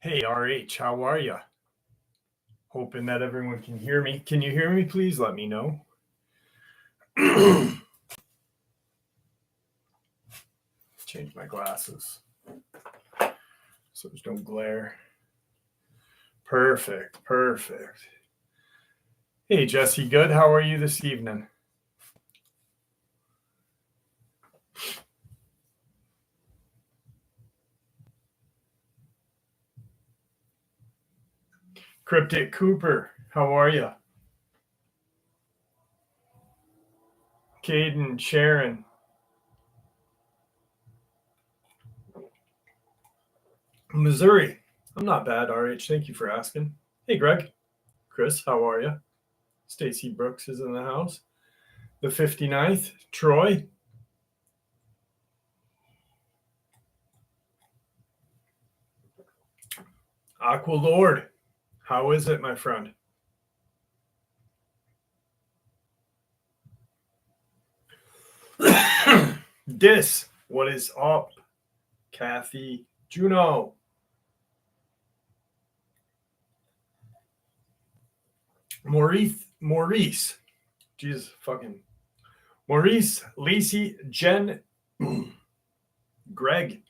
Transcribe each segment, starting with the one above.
Hey, RH, how are you? Hoping that everyone can hear me. Can you hear me? Please let me know. Change my glasses so there's no glare. Perfect. Hey, Jesse, good. How are you this evening? Cryptid Cooper, how are you? Caden, Sharon. Missouri, I'm not bad, RH. Thank you for asking. Hey, Greg. Chris, how are you? Stacy Brooks is in the house. The 59th, Troy. Aqua Lord, how is it, my friend? Dis, what is up? Kathy, Juno. Maurice. Jesus fucking. Maurice, Lacey, Jen, Greg.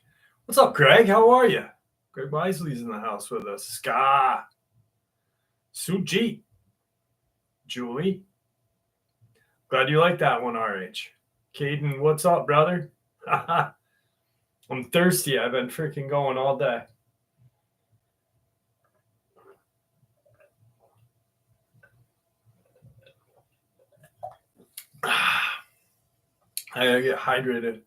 What's up, Greg? How are you? Greg Wisely's in the house with us. Ska. Suji. Julie. Glad you like that one, RH. Caden, what's up, brother? I'm thirsty. I've been freaking going all day. I gotta get hydrated.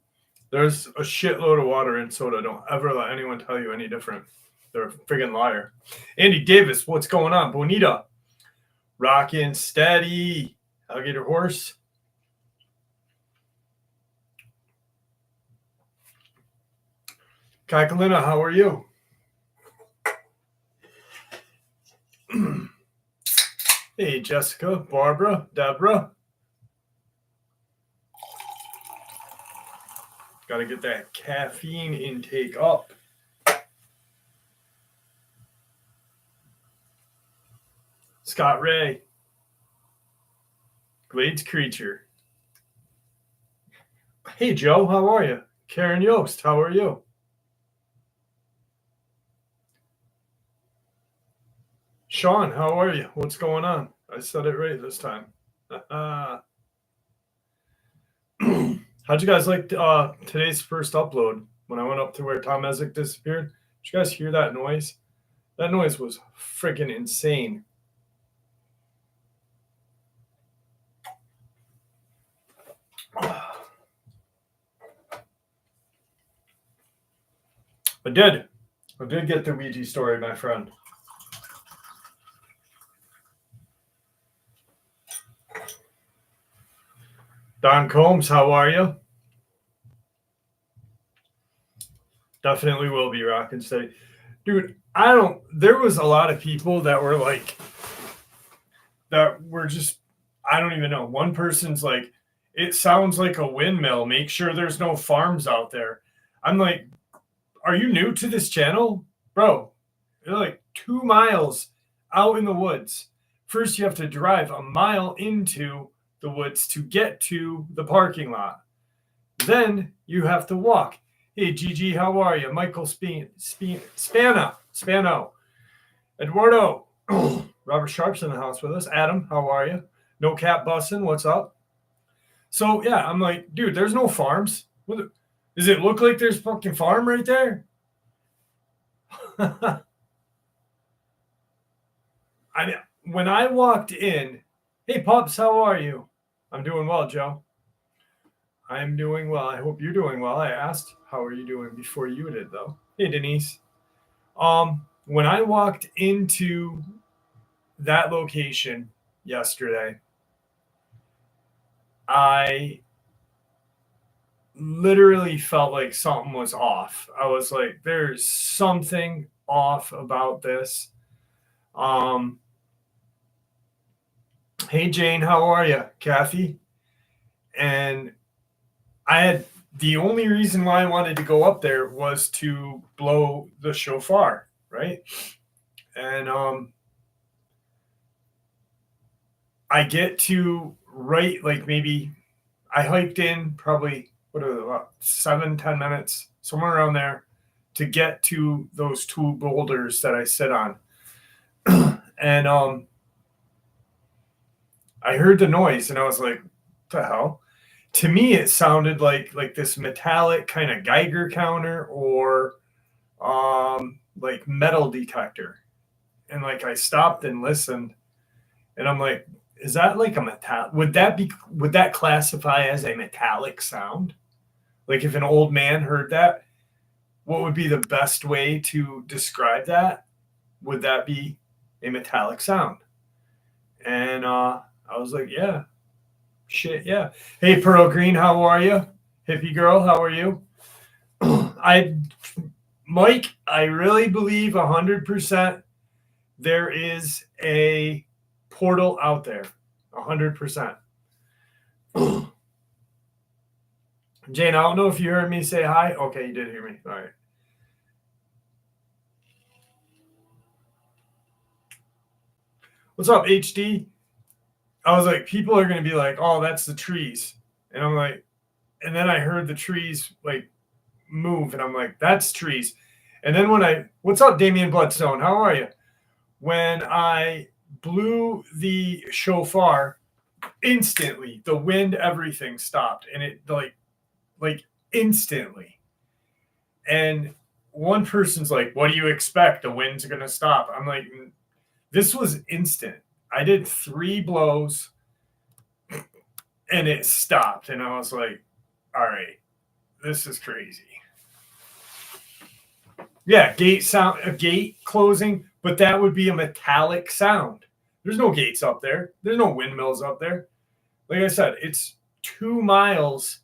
There's a shitload of water in soda. Don't ever let anyone tell you any different. They're a friggin' liar. Andy Davis, what's going on? Bonita. Rockin' steady. Alligator horse. Kakalina, how are you? Hey, Jessica, Barbara, Deborah. Got to get that caffeine intake up. Scott Ray. Glades Creature. Hey, Joe, how are you? Karen Yost, how are you? Sean, how are you? What's going on? I said it right this time. How'd you guys like today's first upload when I went up to where Tom Ezek disappeared? Did you guys hear that noise? That noise was freaking insane. I did get the Ouija story, my friend. Don Combs, how are you? Definitely will be rockin' steady. Dude, there was a lot of people that were like, that were just, I don't even know. One person's like, it sounds like a windmill. Make sure there's no farms out there. I'm like, are you new to this channel? Bro, you're like 2 miles out in the woods. First, you have to drive a mile into the woods to get to the parking lot. Then you have to walk. Hey, Gigi, how are you? Michael Spano. Eduardo. Robert Sharp's in the house with us. Adam, how are you? No Cap Bussin', what's up? So, yeah, I'm like, dude, there's no farms. Does it look like there's a fucking farm right there? When I walked in, hey, Pops, how are you? I'm doing well, Joe. I'm doing well. I hope you're doing well. I asked, how are you doing before you did, though? Hey, Denise. When I walked into that location yesterday, I literally felt like something was off. I was like, there's something off about this. Hey, Jane, how are you? Kathy? And the only reason why I wanted to go up there was to blow the shofar. right? And I get to like maybe I hiked in probably what are about 7-10 minutes, somewhere around there, to get to those two boulders that I sit on. And I heard the noise and I was like, what the hell? To me, it sounded like this metallic kind of Geiger counter or like metal detector. And like I stopped and listened and I'm like, is that like a metal? Would that classify as a metallic sound? Like if an old man heard that, what would be the best way to describe that? Would that be a metallic sound? And I was like, yeah, shit, yeah. Hey, Pearl Green, how are you? Hippie girl, how are you? Mike, I really believe 100% there is a portal out there. 100%. Jane, I don't know if you heard me say hi. Okay, you did hear me. All right. What's up, HD? I was like, people are going to be like, oh, that's the trees. And I'm like, and then I heard the trees like move and I'm like, that's trees. And then what's up, Damian Bloodstone? How are you? When I blew the shofar, instantly the wind, everything stopped. And it like instantly. And one person's like, what do you expect? The wind's going to stop. I'm like, this was instant. I did 3 blows and it stopped. And I was like, all right, this is crazy. Yeah, a gate closing, but that would be a metallic sound. There's no gates up there. There's no windmills up there. Like I said, it's 2 miles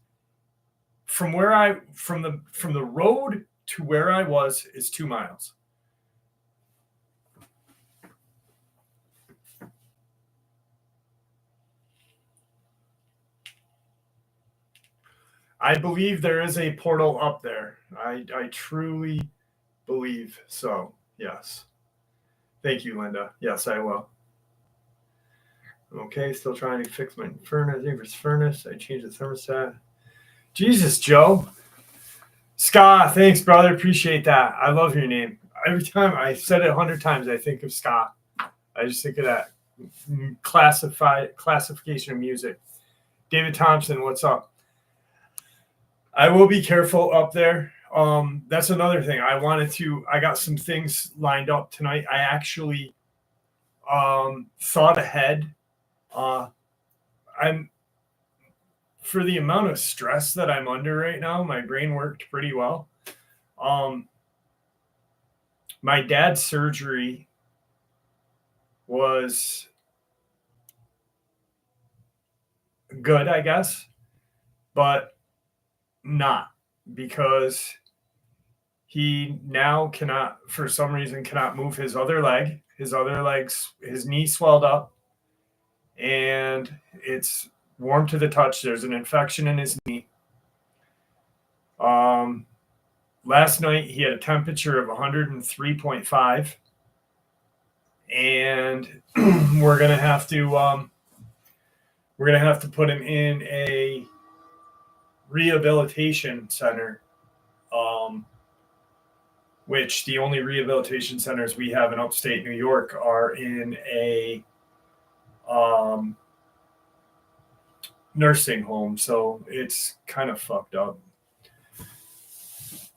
from the road to where I was is 2 miles. I believe there is a portal up there. I truly believe so. Yes. Thank you, Linda. Yes, I will. Okay, still trying to fix my furnace. I changed the thermostat. Jesus, Joe. Ska, thanks, brother. Appreciate that. I love your name. Every time I said it 100 times, I think of Ska. I just think of that classification of music. David Thompson, what's up? I will be careful up there. That's another thing. I got some things lined up tonight. I actually thought ahead. I'm for the amount of stress that I'm under right now, my brain worked pretty well. My dad's surgery was good, I guess, but not, because he now for some reason cannot move his other leg. His knee swelled up and it's warm to the touch. There's an infection in his knee. Last night he had a temperature of 103.5, and we're gonna have to put him in a rehabilitation center, which the only rehabilitation centers we have in upstate New York are in a nursing home. So it's kind of fucked up.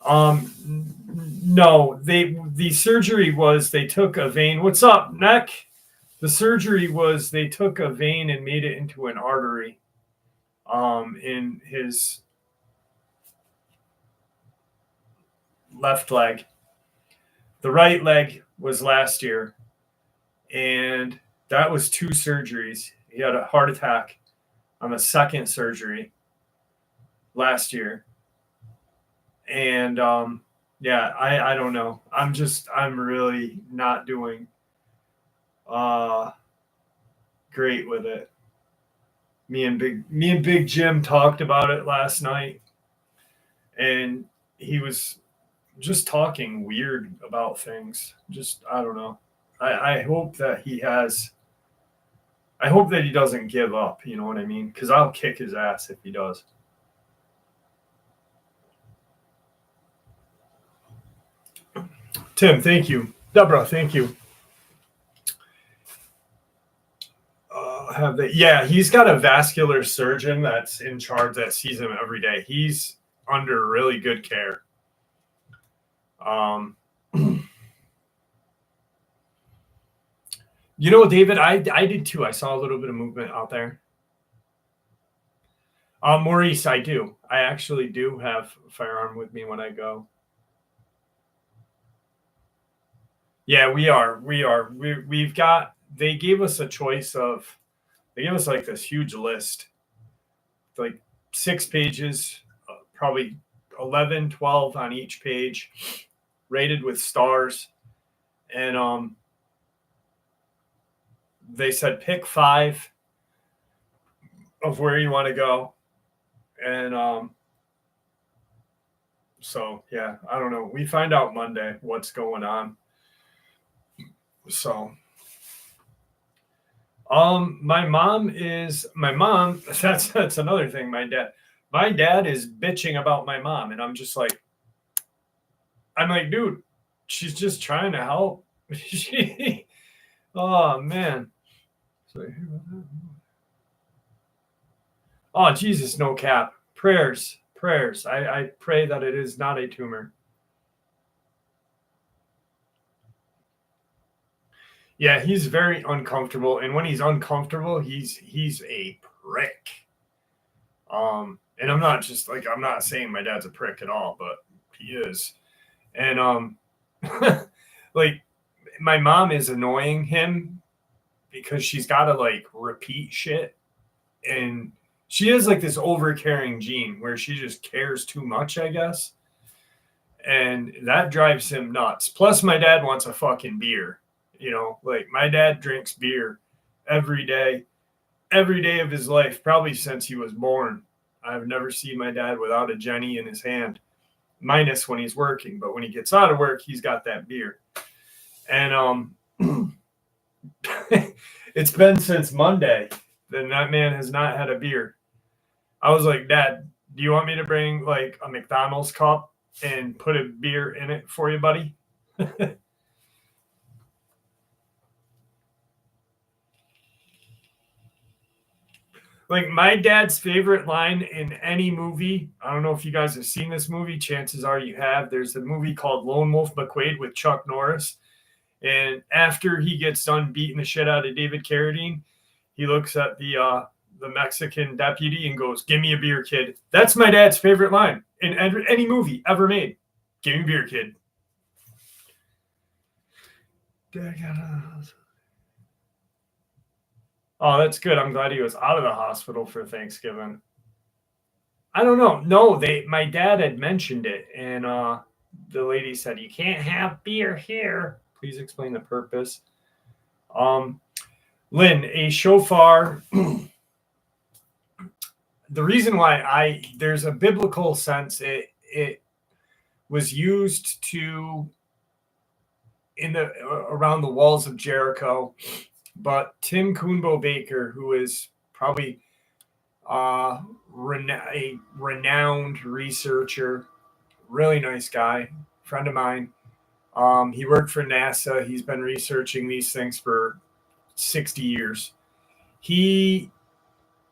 No, the surgery was they took a vein. What's up, Neck? The surgery was they took a vein and made it into an artery in his left leg. The right leg was last year, and that was 2 surgeries. He had a heart attack on the second surgery last year. And yeah, I don't know. I'm really not doing great with it. Me and Big Jim talked about it last night, and he was just talking weird about things. Just, I don't know. I hope that he has, I hope that he doesn't give up. You know what I mean? Because I'll kick his ass if he does. Tim, thank you. Deborah, thank you. Yeah, he's got a vascular surgeon that's in charge that sees him every day. He's under really good care. You know, David, I did too. I saw a little bit of movement out there. Maurice, I do. I actually do have a firearm with me when I go. Yeah, we are. We've got, they gave us a choice of, they gave us like this huge list, like 6 pages, probably 11, 12 on each page, rated with stars. And they said pick 5 of where you want to go. And so, yeah, I don't know. We find out Monday what's going on. So, my mom, that's another thing. My dad is bitching about my mom, and I'm like, dude, she's just trying to help. Oh man. Oh Jesus, no cap. Prayers. I pray that it is not a tumor. Yeah, he's very uncomfortable, and when he's uncomfortable, he's a prick. And I'm not saying my dad's a prick at all, but he is. And like my mom is annoying him because she's got to like repeat shit, and she has like this overcaring gene where she just cares too much, I guess. And that drives him nuts. Plus my dad wants a fucking beer. You know, like my dad drinks beer every day of his life, probably since he was born. I've never seen my dad without a Jenny in his hand, minus when he's working. But when he gets out of work, he's got that beer. And it's been since Monday that man has not had a beer. I was like, Dad, do you want me to bring like a McDonald's cup and put a beer in it for you, buddy? Like my dad's favorite line in any movie, I don't know if you guys have seen this movie. Chances are you have. There's a movie called Lone Wolf McQuade with Chuck Norris. And after he gets done beating the shit out of David Carradine, he looks at the Mexican deputy and goes, "Give me a beer, kid." That's my dad's favorite line in any movie ever made. "Give me a beer, kid." Oh, that's good. I'm glad he was out of the hospital for Thanksgiving. I don't know. No, my dad had mentioned it, and the lady said, "You can't have beer here. Please explain the purpose." Lynn, a shofar. The reason why there's a biblical sense it was used to around the walls of Jericho, but Tim Coonbo Baker, who is probably a renowned researcher, really nice guy, friend of mine. He worked for NASA. He's been researching these things for 60 years. He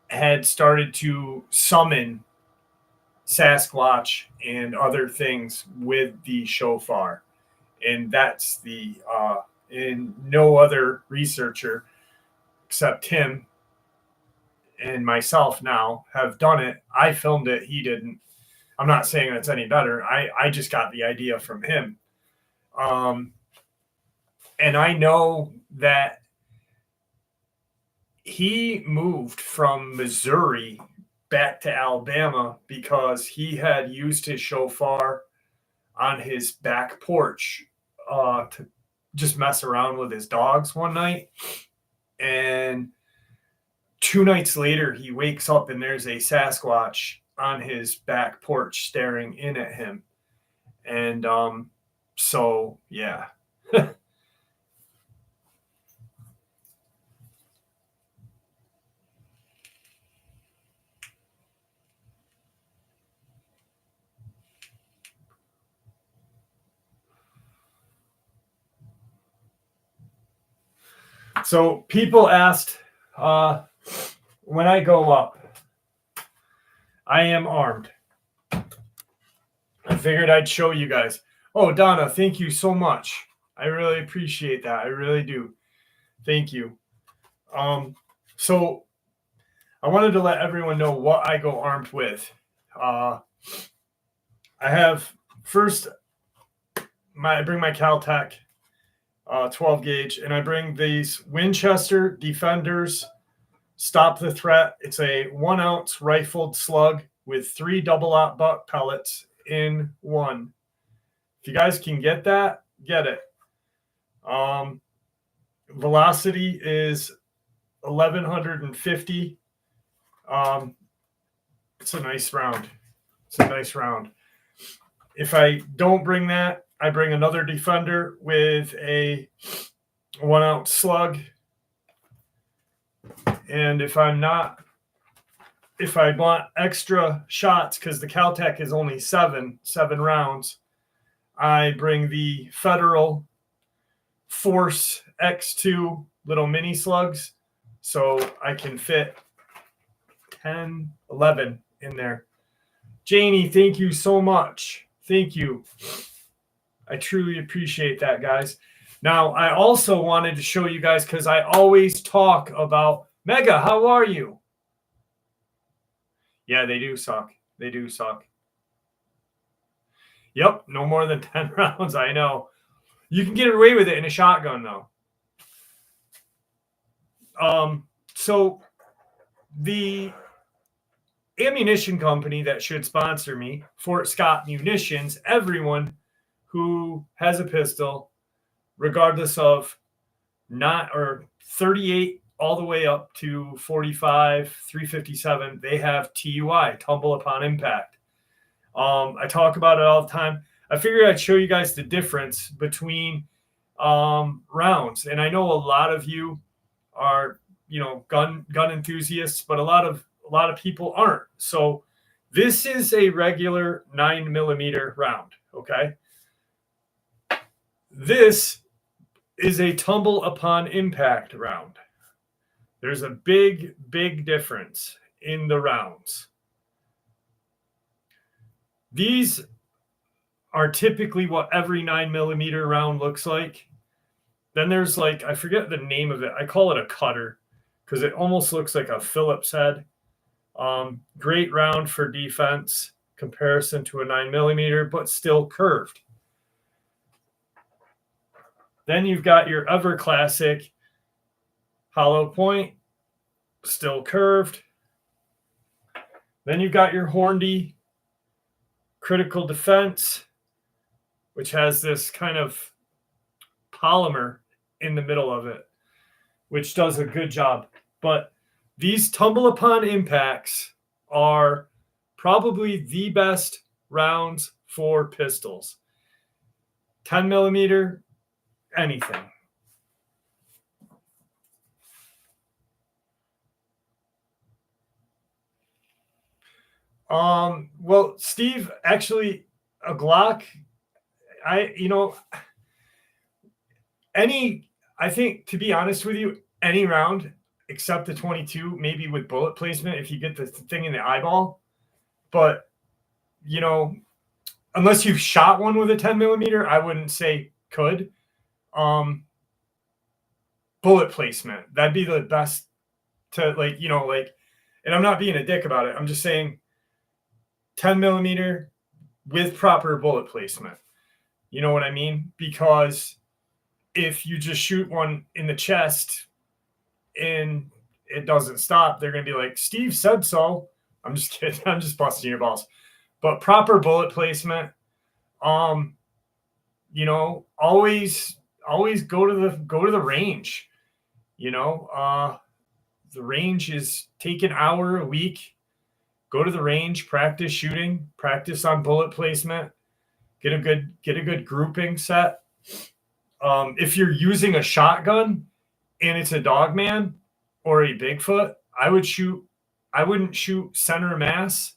had started to summon Sasquatch and other things with the shofar. And that's and no other researcher except him and myself now have done it. I filmed it. He didn't. I'm not saying that's any better. I just got the idea from him. And I know that he moved from Missouri back to Alabama because he had used his shofar on his back porch to just mess around with his dogs one night. And 2 nights later, he wakes up and there's a Sasquatch on his back porch staring in at him. And so yeah. So people asked, when I go up, I am armed. I figured I'd show you guys. Oh, Donna, thank you so much. I really appreciate that. I really do. Thank you. So I wanted to let everyone know what I go armed with. I have first I bring my Caltech 12 gauge, and I bring these Winchester Defenders Stop the Threat. It's a 1 ounce rifled slug with 3 double-aught buck pellets in one. If you guys can get that, get it. Velocity is 1150. It's a nice round. It's a nice round. If I don't bring that, I bring another Defender with a 1 ounce slug. And if I want extra shots, because the Caltech is only seven rounds, I bring the Federal Force X2 little mini slugs, so I can fit 10, 11 in there. Janie, thank you so much. Thank you. I truly appreciate that, guys. Now, I also wanted to show you guys, because I always talk about Mega, how are you? Yeah, they do suck. They do suck. Yep, no more than 10 rounds, I know. You can get away with it in a shotgun, though. So the ammunition company that should sponsor me, Fort Scott Munitions, everyone who has a pistol, regardless of 38 all the way up to 45, 357, they have TUI, tumble upon impact. I talk about it all the time. I figured I'd show you guys the difference between rounds. And I know a lot of you are, gun enthusiasts, but a lot of people aren't. So this is a regular 9mm round. Okay. This is a tumble upon impact round. There's a big, big difference in the rounds. These are typically what every 9mm round looks like. Then there's I forget the name of it. I call it a cutter because it almost looks like a Phillips head. Great round for defense comparison to a 9mm, but still curved. Then you've got your ever classic hollow point, still curved. Then you've got your Hornady critical defense, which has this kind of polymer in the middle of it, which does a good job. But these tumble upon impacts are probably the best rounds for pistols. 10mm, anything. Well, Steve, actually, a Glock, I think, to be honest with you, any round except the 22, maybe with bullet placement, if you get the thing in the eyeball. But, unless you've shot one with a 10mm, I wouldn't say could. Bullet placement, that'd be the best to and I'm not being a dick about it. I'm just saying 10mm with proper bullet placement. You know what I mean? Because if you just shoot one in the chest and it doesn't stop, they're going to be like, Steve said so. I'm just kidding. I'm just busting your balls. But proper bullet placement, always go to the range. The range is take an hour a week. Go to the range, practice shooting, practice on bullet placement. Get a good grouping set. If you're using a shotgun and it's a dogman or a Bigfoot, I wouldn't shoot center mass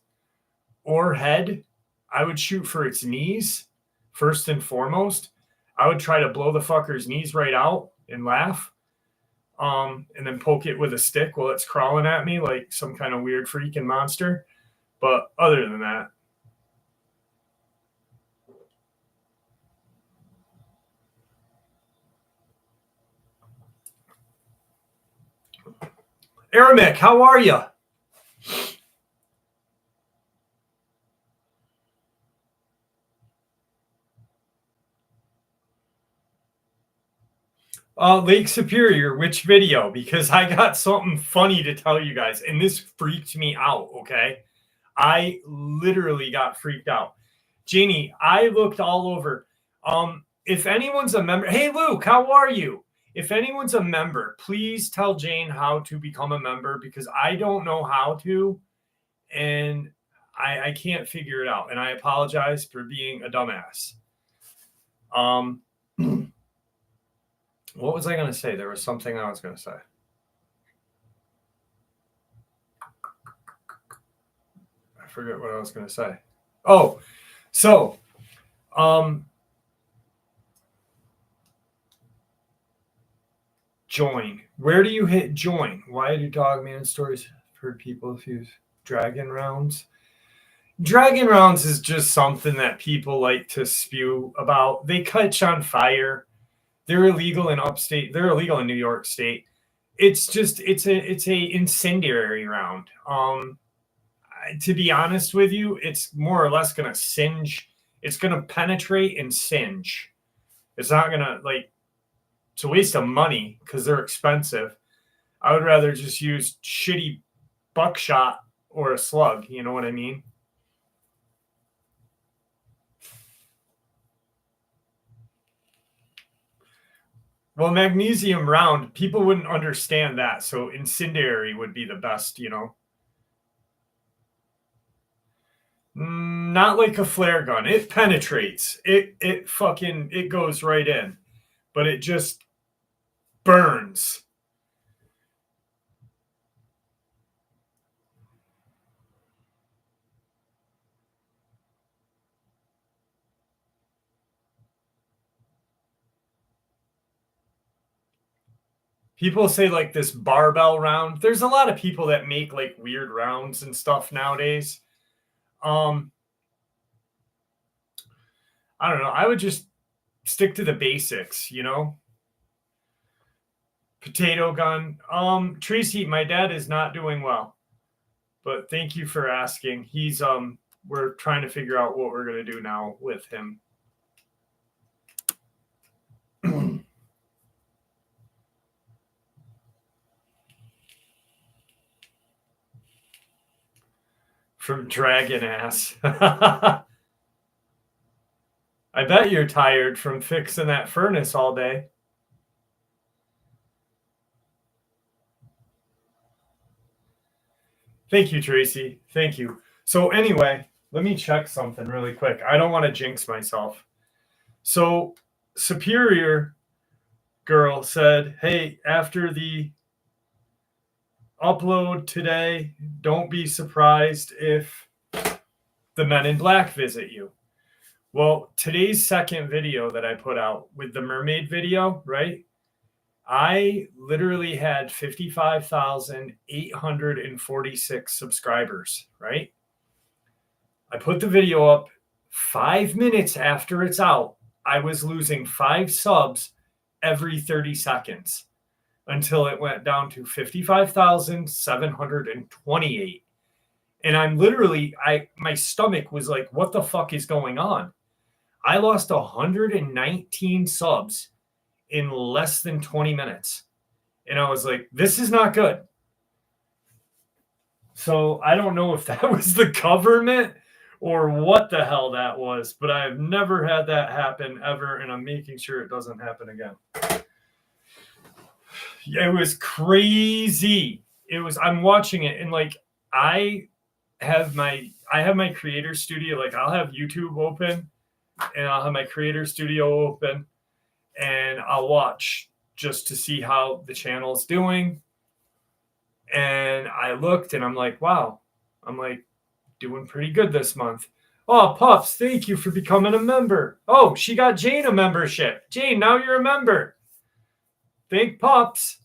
or head. I would shoot for its knees first and foremost. I would try to blow the fucker's knees right out and laugh. And then poke it with a stick while it's crawling at me like some kind of weird freaking monster. But other than that, Aramic, how are you? Lake Superior, which video? Because I got something funny to tell you guys, and this freaked me out, okay? I literally got freaked out. Janie, I looked all over. If anyone's a member, hey, Luke, how are you? If anyone's a member, please tell Jane how to become a member because I don't know how to, and I can't figure it out, and I apologize for being a dumbass. What was I going to say? There was something I was going to say. I forget what I was going to say. Oh, so, join. Where do you hit join? Why do Dogman stories heard people use dragon rounds? Dragon rounds is just something that people like to spew about. They catch on fire. They're illegal in upstate. They're illegal in New York State. It's a incendiary round. To be honest with you, it's more or less going to singe. It's going to penetrate and singe. It's not going to it's a waste of money because they're expensive. I would rather just use shitty buckshot or a slug. You know what I mean? Well, magnesium round, people wouldn't understand that. So incendiary would be the best, Not like a flare gun. It penetrates. It goes right in. But it just burns. People say this barbell round. There's a lot of people that make weird rounds and stuff nowadays. I don't know. I would just stick to the basics, Potato gun. Tracy, my dad is not doing well. But thank you for asking. He's we're trying to figure out what we're going to do now with him. From Dragon Ass. I bet you're tired from fixing that furnace all day. Thank you, Tracy. Thank you. So anyway, let me check something really quick. I don't want to jinx myself. So Superior Girl said, hey, after the upload today, don't be surprised if the Men in Black visit you. Well, today's second video that I put out with the mermaid video, right? I literally had 55,846 subscribers, right? I put the video up 5 minutes after it's out. I was losing 5 subs every 30 seconds until it went down to 55,728. And I'm literally, my stomach was like, what the fuck is going on? I lost 119 subs in less than 20 minutes. And I was like, this is not good. So I don't know if that was the government or what the hell that was, but I've never had that happen ever. And I'm making sure it doesn't happen again. It was crazy. I'm watching it and I have my creator studio. I'll have YouTube open and I'll have my creator studio open, and I'll watch just to see how the channel's doing. And I looked, and I'm like, wow, I'm like doing pretty good this month. Oh, Puffs, thank you for becoming a member. Oh, she got Jane a membership. Jane, now you're a member. Thank Puffs.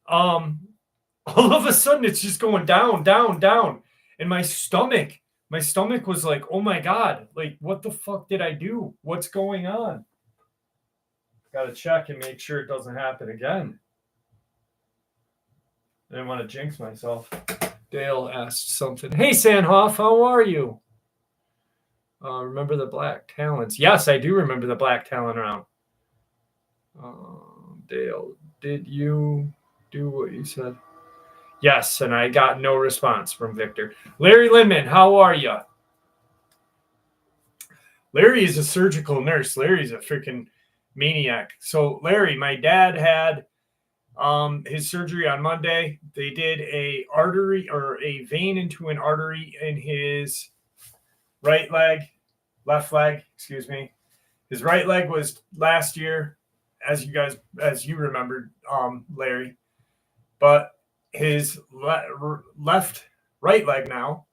All of a sudden it's just going down, down, down. And my stomach was like, oh my God, like what the fuck did I do? What's going on? Gotta check and make sure it doesn't happen again. I didn't want to jinx myself. Dale asked something. Hey, Sandhoff, how are you? Remember the black talents? Yes, I do remember the black talent round. Dale, did you do what you said? Yes, and I got no response from Victor. Larry Lindman, how are you? Larry is a surgical nurse. Larry's a freaking maniac. So, Larry, my dad had his surgery on Monday. They did a artery or a vein into an artery in his right leg, left leg, excuse me. His right leg was last year, as you remembered, Larry. But his right leg now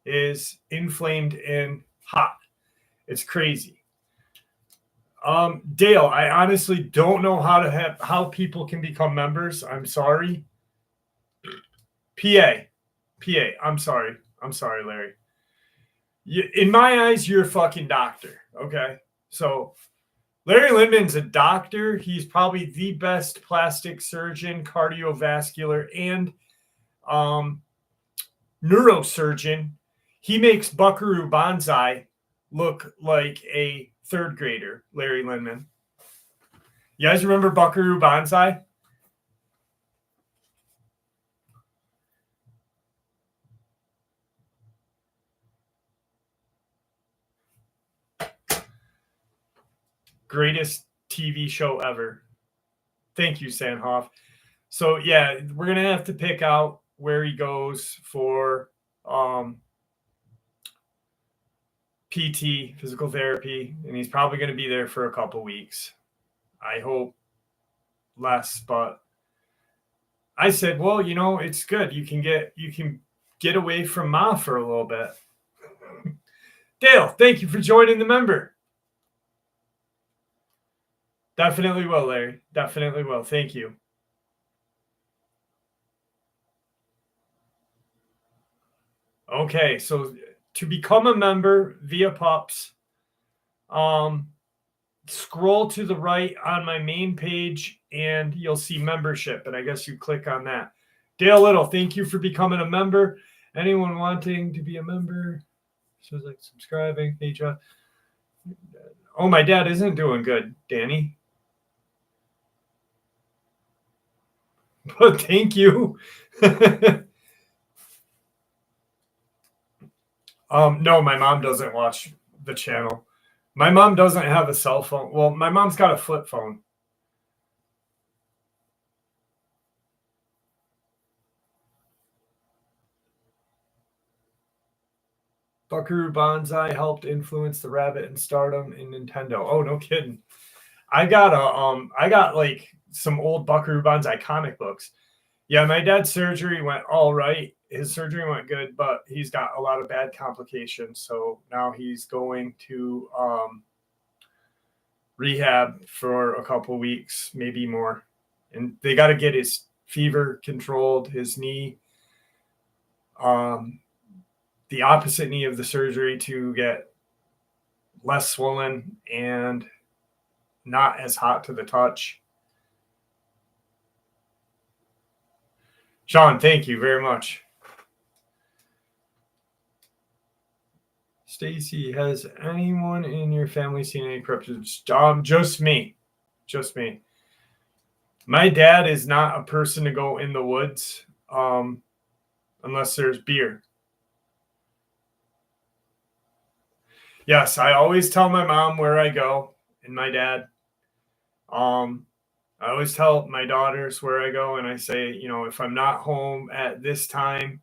is inflamed and hot. It's crazy. Dale, I honestly don't know how people can become members. I'm sorry. PA, I'm sorry, Larry. In my eyes, you're a fucking doctor. Okay, so Larry Lindman's a doctor. He's probably the best plastic surgeon, cardiovascular, and neurosurgeon. He makes Buckaroo Banzai look like a third grader, Larry Lindman. You guys remember Buckaroo Banzai? Greatest TV show ever. Thank you, Sandhoff. So, yeah, we're going to have to pick out where he goes for PT, physical therapy, and he's probably going to be there for a couple weeks. I hope less, but I said, well, it's good. You can get away from Ma for a little bit. Dale, thank you for joining the member. Definitely will, Larry. Definitely will. Thank you. Okay, so to become a member via Pups, scroll to the right on my main page and you'll see membership, and I guess you click on that. Dale Little, thank you for becoming a member. Anyone wanting to be a member, so like subscribing. Hey, John. Oh, my dad isn't doing good, Danny. But thank you. No, my mom doesn't watch the channel. My mom doesn't have a cell phone. Well, my mom's got a flip phone. Buckaroo Banzai helped influence the rabbit and stardom in Nintendo. Oh, no kidding. I got like some old Buckaroo Banzai comic books. Yeah, my dad's surgery went all right. His surgery went good, but he's got a lot of bad complications. So now he's going to rehab for a couple weeks, maybe more. And they got to get his fever controlled, his knee, the opposite knee of the surgery to get less swollen and not as hot to the touch. Sean, thank you very much. Stacy, has anyone in your family seen any cryptids? Just me. Just me. My dad is not a person to go in the woods unless there's beer. Yes, I always tell my mom where I go and my dad. I always tell my daughters where I go, and I say, if I'm not home at this time,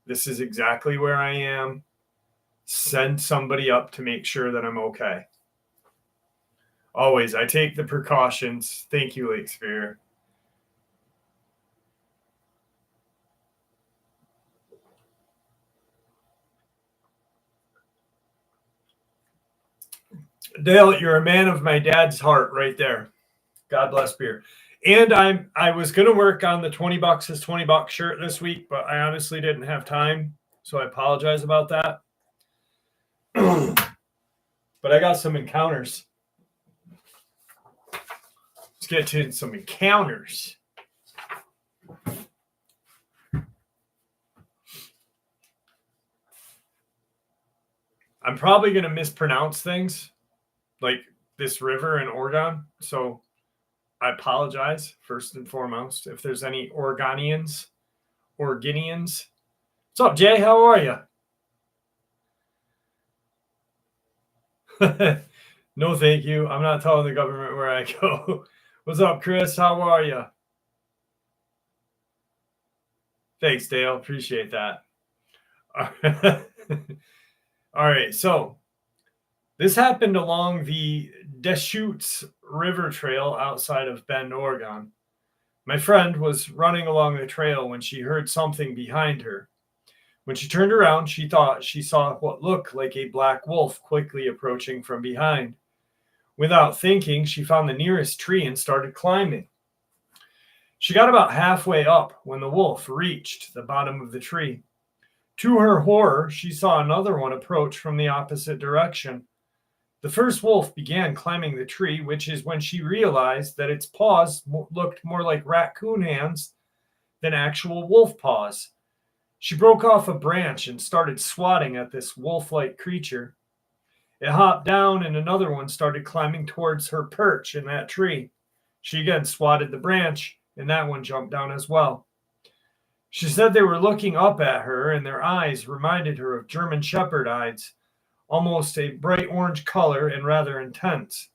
this is exactly where I am. Send somebody up to make sure that I'm okay. Always, I take the precautions. Thank you, Lake Spear. Dale, you're a man of my dad's heart right there. God bless beer. And I was gonna work on the $20 is $20 shirt this week, but I honestly didn't have time, so I apologize about that. But I got some encounters. Let's get to some encounters. I'm probably gonna mispronounce things, like this river in Oregon. So I apologize first and foremost if there's any Oregonians. What's up, Jay? How are you? No, thank you. I'm not telling the government where I go. What's up, Chris? How are you? Thanks, Dale. Appreciate that. All right. So this happened along the Deschutes River Trail outside of Bend, Oregon. My friend was running along the trail when she heard something behind her. When she turned around, she thought she saw what looked like a black wolf quickly approaching from behind. Without thinking, she found the nearest tree and started climbing. She got about halfway up when the wolf reached the bottom of the tree. To her horror, she saw another one approach from the opposite direction. The first wolf began climbing the tree, which is when she realized that its paws looked more like raccoon hands than actual wolf paws. She broke off a branch and started swatting at this wolf-like creature. It hopped down and another one started climbing towards her perch in that tree. She again swatted the branch and that one jumped down as well. She said they were looking up at her and their eyes reminded her of German Shepherd eyes, almost a bright orange color and rather intense.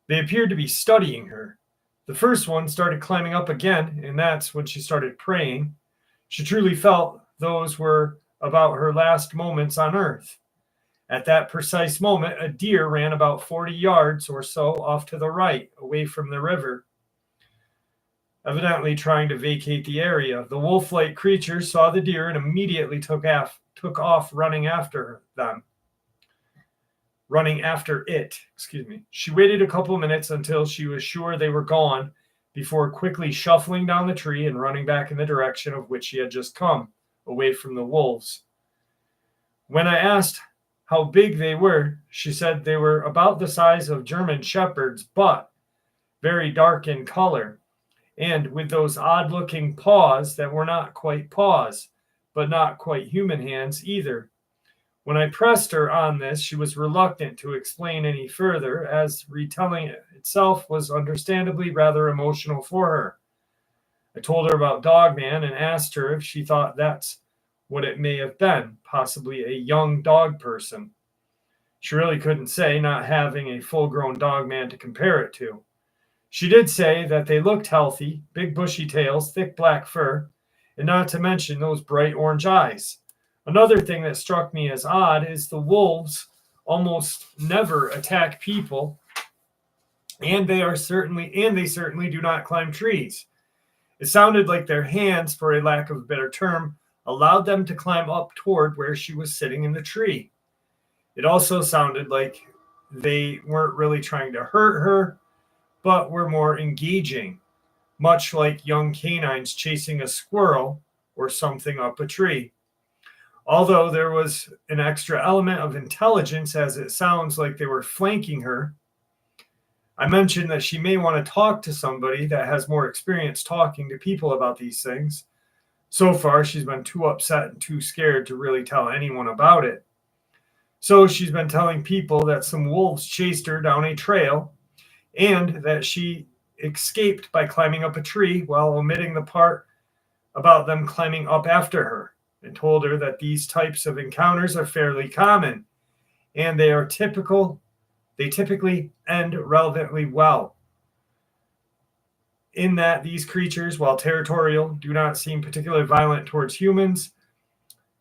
They appeared to be studying her. The first one started climbing up again, and that's when she started praying. She truly felt those were about her last moments on earth. At that precise moment, a deer ran about 40 yards or so off to the right, away from the river, evidently trying to vacate the area. The wolf-like creature saw the deer and immediately took off running after it. She waited a couple minutes until she was sure they were gone before quickly shuffling down the tree and running back in the direction of which she had just come, away from the wolves. When I asked how big they were, she said they were about the size of German Shepherds, but very dark in color, and with those odd-looking paws that were not quite paws, but not quite human hands either. When I pressed her on this, she was reluctant to explain any further, as retelling it itself was understandably rather emotional for her. I told her about Dogman and asked her if she thought that's what it may have been, possibly a young dog person. She really couldn't say, not having a full-grown Dogman to compare it to. She did say that they looked healthy, big bushy tails, thick black fur, and not to mention those bright orange eyes. Another thing that struck me as odd is the wolves almost never attack people, and they certainly do not climb trees. It sounded like their hands, for a lack of a better term, allowed them to climb up toward where she was sitting in the tree. It also sounded like they weren't really trying to hurt her, but were more engaging, much like young canines chasing a squirrel or something up a tree. Although there was an extra element of intelligence, as it sounds like they were flanking her. I mentioned that she may want to talk to somebody that has more experience talking to people about these things. So far, she's been too upset and too scared to really tell anyone about it. So she's been telling people that some wolves chased her down a trail and that she escaped by climbing up a tree while omitting the part about them climbing up after her, and told her that these types of encounters are fairly common and they typically end relevantly well, in that these creatures, while territorial, do not seem particularly violent towards humans,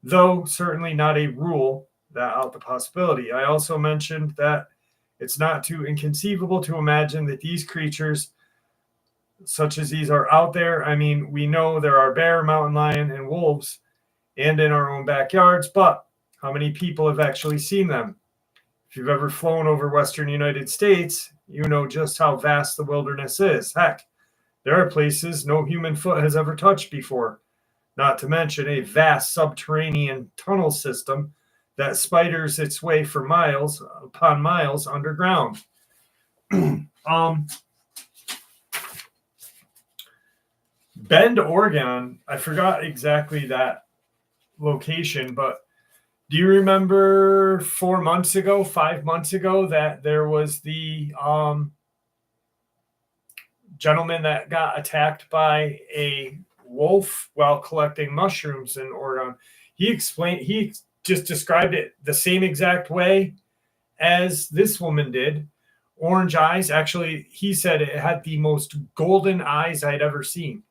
though certainly not a rule that out the possibility. I also mentioned that It's not too inconceivable to imagine that these creatures, such as these, are out there. I mean, we know there are bear, mountain lion, and wolves, and in our own backyards, but how many people have actually seen them? If you've ever flown over Western United States, you know just how vast the wilderness is. Heck, there are places no human foot has ever touched before, not to mention a vast subterranean tunnel system that spiders its way for miles upon miles underground. Bend, Oregon, I forgot exactly that location, but do you remember 5 months ago, that there was the gentleman that got attacked by a wolf while collecting mushrooms in Oregon? He just described it the same exact way as this woman did. Orange eyes. Actually, he said it had the most golden eyes I'd ever seen.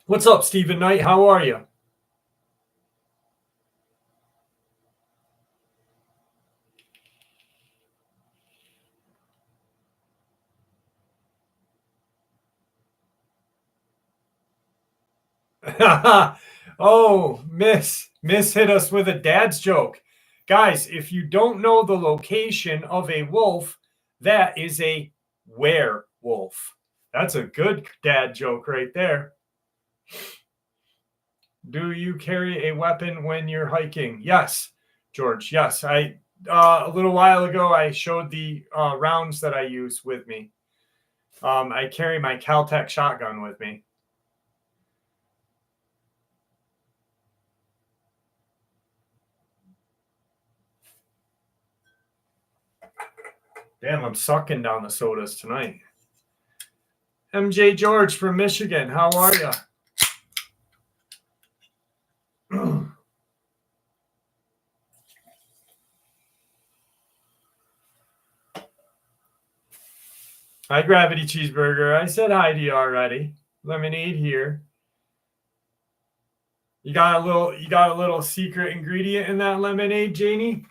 What's up, Stephen Knight? How are you? Oh, Miss hit us with a dad's joke. Guys, if you don't know the location of a wolf, that is a werewolf. That's a good dad joke right there. Do you carry a weapon when you're hiking? Yes, George. Yes, I a little while ago I showed the rounds that I use with me. I carry my Caltech shotgun with me. Damn, I'm sucking down the sodas tonight. MJ George from Michigan, how are you? Hi, Gravity Cheeseburger. I said hi to you already. Lemonade here. You got a little secret ingredient in that lemonade, Janie?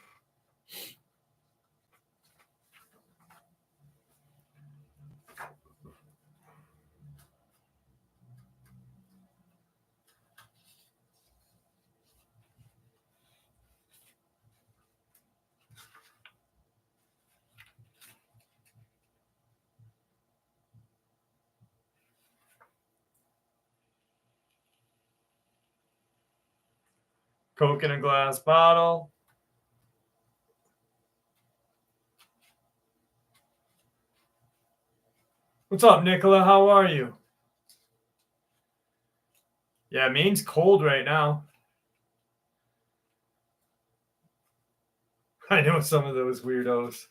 Coke in a glass bottle. What's up, Nicola? How are you? Yeah, Maine's cold right now. I know some of those weirdos.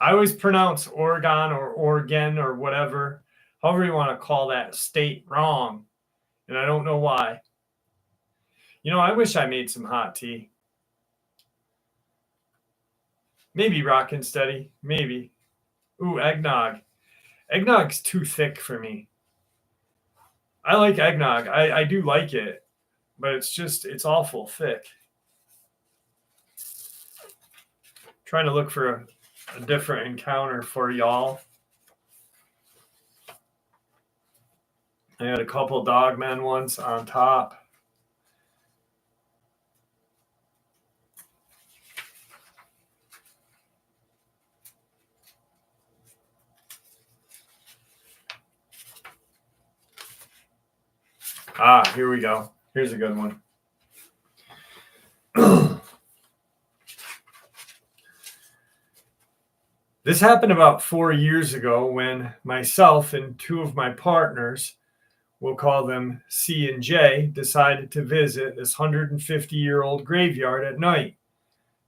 I always pronounce Oregon or Oregon or whatever, however you want to call that state, wrong. And I don't know why. You know, I wish I made some hot tea. Maybe rockin' steady. Maybe. Ooh, eggnog. Eggnog's too thick for me. I like eggnog. I do like it, but it's awful thick. Trying to look for a different encounter for y'all. I had a couple dogmen ones on top. Ah, here we go. Here's a good one. This happened about 4 years ago when myself and two of my partners, we'll call them C and J, decided to visit this 150-year-old graveyard at night.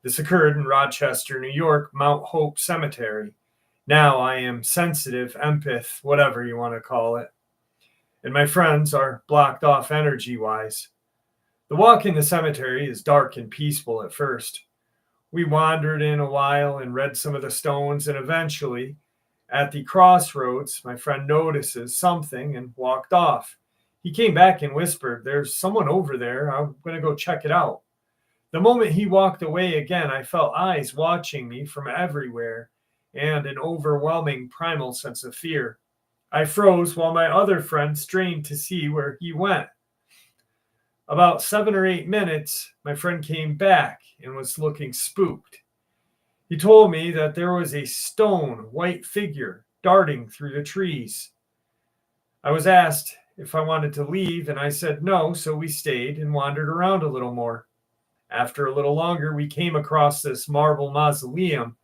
This occurred in Rochester, New York, Mount Hope Cemetery. Now I am sensitive, empath, whatever you want to call it. And my friends are blocked off energy-wise. The walk in the cemetery is dark and peaceful at first. We wandered in a while and read some of the stones, and eventually, at the crossroads, my friend notices something and walked off. He came back and whispered, "There's someone over there. I'm going to go check it out." The moment he walked away again, I felt eyes watching me from everywhere and an overwhelming primal sense of fear. I froze while my other friend strained to see where he went. About 7 or 8 minutes, my friend came back and was looking spooked. He told me that there was a stone white figure darting through the trees. I was asked if I wanted to leave, and I said no, so we stayed and wandered around a little more. After a little longer, we came across this marble mausoleum,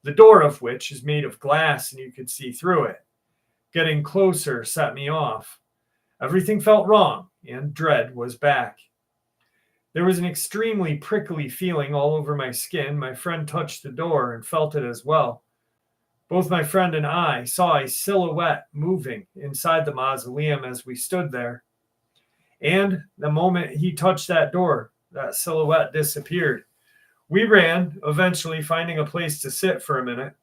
the door of which is made of glass and you could see through it. Getting closer set me off. Everything felt wrong, and dread was back. There was an extremely prickly feeling all over my skin. My friend touched the door and felt it as well. Both my friend and I saw a silhouette moving inside the mausoleum as we stood there. And the moment he touched that door, that silhouette disappeared. We ran, eventually finding a place to sit for a minute.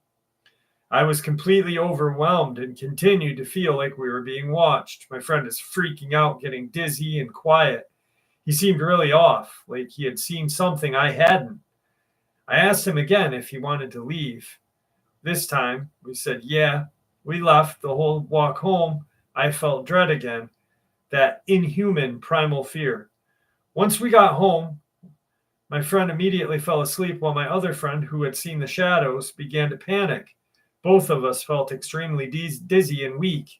I was completely overwhelmed and continued to feel like we were being watched. My friend is freaking out, getting dizzy and quiet. He seemed really off, like he had seen something I hadn't. I asked him again if he wanted to leave. This time, we said, yeah. We left. The whole walk home, I felt dread again, that inhuman primal fear. Once we got home, my friend immediately fell asleep while my other friend, who had seen the shadows, began to panic. Both of us felt extremely dizzy and weak.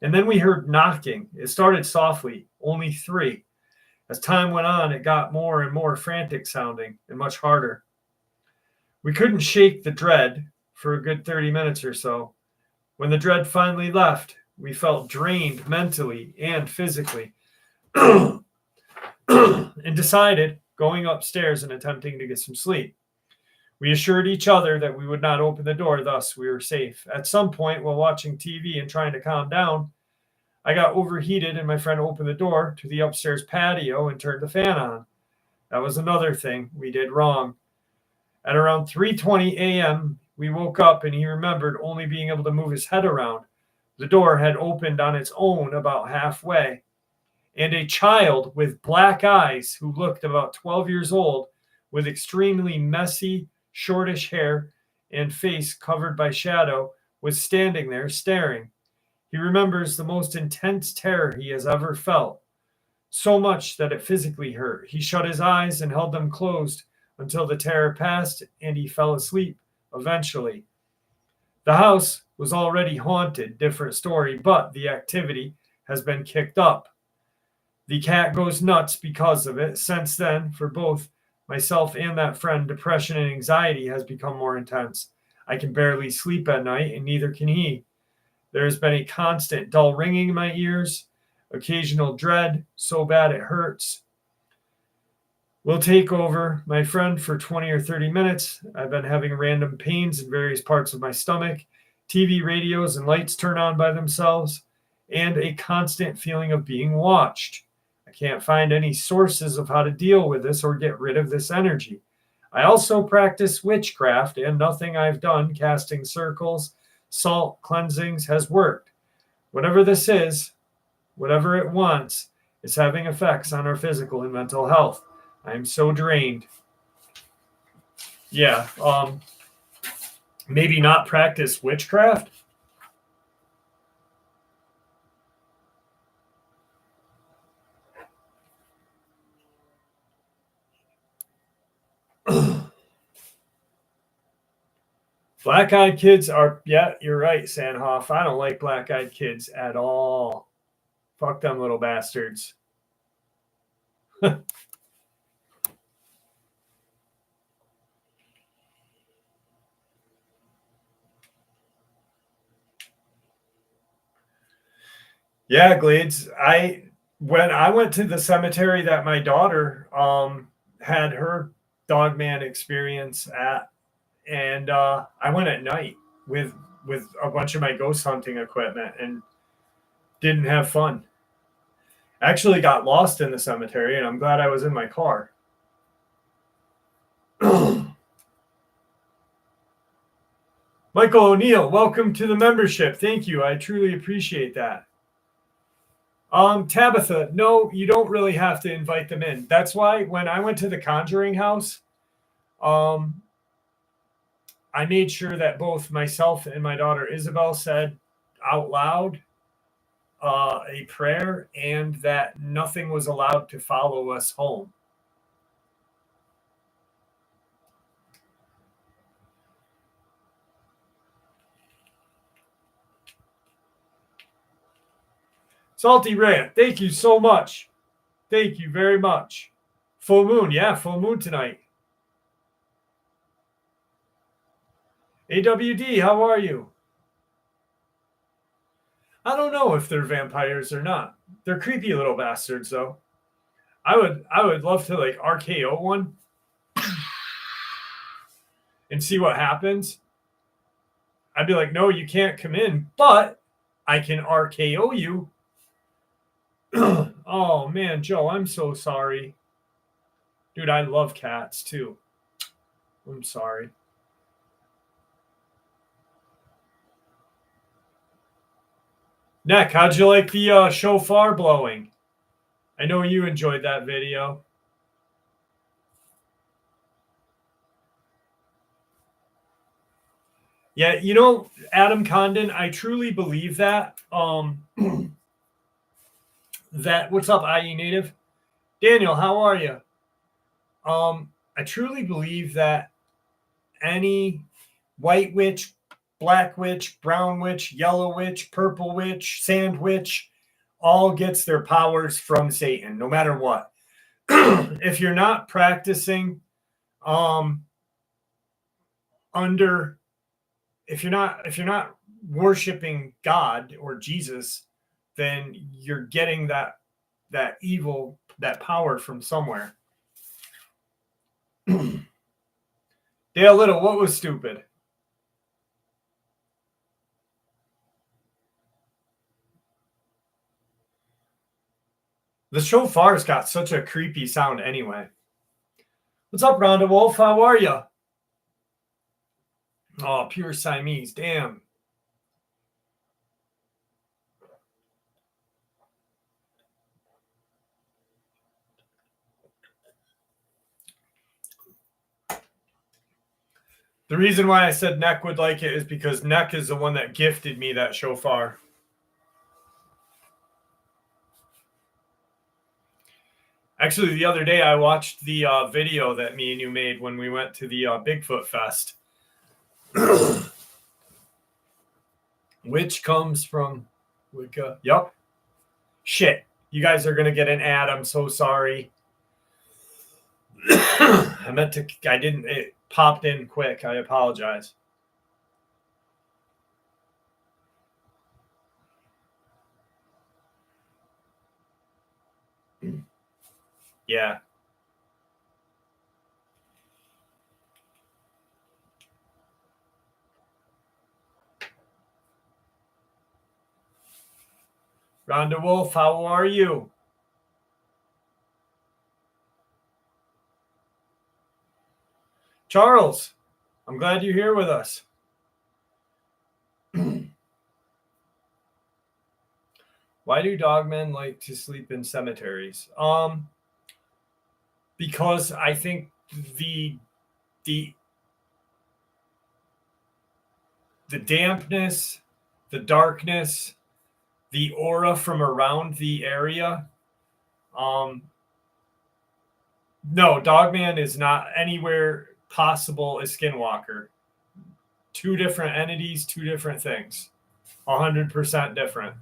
And then we heard knocking. It started softly, only 3. As time went on, it got more and more frantic sounding and much harder. We couldn't shake the dread for a good 30 minutes or so. When the dread finally left, we felt drained mentally and physically and decided going upstairs and attempting to get some sleep. We assured each other that we would not open the door, thus we were safe. At some point, while watching TV and trying to calm down, I got overheated and my friend opened the door to the upstairs patio and turned the fan on. That was another thing we did wrong. At around 3:20 a.m., we woke up and he remembered only being able to move his head around. The door had opened on its own about halfway, and a child with black eyes who looked about 12 years old with extremely messy, shortish hair and face covered by shadow was standing there staring. He remembers the most intense terror he has ever felt, so much that it physically hurt. He shut his eyes and held them closed until the terror passed and he fell asleep eventually. The house was already haunted, different story, but the activity has been kicked up. The cat goes nuts because of it. Since then, for both myself and that friend, depression and anxiety has become more intense. I can barely sleep at night, and neither can he. There has been a constant dull ringing in my ears, occasional dread, so bad it hurts. Will take over my friend for 20 or 30 minutes. I've been having random pains in various parts of my stomach. TV, radios, and lights turn on by themselves, and a constant feeling of being watched. I can't find any sources of how to deal with this or get rid of this energy. I also practice witchcraft, and nothing I've done, casting circles, salt cleansings, has worked. Whatever this is, whatever it wants, is having effects on our physical and mental health. I am so drained. Yeah, maybe not practice witchcraft. Black-eyed kids are, yeah, you're right, Sandhoff. I don't like black-eyed kids at all. Fuck them little bastards. Yeah, Glades. When I went to the cemetery that my daughter had her dogman experience at, and I went at night with a bunch of my ghost hunting equipment and didn't have fun. Actually got lost in the cemetery, and I'm glad I was in my car. Michael O'Neill, welcome to the membership. Thank you. I truly appreciate that. Tabitha, no, you don't really have to invite them in. That's why when I went to the Conjuring house, I made sure that both myself and my daughter Isabel said out loud a prayer and that nothing was allowed to follow us home. Salty Rant, thank you so much. Thank you very much. Full moon, yeah, full moon tonight. AWD, how are you? I don't know if they're vampires or not. They're creepy little bastards, though. I would love to like RKO one and see what happens. I'd be like, no, you can't come in, but I can RKO you. Oh man, Joe, I'm so sorry. Dude, I love cats too. I'm sorry. Nick, how'd you like the shofar blowing? I know you enjoyed that video. Yeah, you know, Adam Condon, I truly believe that. That what's up, IE Native? Daniel, how are you? I truly believe that any white witch, black witch, brown witch, yellow witch, purple witch, sand witch, all gets their powers from Satan, no matter what. If you're not practicing if you're not worshiping God or Jesus, then you're getting that evil, that power from somewhere. Dale Little, what was stupid? The shofar's got such a creepy sound anyway. What's up, Rhonda Wolf? How are you? Oh, pure Siamese. Damn. The reason why I said Neck would like it is because Neck is the one that gifted me that shofar. Actually, the other day I watched the video that me and you made when we went to the Bigfoot Fest. Which comes from Wicca. Yep. Shit. You guys are going to get an ad. I'm so sorry. It popped in quick. I apologize. Yeah. Rhonda Wolf, how are you? Charles, I'm glad you're here with us. Why do dogmen like to sleep in cemeteries? Because I think the dampness, the darkness, the aura from around the area. No, Dogman is not anywhere possible as Skinwalker. Two different entities, two different things. 100% different.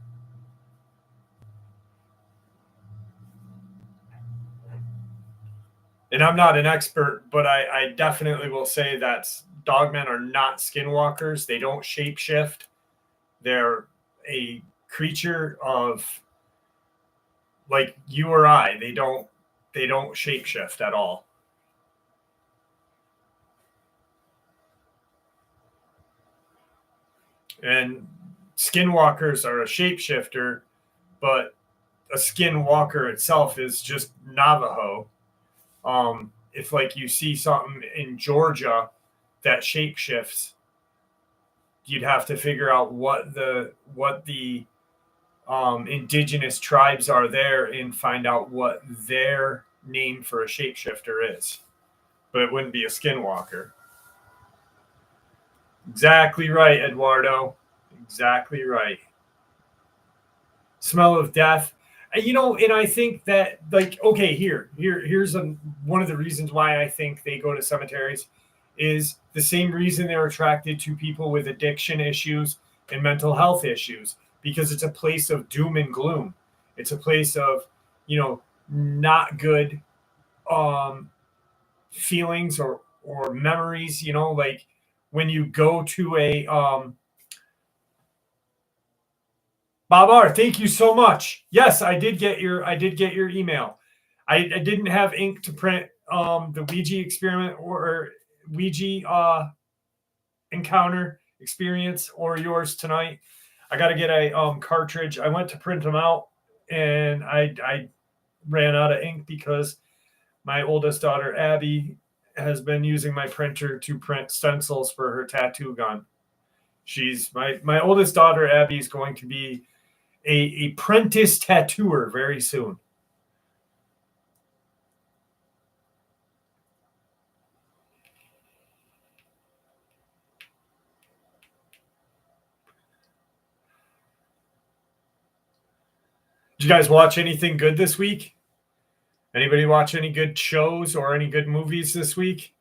And I'm not an expert, but I definitely will say that Dogmen are not Skinwalkers. They don't shapeshift. They're a creature of like you or I. They don't shapeshift at all. And Skinwalkers are a shapeshifter, but a Skinwalker itself is just Navajo. If like you see something in Georgia that shapeshifts, you'd have to figure out what the indigenous tribes are there and find out what their name for a shapeshifter is. But it wouldn't be a skinwalker. Exactly right, Eduardo. Exactly right. Smell of death. And I think that, like, okay, here's one of the reasons why I think they go to cemeteries is the same reason they're attracted to people with addiction issues and mental health issues, because it's a place of doom and gloom. It's a place of, not good feelings or memories, like when you go to a Babar, thank you so much. Yes, I did get your email. I didn't have ink to print the Ouija experiment or Ouija encounter experience or yours tonight. I got to get a cartridge. I went to print them out and I ran out of ink because my oldest daughter Abby has been using my printer to print stencils for her tattoo gun. She's my oldest daughter Abby is going to be a apprentice tattooer very soon. Did you guys watch anything good this week? Anybody watch any good shows or any good movies this week?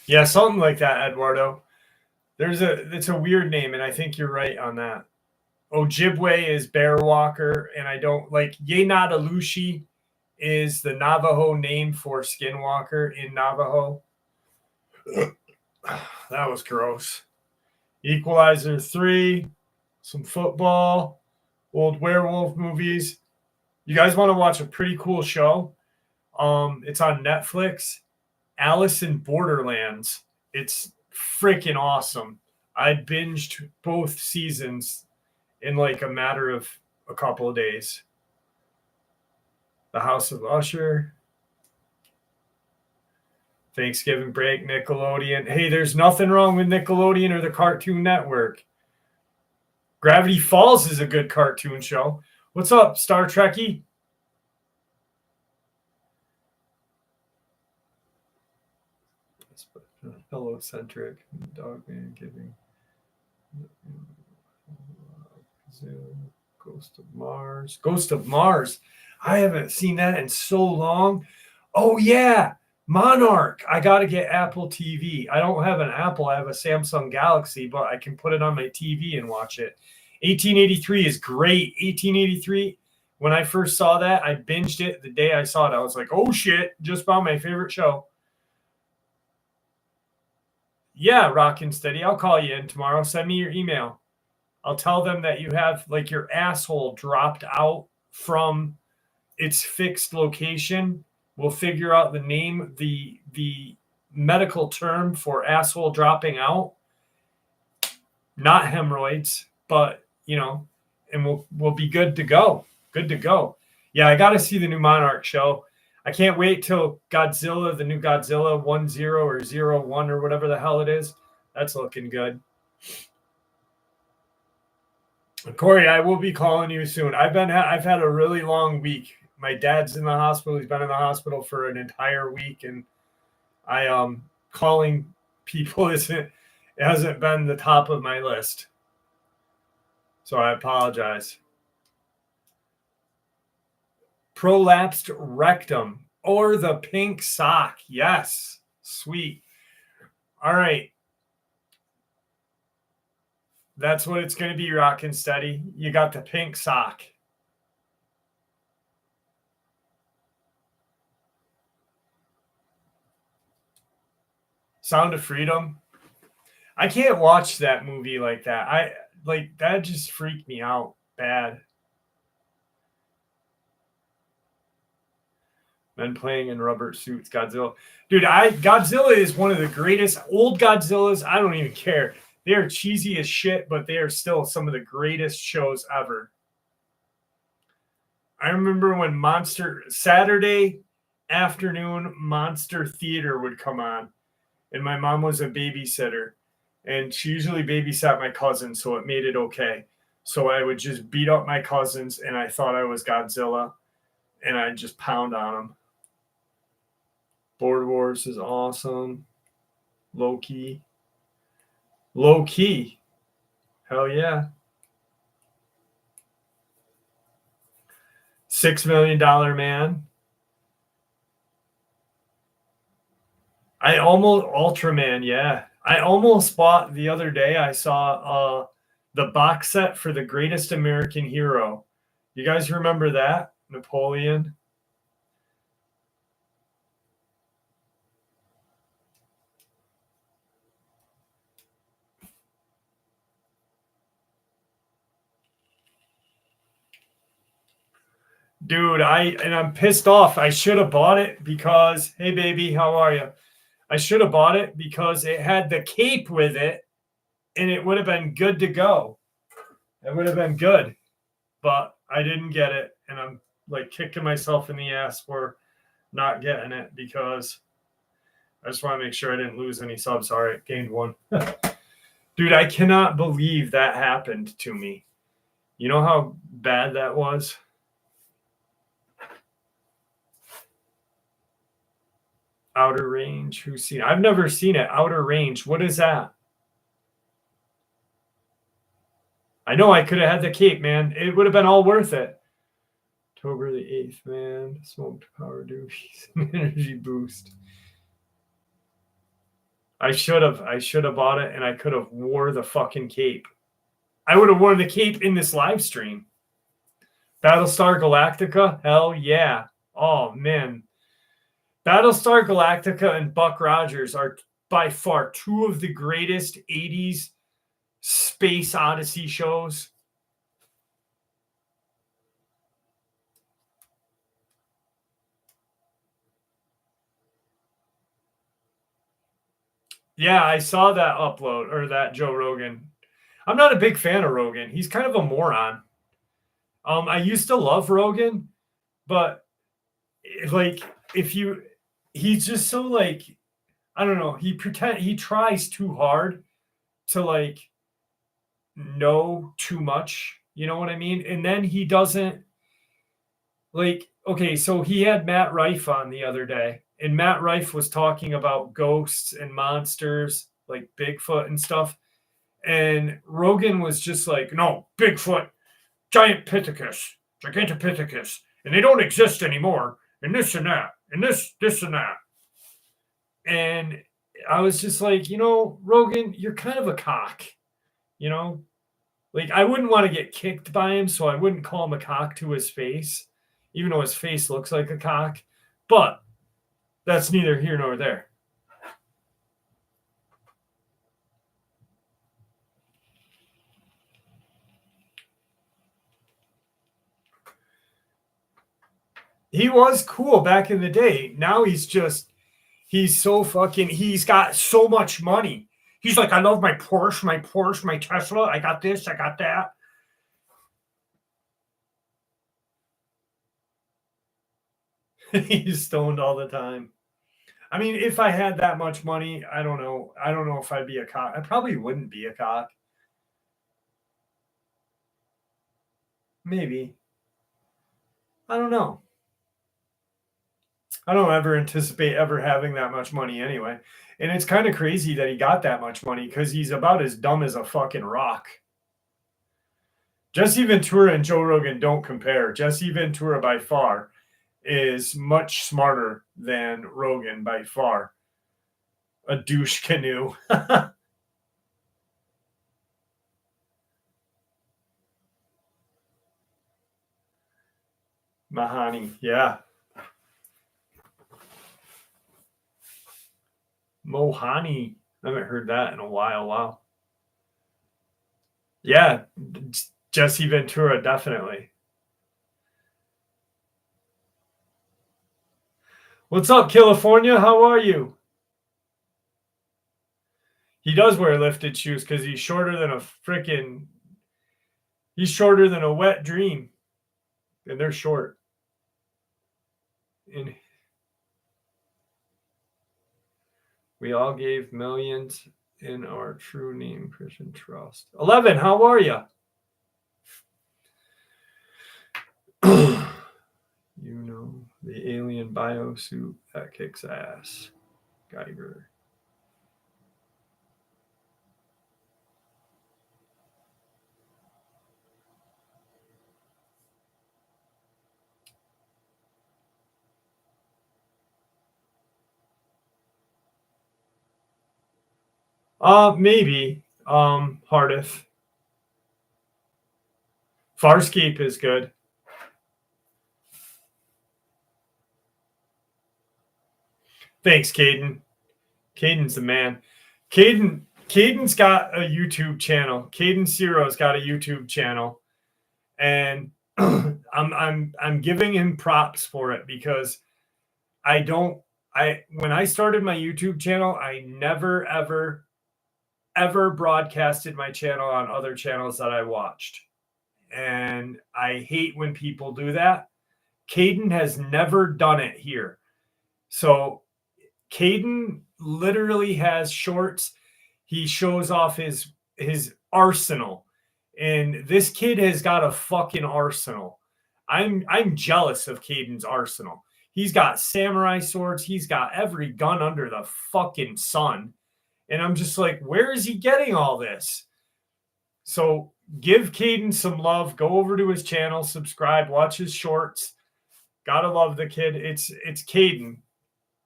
Yeah, something like that, Eduardo. It's a weird name, and I think you're right on that. Ojibwe is bear walker, and I don't like Yenadalushi is the Navajo name for skinwalker in Navajo. That was gross. Equalizer 3, some football, old werewolf movies. You guys want to watch a pretty cool show? It's on Netflix. Alice in Borderlands. It's freaking awesome. I binged both seasons in like a matter of a couple of days. The House of Usher. Thanksgiving break, Nickelodeon. Hey, there's nothing wrong with Nickelodeon or the Cartoon Network. Gravity Falls is a good cartoon show. What's up, Star Trekkie? Hello-centric, dog man giving. Ghost of Mars. Ghost of Mars. I haven't seen that in so long. Oh, yeah. Monarch. I got to get Apple TV. I don't have an Apple. I have a Samsung Galaxy, but I can put it on my TV and watch it. 1883 is great. 1883. When I first saw that, I binged it the day I saw it. I was like, oh, shit. Just found my favorite show. Yeah, Rockin' Steady. I'll call you in tomorrow. Send me your email. I'll tell them that you have like your asshole dropped out from its fixed location. We'll figure out the name, the medical term for asshole dropping out. Not hemorrhoids, but and we'll be good to go. Good to go. Yeah, I got to see the new Monarch show. I can't wait till Godzilla, the new Godzilla 1-0 or 0-1 or whatever the hell it is. That's looking good. Corey, I will be calling you soon. I've had a really long week. My dad's in the hospital. He's been in the hospital for an entire week, and I calling people hasn't been the top of my list. So I apologize. Prolapsed rectum or the pink sock. Yes. Sweet. All right. That's what it's going to be, Rockin' Steady. You got the pink sock. Sound of Freedom. I can't watch that movie like that. That just freaked me out bad. Men playing in rubber suits, Godzilla. Dude, Godzilla is one of the greatest. Old Godzillas, I don't even care. They are cheesy as shit, but they are still some of the greatest shows ever. I remember when Saturday afternoon Monster Theater would come on, and my mom was a babysitter, and she usually babysat my cousins, so it made it okay. So I would just beat up my cousins, and I thought I was Godzilla, and I'd just pound on them. Board Wars is awesome. Low key. Low key. Hell yeah. $6 Million Man. Ultraman, yeah. I almost bought the other day. I saw the box set for The Greatest American Hero. You guys remember that? Napoleon. Dude, I'm pissed off. I should have bought it because, hey baby, how are you? I should have bought it because it had the cape with it, and it would have been good to go. It would have been good, but I didn't get it, and I'm like kicking myself in the ass for not getting it because I just want to make sure I didn't lose any subs. All right, gained one. Dude, I cannot believe that happened to me. You know how bad that was? Outer Range. Who's seen it? I've never seen it. Outer Range. What is that? I know I could have had the cape, man. It would have been all worth it. October the 8th, man. Smoked power doobies and energy boost. I should have bought it, and I could have wore the fucking cape. I would have worn the cape in this live stream. Battlestar Galactica? Hell yeah. Oh, man. Battlestar Galactica and Buck Rogers are by far two of the greatest 80s space odyssey shows. Yeah, I saw that upload, or that Joe Rogan. I'm not a big fan of Rogan. He's kind of a moron. I used to love Rogan, but like he's just so like, I don't know, he tries too hard to like know too much, you know what I mean? And then he doesn't like, okay, so he had Matt Rife on the other day, and Matt Rife was talking about ghosts and monsters like Bigfoot and stuff. And Rogan was just like, no, Bigfoot, Gigantopithecus, and they don't exist anymore, and this and that, and this and that. And I was just like, you know, Rogan, you're kind of a cock, you know? Like, I wouldn't want to get kicked by him, so I wouldn't call him a cock to his face, even though his face looks like a cock. But that's neither here nor there. He was cool back in the day. Now he's so fucking, he's got so much money. He's like, I love my Porsche, my Tesla. I got this, I got that. He's stoned all the time. I mean, if I had that much money, I don't know. I don't know if I'd be a cock. I probably wouldn't be a cock. Maybe. I don't know. I don't ever anticipate ever having that much money anyway. And it's kind of crazy that he got that much money because he's about as dumb as a fucking rock. Jesse Ventura and Joe Rogan don't compare. Jesse Ventura by far is much smarter than Rogan by far. A douche canoe. Mahani, yeah. Mohani. I haven't heard that in a while. Wow. Yeah, Jesse Ventura, definitely. What's up, California? How are you? He does wear lifted shoes because he's shorter than he's shorter than a wet dream. And they're short. And we all gave millions in our true name, Christian Trust. 11, how are you? You know, the alien biosuit that kicks ass. Geiger. Maybe. Hardith. Farscape is good. Thanks, Caden. Caden's the man. Caden's got a YouTube channel. Caden Ciro's got a YouTube channel, and I'm giving him props for it because when I started my YouTube channel, I never ever broadcasted my channel on other channels that I watched, and I hate when people do that. Caden has never done it here, so Caden literally has shorts. He shows off his arsenal, and this kid has got a fucking arsenal. I'm jealous of Caden's arsenal. He's got samurai swords. He's got every gun under the fucking sun, and I'm just like, where is he getting all this? So give Caden some love. Go over to his channel, subscribe, watch his shorts. Gotta love the kid. It's Caden.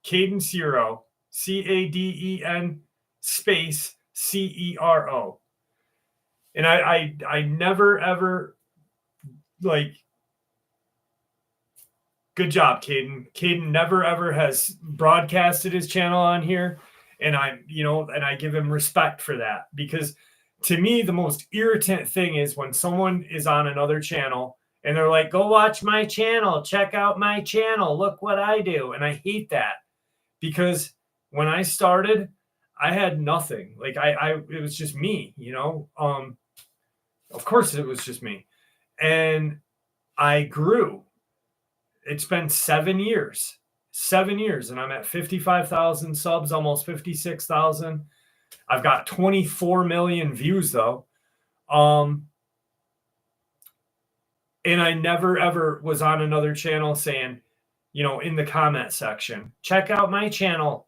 Caden Ciro, Caden space Cero. And I never ever like. Good job, Caden. Caden never ever has broadcasted his channel on here, and I give him respect for that, because to me the most irritant thing is when someone is on another channel and they're like, "Go watch my channel, check out my channel, look what I do," and I hate that. Because when I started, I had nothing. Like it was just me, of course it was just me. And I grew. It's been 7 years, and I'm at 55,000 subs, almost 56,000. I've got 24 million views though. And I never ever was on another channel saying, in the comment section, check out my channel,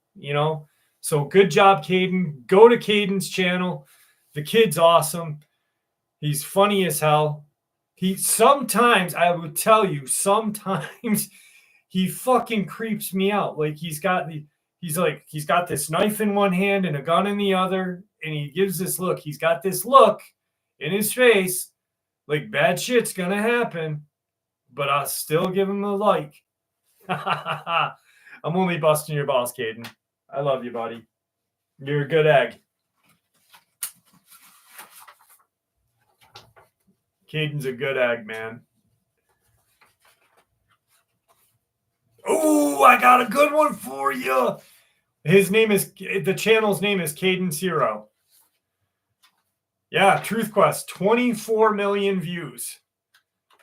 So good job, Caden. Go to Caden's channel. The kid's awesome. He's funny as hell. Sometimes, I would tell you, sometimes he fucking creeps me out. Like he's got this knife in one hand and a gun in the other, and he gives this look. He's got this look in his face, like bad shit's gonna happen, but I'll still give him a like. I'm only busting your balls, Caden. I love you, buddy. You're a good egg. Caden's a good egg, man. Oh, I got a good one for you. The channel's name is Caden Ciro. Yeah, Truth Quest, 24 million views.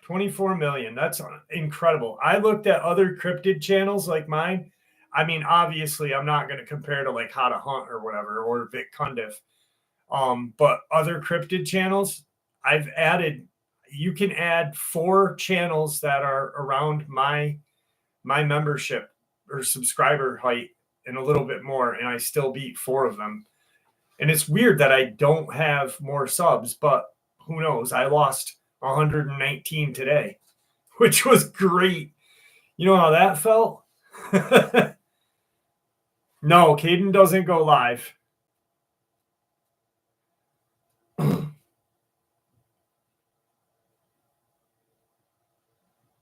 24 million. That's incredible. I looked at other cryptid channels like mine. I mean, obviously, I'm not going to compare to like How to Hunt or whatever, or Vic Cundiff. But other cryptid channels, you can add 4 channels that are around my membership or subscriber height and a little bit more, and I still beat 4 of them. And it's weird that I don't have more subs, but who knows? I lost 119 today, which was great. You know how that felt? No, Caden doesn't go live.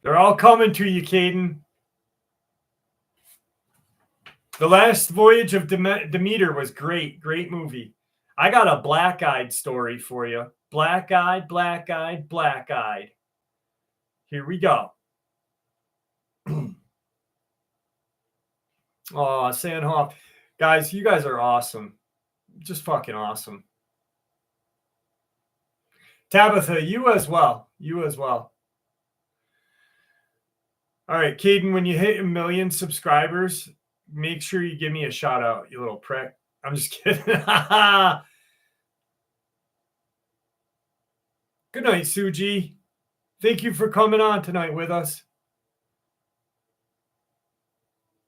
They're all coming to you, Caden. The Last Voyage of Demeter was great. Great movie. I got a black-eyed story for you. Black-eyed, black-eyed, black-eyed. Here we go. Oh, Sandhoff. Guys, you guys are awesome. Just fucking awesome. Tabitha, you as well. You as well. All right, Caden, when you hit 1 million subscribers, make sure you give me a shout out, you little prick. I'm just kidding. Good night, Suji. Thank you for coming on tonight with us.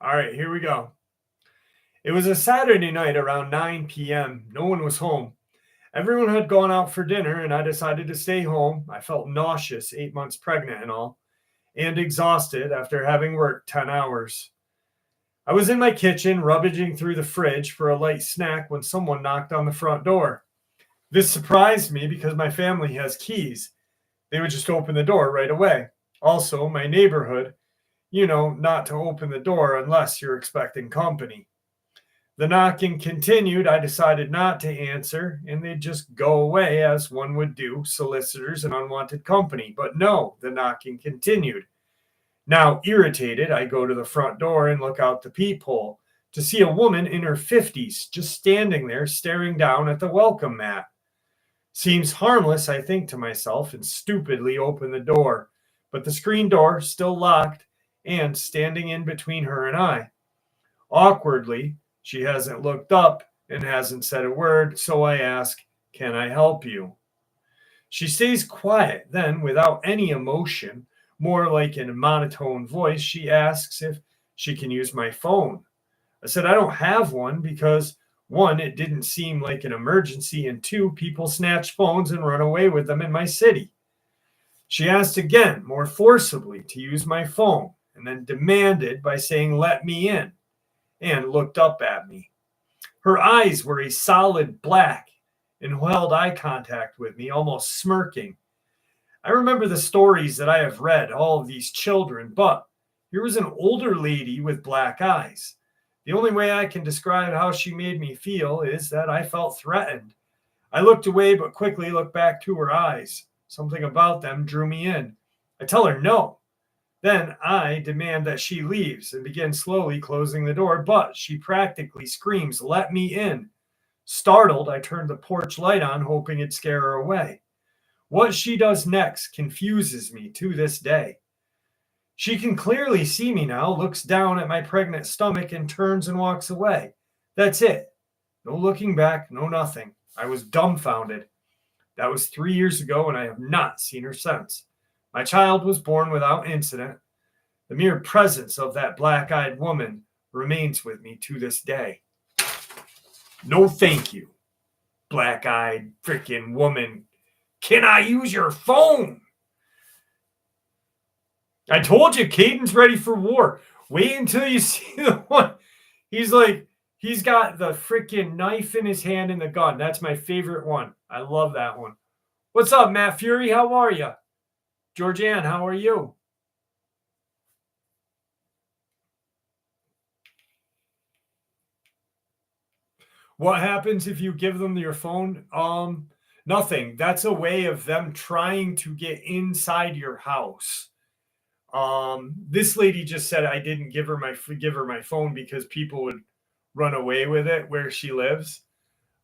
All right, here we go. It was a Saturday night around 9 p.m. No one was home. Everyone had gone out for dinner, and I decided to stay home. I felt nauseous, 8 months pregnant and all, and exhausted after having worked 10 hours. I was in my kitchen, rummaging through the fridge for a light snack when someone knocked on the front door. This surprised me because my family has keys. They would just open the door right away. Also, my neighborhood, not to open the door unless you're expecting company. The knocking continued. I decided not to answer, and they'd just go away as one would do, solicitors and unwanted company. But no, the knocking continued. Now, irritated, I go to the front door and look out the peephole to see a woman in her 50s just standing there staring down at the welcome mat. Seems harmless, I think to myself, and stupidly open the door. But the screen door still locked and standing in between her and I. Awkwardly, she hasn't looked up and hasn't said a word, so I ask, "Can I help you?" She stays quiet. Then, without any emotion, more like in a monotone voice, she asks if she can use my phone. I said, I don't have one because, one, it didn't seem like an emergency, and two, people snatch phones and run away with them in my city. She asked again, more forcibly, to use my phone, and then demanded by saying, "Let me in," and looked up at me. Her eyes were a solid black and held eye contact with me, almost smirking. I remember the stories that I have read, all of these children, but here was an older lady with black eyes. The only way I can describe how she made me feel is that I felt threatened. I looked away, but quickly looked back to her eyes. Something about them drew me in. I tell her no. Then I demand that she leaves and begin slowly closing the door, but she practically screams, "Let me in." Startled, I turned the porch light on, hoping it'd scare her away. What she does next confuses me to this day. She can clearly see me now, looks down at my pregnant stomach, and turns and walks away. That's it. No looking back, no nothing. I was dumbfounded. That was 3 years ago, and I have not seen her since. My child was born without incident. The mere presence of that black-eyed woman remains with me to this day. No thank you, black-eyed freaking woman. Can I use your phone? I told you, Caden's ready for war. Wait until you see the one. He's like, he's got the freaking knife in his hand and the gun. That's my favorite one. I love that one. What's up, Matt Fury? How are you? Georgianne, how are you? What happens if you give them your phone? Nothing. That's a way of them trying to get inside your house. This lady just said I didn't give her my phone because people would run away with it where she lives.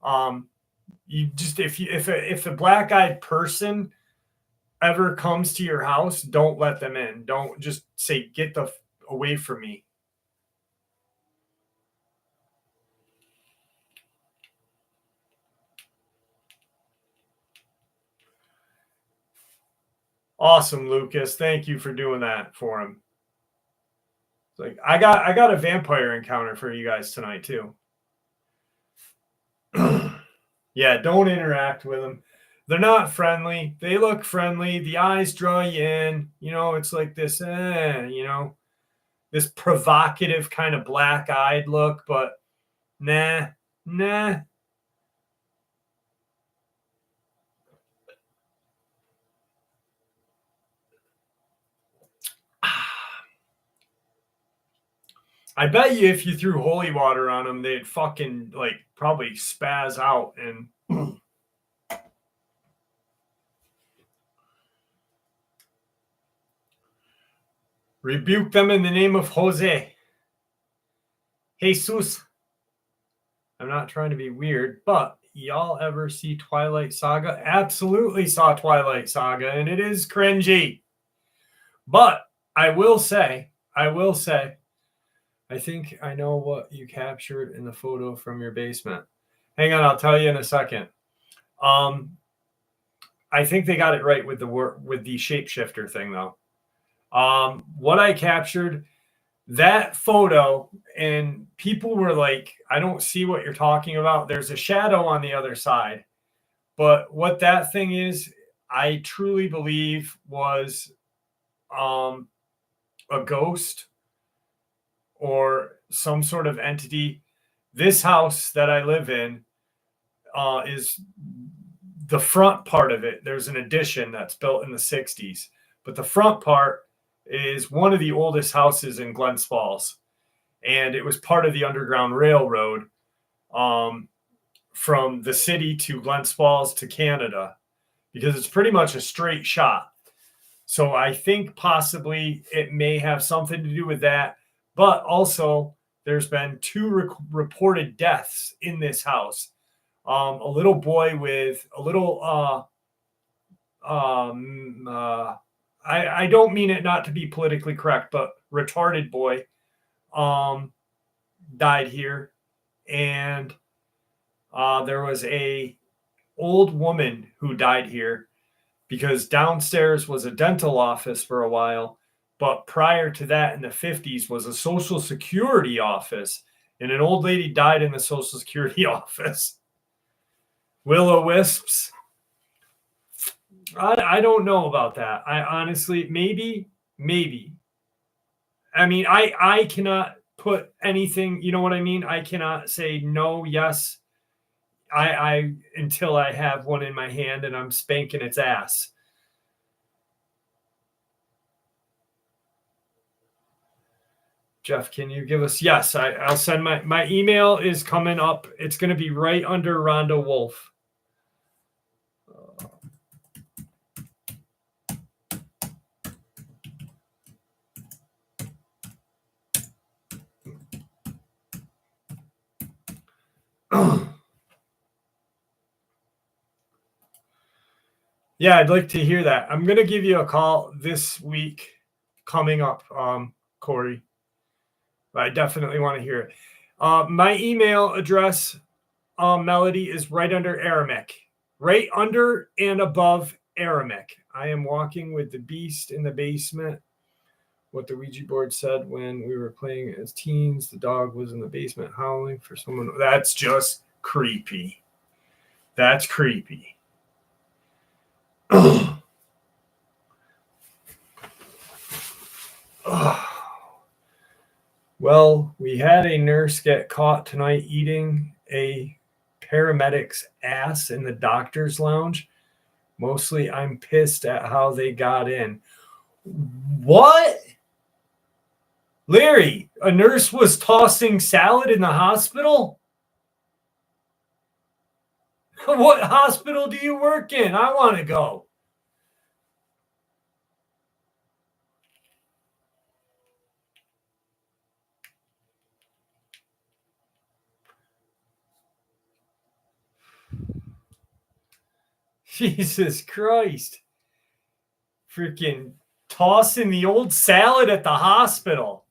You just if a black-eyed person ever comes to your house, don't let them in. Don't just say, "Get the away from me." Awesome, Lucas. Thank you for doing that for him. It's like I got a vampire encounter for you guys tonight too. Yeah, don't interact with them. They're not friendly. They look friendly. The eyes draw you in. It's like this, this provocative kind of black-eyed look, but nah. I bet you if you threw holy water on them, they'd fucking probably spaz out and rebuke them in the name of Jose. Jesus. I'm not trying to be weird, but y'all ever see Twilight Saga? Absolutely saw Twilight Saga, and it is cringy. But I will say, I think I know what you captured in the photo from your basement. Hang on, I'll tell you in a second. I think they got it right with the shapeshifter thing, though. What I captured, that photo, and people were like, I don't see what you're talking about. There's a shadow on the other side. But what that thing is, I truly believe was a ghost or some sort of entity. This house that I live in is the front part of it. There's an addition that's built in the 60s, but the front part is one of the oldest houses in Glens Falls, and it was part of the Underground Railroad from the city to Glens Falls to Canada, because it's pretty much a straight shot. So I think possibly it may have something to do with that, but also there's been 2 reported deaths in this house. A little boy with a little I don't mean it not to be politically correct, but retarded boy died here. And there was a old woman who died here because downstairs was a dental office for a while, but prior to that in the 50s was a social security office, and an old lady died in the social security office. Will-o-wisps. I don't know about that. I honestly, maybe. I mean, I cannot put anything, you know what I mean? I cannot say no, yes. I until I have one in my hand and I'm spanking its ass. Jeff, can you give us? Yes, I'll send my email is coming up. It's going to be right under Rhonda Wolf. Yeah, I'd like to hear that. I'm going to give you a call this week coming up, Corey. I definitely want to hear it. My email address, Melody, is right under Aramic. Right under and above Aramic. I am walking with the beast in the basement. What the Ouija board said when we were playing as teens. The dog was in the basement howling for someone. That's just creepy. That's creepy. Well, we had a nurse get caught tonight eating a paramedic's ass in the doctor's lounge. Mostly I'm pissed at how they got in. What? Larry, a nurse was tossing salad in the hospital? What hospital do you work in? I want to go. Jesus Christ. Freaking tossing the old salad at the hospital.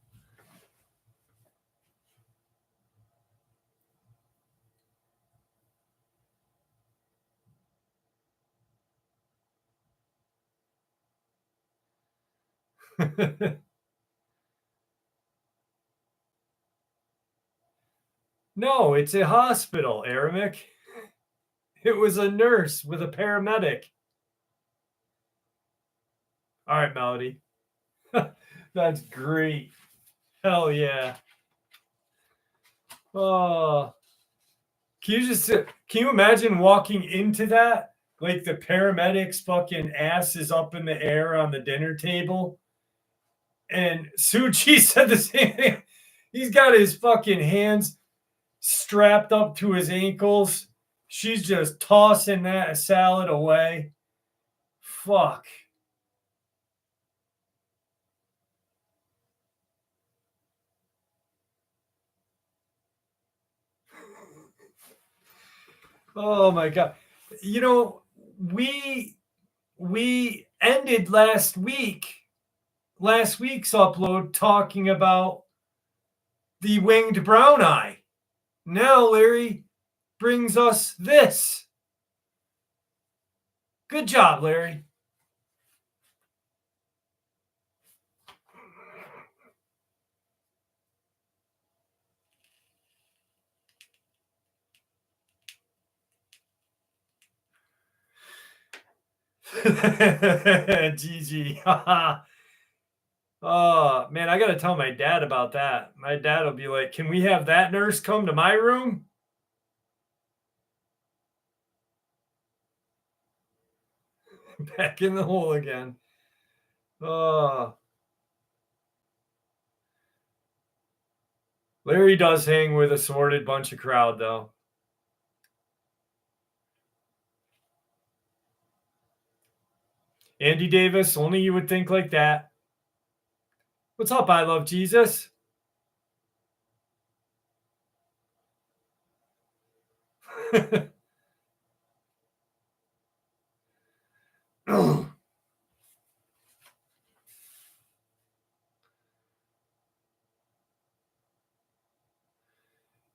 No, it's a hospital, Aramic. It was a nurse with a paramedic. All right, Melody. That's great. Hell yeah. Oh. Can you imagine walking into that? Like the paramedic's fucking ass is up in the air on the dinner table. And Suchi said the same thing. He's got his fucking hands strapped up to his ankles. She's just tossing that salad away. Fuck. Oh my God. You know, we ended last week's upload talking about the winged brown eye. Now Larry brings us this. Good job, Larry. GG. Oh, man, I got to tell my dad about that. My dad will be like, can we have that nurse come to my room? Back in the hole again. Oh. Larry does hang with a sorted bunch of crowd, though. Andy Davis, only you would think like that. What's up, I love Jesus?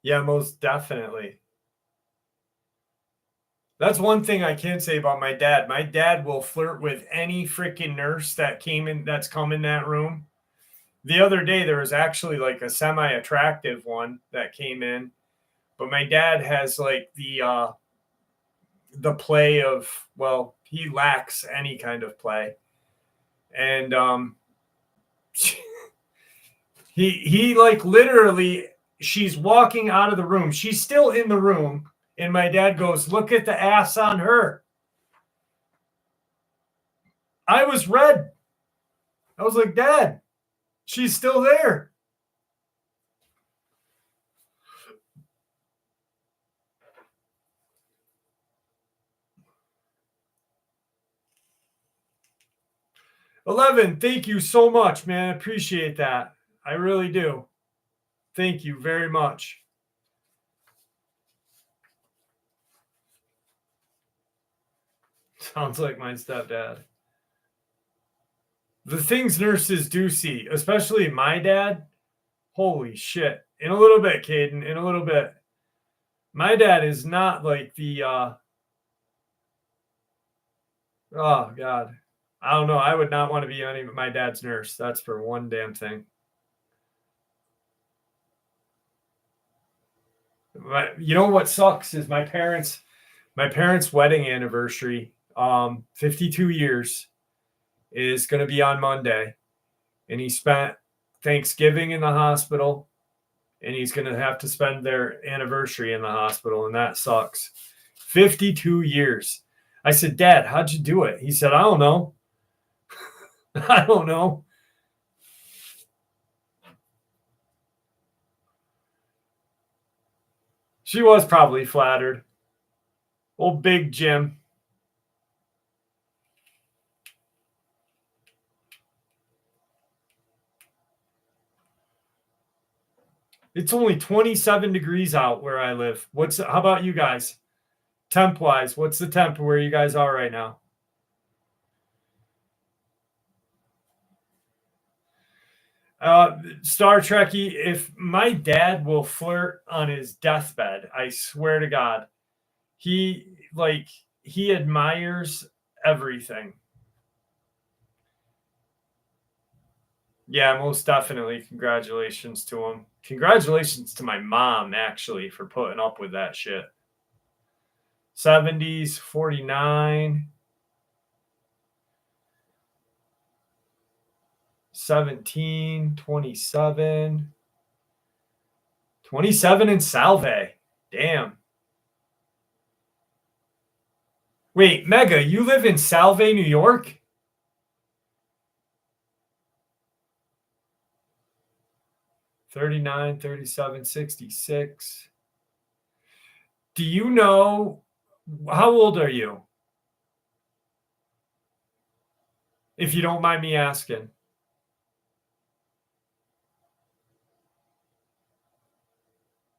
Yeah, most definitely. That's one thing I can say about my dad. My dad will flirt with any freaking nurse that's come in that room. The other day there was actually like a semi-attractive one that came in, but my dad has like the play of, well, he lacks any kind of play. And he like literally, she's walking out of the room. She's still in the room. And my dad goes, look at the ass on her. I was red. I was like, Dad, she's still there. $11, thank you so much, man. I appreciate that. I really do. Thank you very much. Sounds like my stepdad. The things nurses do see, especially my dad, holy shit. In a little bit, Caden, in a little bit. My dad is not like the, oh, God. I don't know. I would not want to be any my dad's nurse. That's for one damn thing. You know what sucks is my parents' wedding anniversary, 52 years, is going to be on Monday. And he spent Thanksgiving in the hospital, and he's going to have to spend their anniversary in the hospital, and that sucks. 52 years. I said, Dad, how'd you do it? He said, I don't know. I don't know. She was probably flattered. Old Big Jim. It's only 27 degrees out where I live. How about you guys? Temp wise, what's the temp where you guys are right now? Star Trekkie, if my dad will flirt on his deathbed, I swear to God, he admires everything. Yeah, most definitely. Congratulations to him. Congratulations to my mom, actually, for putting up with that shit. 70s, 49, 17, 27, 27 in Salve. Damn. Wait, Mega, you live in Salve, New York? $39, $37, $66. Do you know, how old are you? If you don't mind me asking.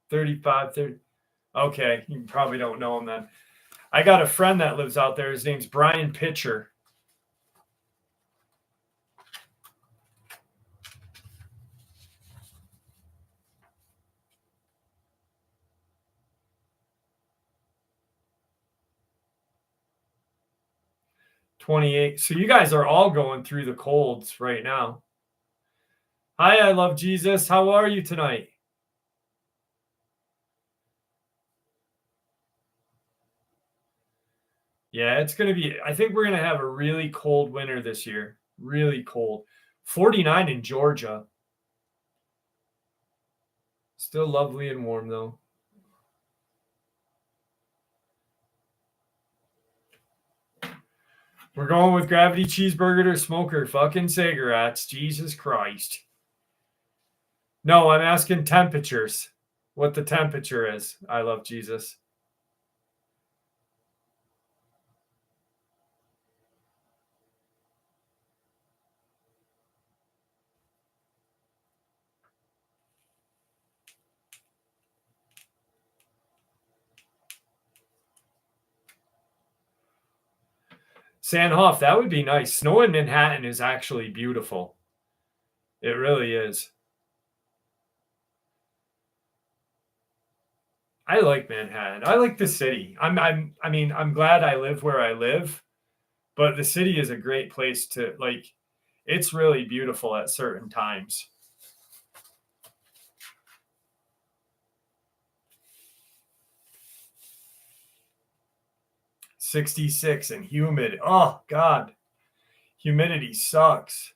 35, 30. Okay, you probably don't know him then. I got a friend that lives out there. His name's Brian Pitcher. $28. So you guys are all going through the colds right now. Hi, I love Jesus. How are you tonight? Yeah, it's going to be, I think we're going to have a really cold winter this year. Really cold. 49 in Georgia. Still lovely and warm, though. We're going with gravity cheeseburger to smoker fucking cigarettes. Jesus Christ. No, I'm asking temperatures. What the temperature is. I love Jesus. Sandhoff, that would be nice. Snow in Manhattan is actually beautiful. It really is. I like Manhattan. I like the city. I'm glad I live where I live, but the city is a great place to like. It's really beautiful at certain times. 66 and humid. Oh God. Humidity sucks.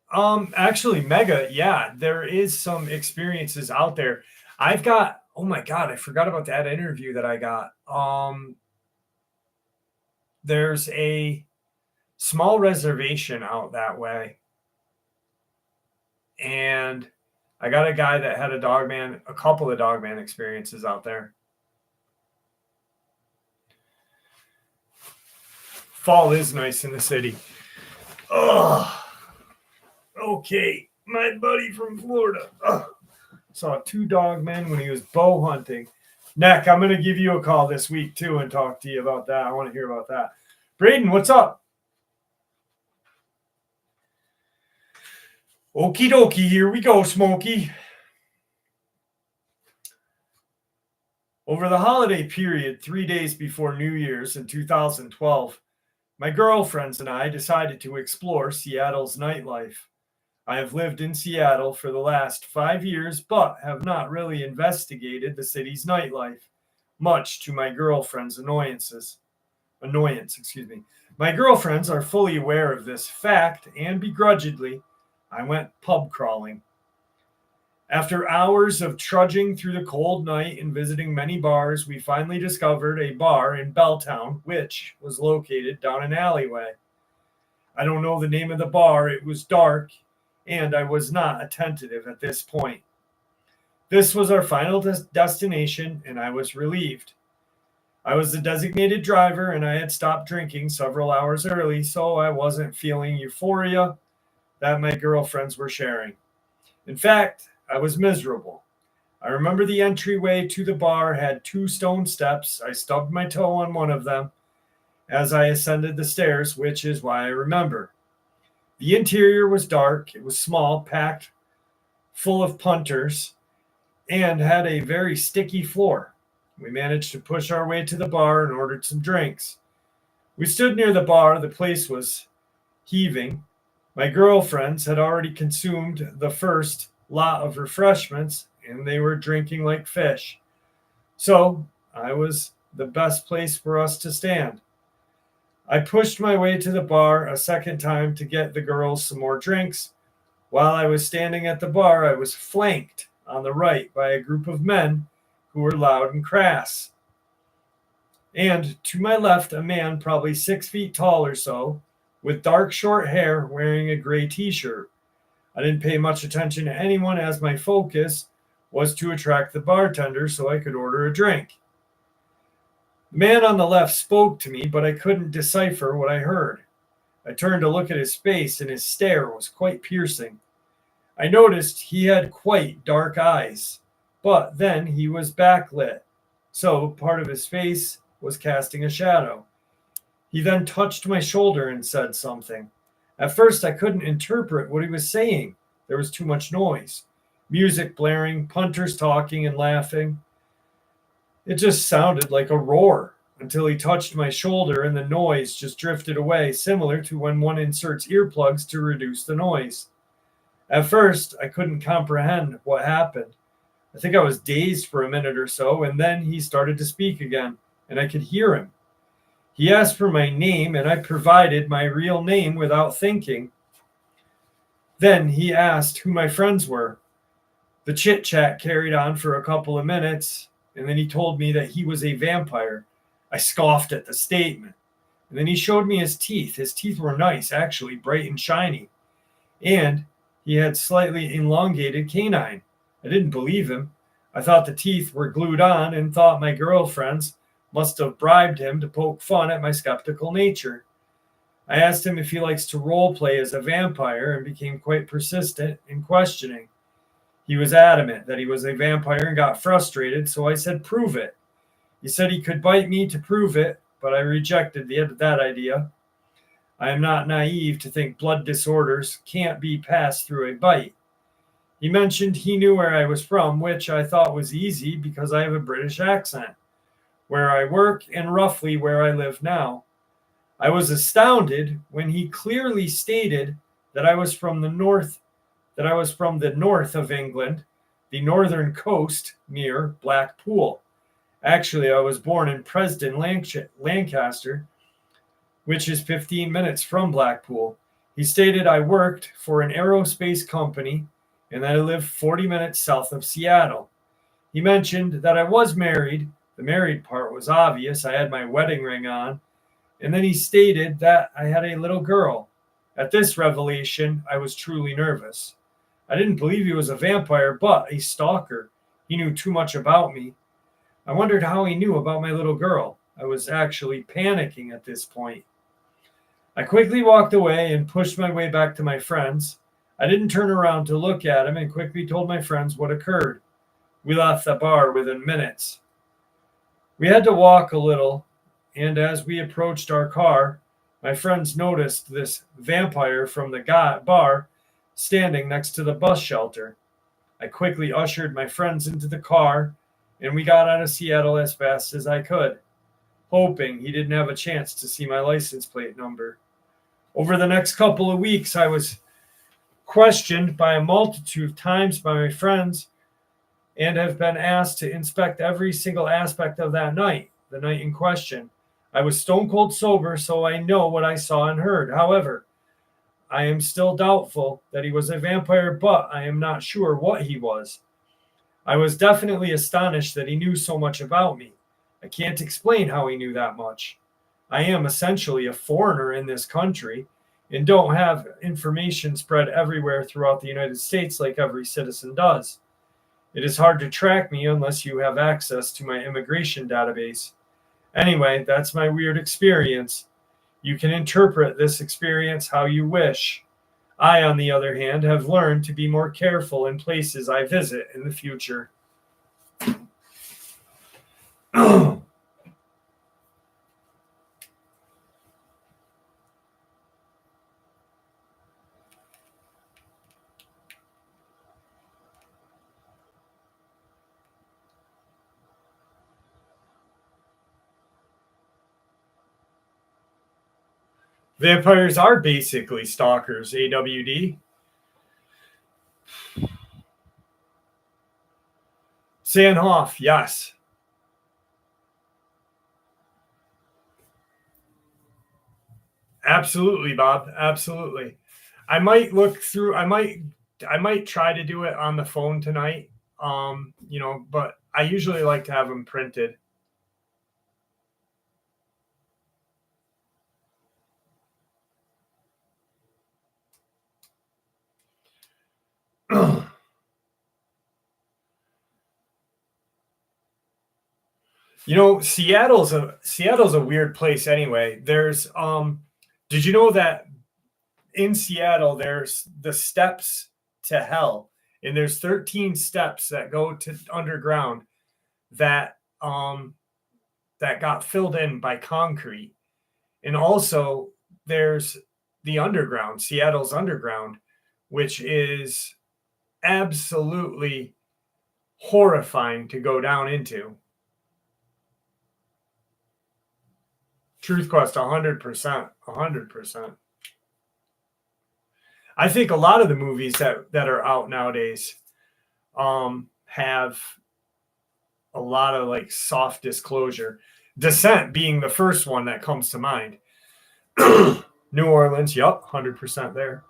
Actually, Mega, yeah, there is some experiences out there. I've got, oh my God, I forgot about that interview that I got. There's a small reservation out that way. And I got a guy that had a couple of dogman experiences out there. Fall is nice in the city. Ugh. Okay, my buddy from Florida saw 2 dogmen when he was bow hunting. Neck, I'm going to give you a call this week too and talk to you about that. I want to hear about that. Braden, what's up? Okie dokie, here we go, Smokey. Over the holiday period, 3 days before New Year's in 2012, my girlfriends and I decided to explore Seattle's nightlife. I have lived in Seattle for the last 5 years, but have not really investigated the city's nightlife, much to my girlfriend's annoyance. My girlfriends are fully aware of this fact, and begrudgingly, I went pub crawling. After hours of trudging through the cold night and visiting many bars, we finally discovered a bar in Belltown, which was located down an alleyway. I don't know the name of the bar, it was dark, and I was not attentive at this point. This was our final destination, and I was relieved. I was the designated driver, and I had stopped drinking several hours early, so I wasn't feeling euphoria that my girlfriends were sharing. In fact, I was miserable. I remember the entryway to the bar had 2 stone steps. I stubbed my toe on one of them as I ascended the stairs, which is why I remember. The interior was dark. It was small, packed, full of punters, and had a very sticky floor. We managed to push our way to the bar and ordered some drinks. We stood near the bar. The place was heaving. My girlfriends had already consumed the first lot of refreshments, and they were drinking like fish. So I was the best place for us to stand. I pushed my way to the bar a second time to get the girls some more drinks. While I was standing at the bar, I was flanked on the right by a group of men who were loud and crass. And to my left, a man probably 6 feet tall or so, with dark short hair, wearing a gray t-shirt. I didn't pay much attention to anyone as my focus was to attract the bartender so I could order a drink. The man on the left spoke to me, but I couldn't decipher what I heard. I turned to look at his face, and his stare was quite piercing. I noticed he had quite dark eyes, but then he was backlit, so part of his face was casting a shadow. He then touched my shoulder and said something. At first, I couldn't interpret what he was saying. There was too much noise. Music blaring, punters talking and laughing. It just sounded like a roar until he touched my shoulder and the noise just drifted away, similar to when one inserts earplugs to reduce the noise. At first, I couldn't comprehend what happened. I think I was dazed for a minute or so, and then he started to speak again, and I could hear him. He asked for my name, and I provided my real name without thinking. Then he asked who my friends were. The chit-chat carried on for a couple of minutes, and then he told me that he was a vampire. I scoffed at the statement. And then he showed me his teeth. His teeth were nice, actually, bright and shiny. And he had slightly elongated canine. I didn't believe him. I thought the teeth were glued on and thought my girlfriends must have bribed him to poke fun at my skeptical nature. I asked him if he likes to role play as a vampire and became quite persistent in questioning. He was adamant that he was a vampire and got frustrated, so I said, "Prove it." He said he could bite me to prove it, but I rejected that idea. I am not naive to think blood disorders can't be passed through a bite. He mentioned he knew where I was from, which I thought was easy because I have a British accent, where I work, and roughly where I live now. I was astounded when he clearly stated that I was from the north of England, the northern coast near Blackpool. Actually, I was born in Preston, Lancaster, which is 15 minutes from Blackpool. He stated I worked for an aerospace company and that I lived 40 minutes south of Seattle. He mentioned that I was married. The married part was obvious. I had my wedding ring on. And then he stated that I had a little girl. At this revelation, I was truly nervous. I didn't believe he was a vampire, but a stalker. He knew too much about me. I wondered how he knew about my little girl. I was actually panicking at this point. I quickly walked away and pushed my way back to my friends. I didn't turn around to look at him and quickly told my friends what occurred. We left the bar within minutes. We had to walk a little, and as we approached our car, my friends noticed this vampire from the bar standing next to the bus shelter. I quickly ushered my friends into the car, and we got out of Seattle as fast as I could, hoping he didn't have a chance to see my license plate number. Over the next couple of weeks, I was questioned by a multitude of times by my friends and have been asked to inspect every single aspect of that night, the night in question. I was stone cold sober, so I know what I saw and heard. However, I am still doubtful that he was a vampire, but I am not sure what he was. I was definitely astonished that he knew so much about me. I can't explain how he knew that much. I am essentially a foreigner in this country and don't have information spread everywhere throughout the United States like every citizen does. It is hard to track me unless you have access to my immigration database. Anyway, that's my weird experience. You can interpret this experience how you wish. I, on the other hand, have learned to be more careful in places I visit in the future. Vampires are basically stalkers, AWD. Sandhoff, yes. Absolutely, Bob. Absolutely. I might look through, I might try to do it on the phone tonight. But I usually like to have them printed. Seattle's a weird place anyway. There's did you know that in Seattle, there's the steps to hell, and there's 13 steps that go to underground that that got filled in by concrete. And also there's the underground, Seattle's underground, which is absolutely horrifying to go down into. Truth Quest, 100%, 100%. I think a lot of the movies that are out nowadays have a lot of like soft disclosure. Descent being the first one that comes to mind. New Orleans, yep, 100% there.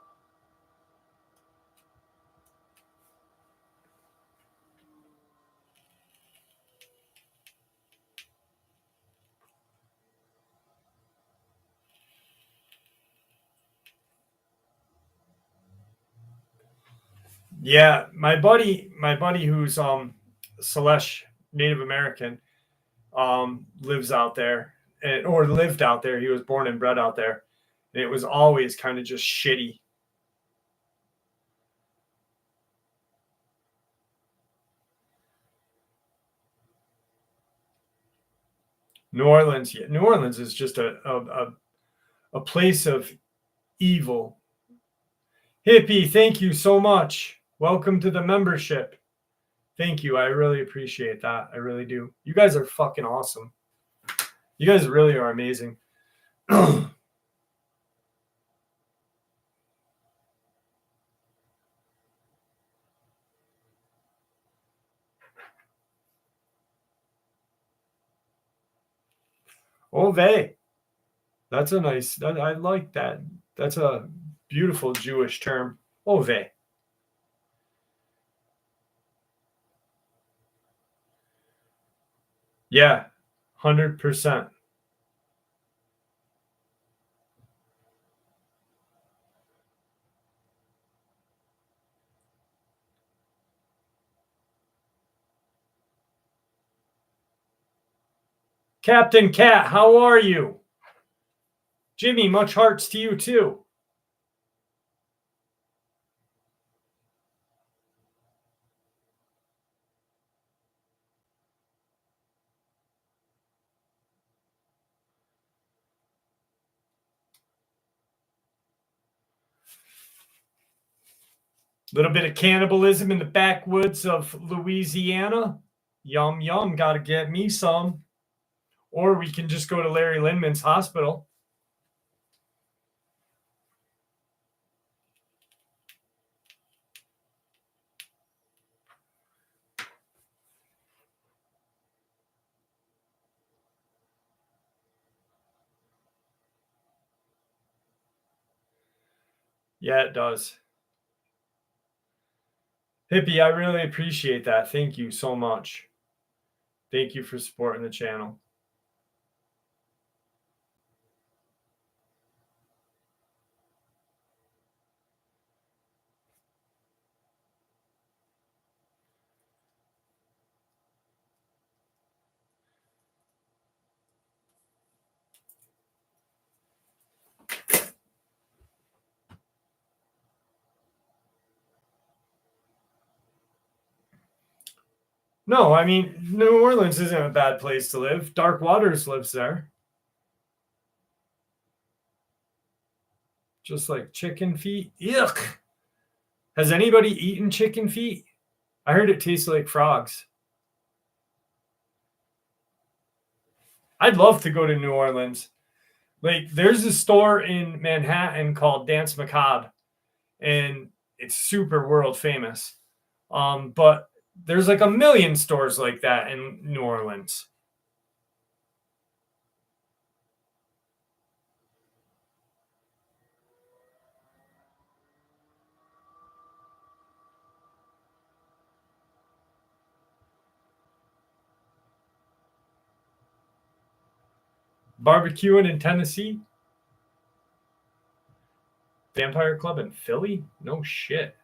Yeah, my buddy who's Selesh, Native American, lives out there, or lived out there. He was born and bred out there, and it was always kind of just shitty. New Orleans, yeah, New Orleans is just a place of evil. Hippie, thank you so much. Welcome to the membership. Thank you. I really appreciate that. I really do. You guys are fucking awesome. You guys really are amazing. Ove. That's a nice, I like that. That's a beautiful Jewish term. Ove. Yeah, 100%. Captain Cat, how are you? Jimmy, much hearts to you too. Little bit of cannibalism in the backwoods of Louisiana. Yum, yum. Got to get me some. Or we can just go to Larry Lindman's hospital. Yeah, it does. Hippie, I really appreciate that. Thank you so much. Thank you for supporting the channel. No, I mean, New Orleans isn't a bad place to live. Dark Waters lives there. Just like chicken feet. Yuck. Has anybody eaten chicken feet? I heard it tastes like frogs. I'd love to go to New Orleans. Like, there's a store in Manhattan called Dance Macabre, and it's super world famous. But there's like a million stores like that in New Orleans. Barbecuing in Tennessee. Vampire Club in Philly? No shit.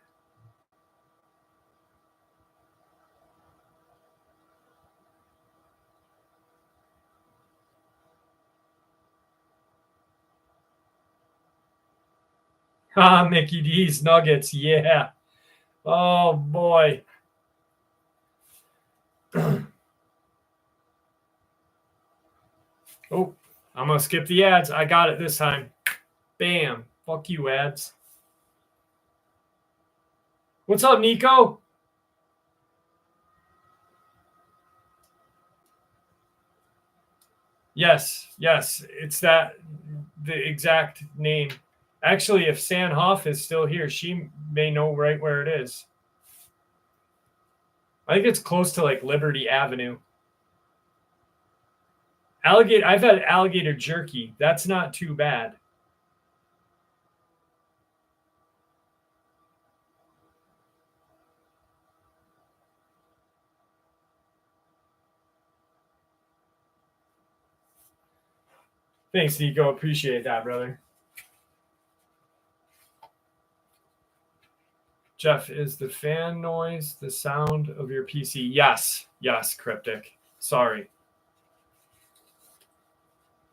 Ah, Mickey D's Nuggets. Yeah. Oh, boy. Oh, I'm going to skip the ads. I got it this time. Bam. Fuck you, ads. What's up, Nico? Yes. It's the exact name. Actually, if San Hoff is still here, she may know right where it is. I think it's close to like Liberty Avenue. Alligator. I've had alligator jerky. That's not too bad. Thanks, Nico. Appreciate that, brother. Jeff, is the fan noise the sound of your PC? Yes, Cryptic. Sorry.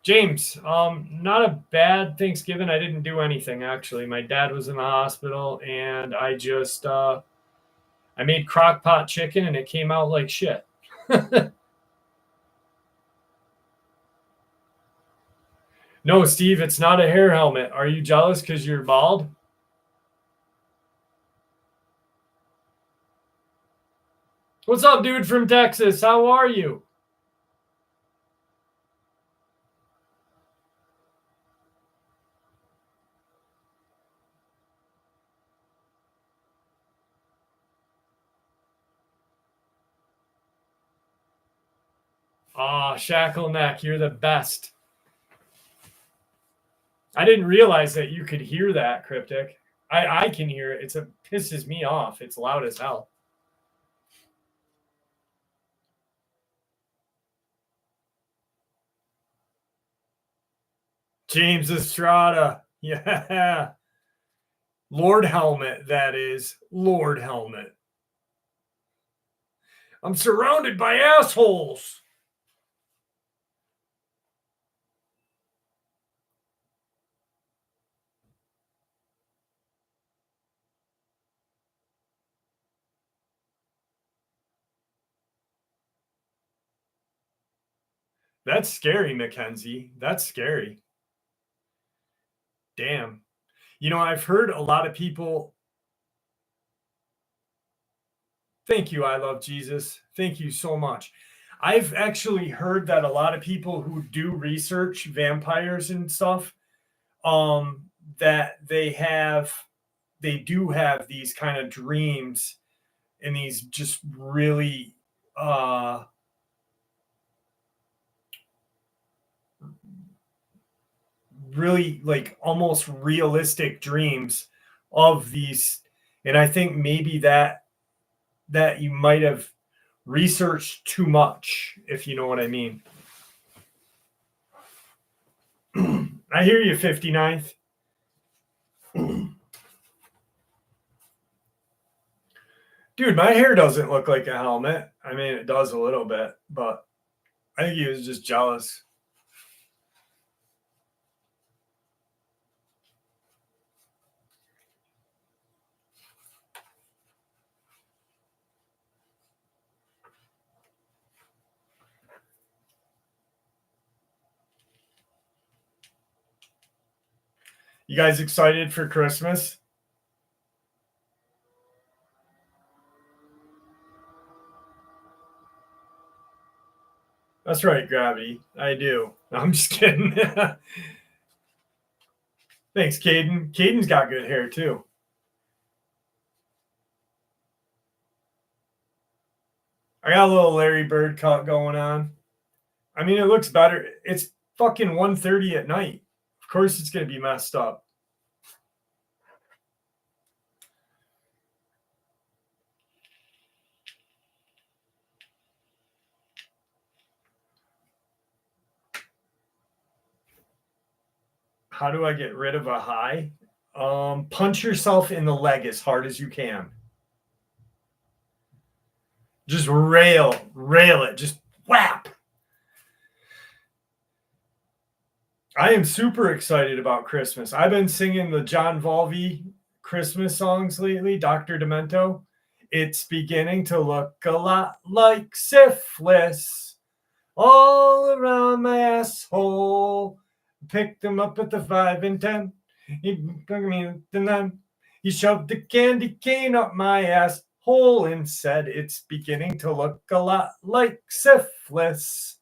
James, not a bad Thanksgiving. I didn't do anything actually. My dad was in the hospital, and I just I made crock pot chicken, and it came out like shit. No, Steve, it's not a hair helmet. Are you jealous because you're bald? What's up, dude from Texas? How are you? Ah, shackle neck, you're the best. I didn't realize that you could hear that, Cryptic. I can hear it. It pisses me off. It's loud as hell. James Estrada. Yeah. Lord Helmet, that is. Lord Helmet. I'm surrounded by assholes. That's scary, Mackenzie. That's scary. Damn. You know, I've heard a lot of people. Thank you, I love Jesus. Thank you so much. I've actually heard that a lot of people who do research vampires and stuff, that they do have these kind of dreams and these just really really like almost realistic dreams of these. And I think maybe that you might have researched too much, if you know what I mean. I hear you, 59th. Dude, my hair doesn't look like a helmet. I mean, it does a little bit, but I think he was just jealous. You guys excited for Christmas? That's right, Gravity. I do. I'm just kidding. Thanks, Caden. Caden's got good hair too. I got a little Larry Bird cut going on. I mean, it looks better. It's fucking 1:30 at night. Of course it's going to be messed up. How do I get rid of a high? Punch yourself in the leg as hard as you can. Just rail it. Just whap. I am super excited about Christmas. I've been singing the John Volve Christmas songs lately, Dr. Demento. It's beginning to look a lot like syphilis all around my asshole. Picked him up at the 5 and 10. He took me and then he shoved the candy cane up my asshole and said, it's beginning to look a lot like syphilis.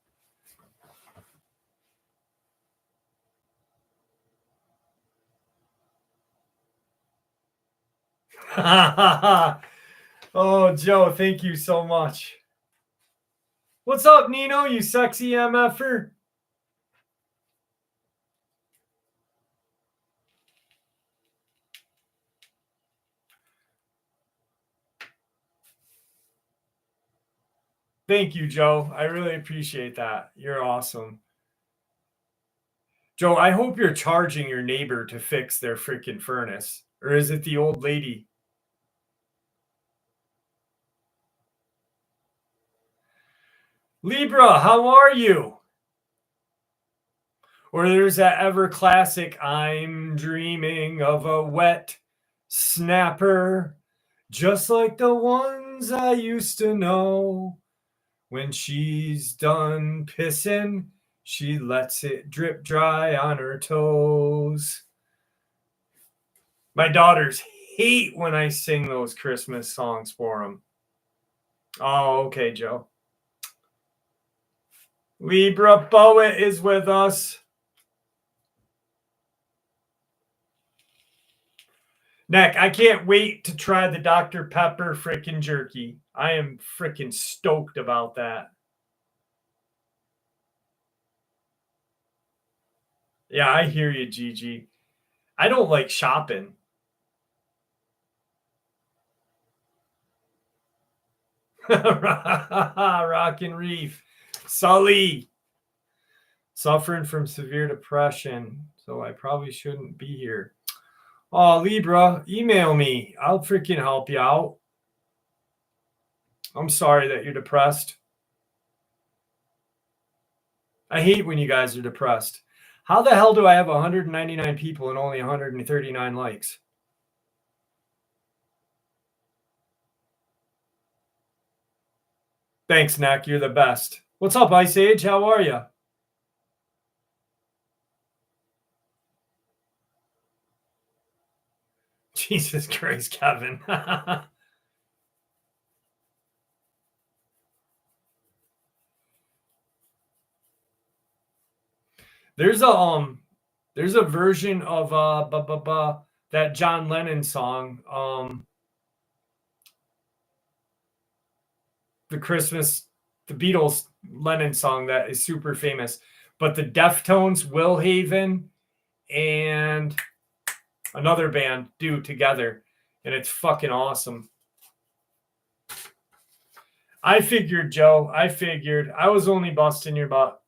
Oh, Joe, thank you so much. What's up, Nino, you sexy MFer? Thank you, Joe. I really appreciate that. You're awesome. Joe, I hope you're charging your neighbor to fix their freaking furnace. Or is it the old lady? Libra, how are you? Or there's that ever classic, I'm dreaming of a wet snapper, just like the ones I used to know. When she's done pissing, she lets it drip dry on her toes. My daughters hate when I sing those Christmas songs for them. Oh, okay, Joe. Libra Poet is with us. Nick, I can't wait to try the Dr. Pepper frickin' jerky. I am frickin' stoked about that. Yeah, I hear you, Gigi. I don't like shopping. Rockin' Reef. Sully. Suffering from severe depression, so I probably shouldn't be here. Oh, Libra, email me. I'll freaking help you out. I'm sorry that you're depressed. I hate when you guys are depressed. How the hell do I have 199 people and only 139 likes? Thanks, Nick. You're the best. What's up, Ice Age? How are you? Jesus Christ, Kevin. There's a version of that John Lennon song, the Beatles Lennon song that is super famous. But the Deftones, Will Haven, and another band do together, and it's fucking awesome. I figured, Joe. I was only busting your butt.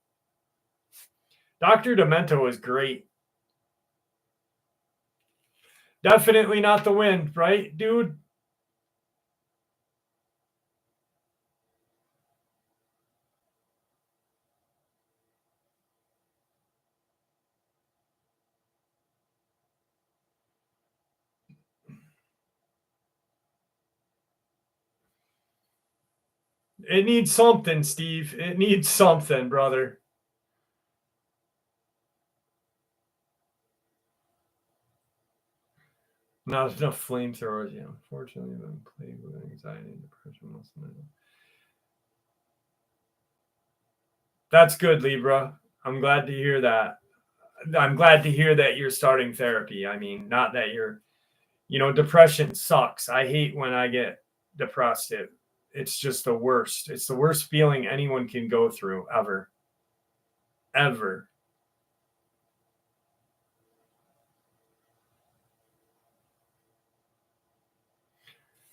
Dr. Demento is great. Definitely not the wind, right, dude? It needs something, Steve. It needs something, brother. Not enough flamethrowers. Yeah, unfortunately, I've been plagued with anxiety and depression most of my life. That's good, Libra. I'm glad to hear that. I'm glad to hear that you're starting therapy. I mean, not that you're, depression sucks. I hate when I get depressed. It's just the worst. It's the worst feeling anyone can go through ever. Ever.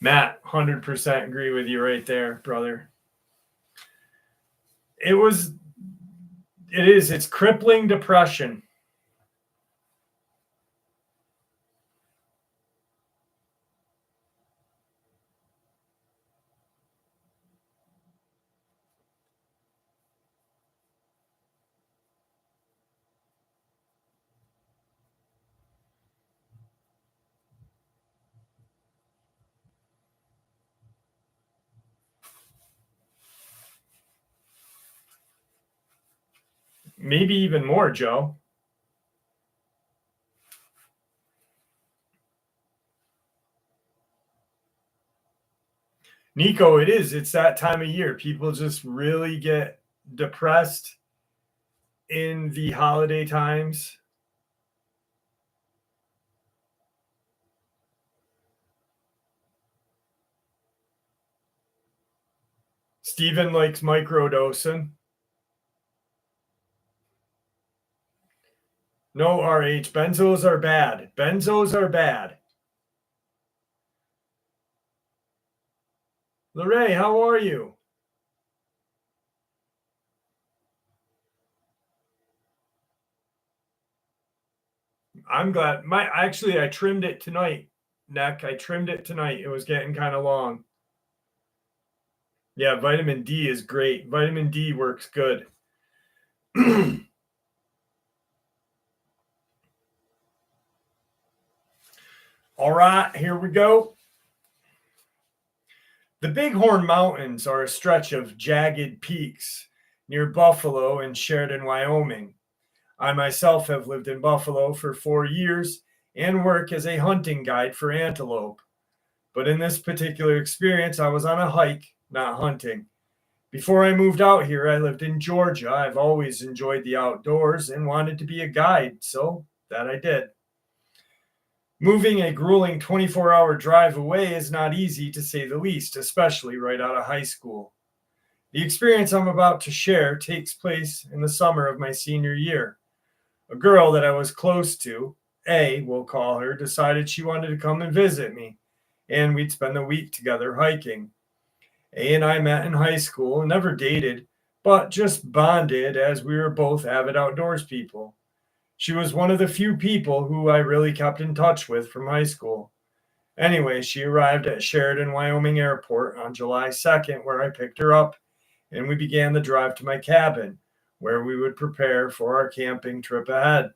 Matt, 100% agree with you right there, brother. It's crippling depression. Maybe even more, Joe. Nico, it is. It's that time of year. People just really get depressed in the holiday times. Steven likes microdosing. No, RH. Benzos are bad. Benzos are bad. Lorray, how are you? I'm glad. I trimmed it tonight. Neck, I trimmed it tonight. It was getting kind of long. Yeah, vitamin D is great. Vitamin D works good. All right, here we go. The Bighorn Mountains are a stretch of jagged peaks near Buffalo and Sheridan, Wyoming. I myself have lived in Buffalo for 4 years and work as a hunting guide for antelope. But in this particular experience, I was on a hike, not hunting. Before I moved out here, I lived in Georgia. I've always enjoyed the outdoors and wanted to be a guide, so that I did. Moving a grueling 24-hour drive away is not easy, to say the least, especially right out of high school. The experience I'm about to share takes place in the summer of my senior year. A girl that I was close to, A, we'll call her, decided she wanted to come and visit me, and we'd spend the week together hiking. A and I met in high school and never dated, but just bonded as we were both avid outdoors people. She was one of the few people who I really kept in touch with from high school. Anyway, she arrived at Sheridan, Wyoming airport on July 2nd, where I picked her up, and we began the drive to my cabin, where we would prepare for our camping trip ahead.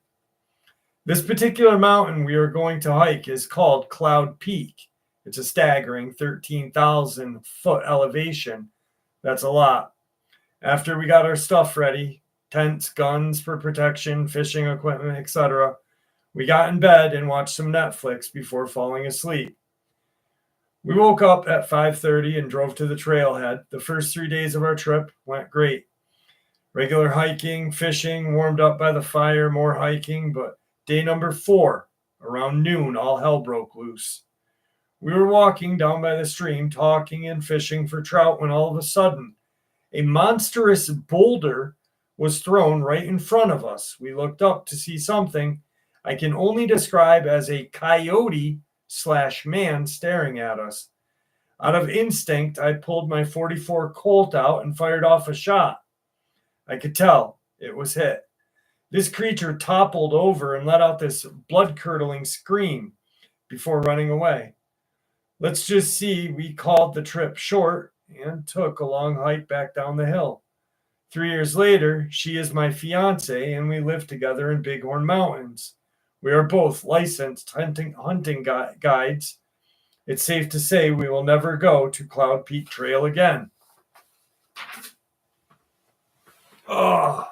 This particular mountain we are going to hike is called Cloud Peak. It's a staggering 13,000 foot elevation. That's a lot. After we got our stuff ready, tents, guns for protection, fishing equipment, etc., we got in bed and watched some Netflix before falling asleep. We woke up at 5:30 and drove to the trailhead. The first 3 days of our trip went great. Regular hiking, fishing, warmed up by the fire, more hiking, but day number 4, around noon, all hell broke loose. We were walking down by the stream, talking and fishing for trout, when all of a sudden, a monstrous boulder was thrown right in front of us. We looked up to see something I can only describe as a coyote/man staring at us. Out of instinct, I pulled my .44 Colt out and fired off a shot. I could tell it was hit. This creature toppled over and let out this blood-curdling scream before running away. Let's just see, we called the trip short and took a long hike back down the hill. 3 years later, she is my fiance, and we live together in Bighorn Mountains. We are both licensed hunting guides. It's safe to say we will never go to Cloud Peak Trail again. Oh.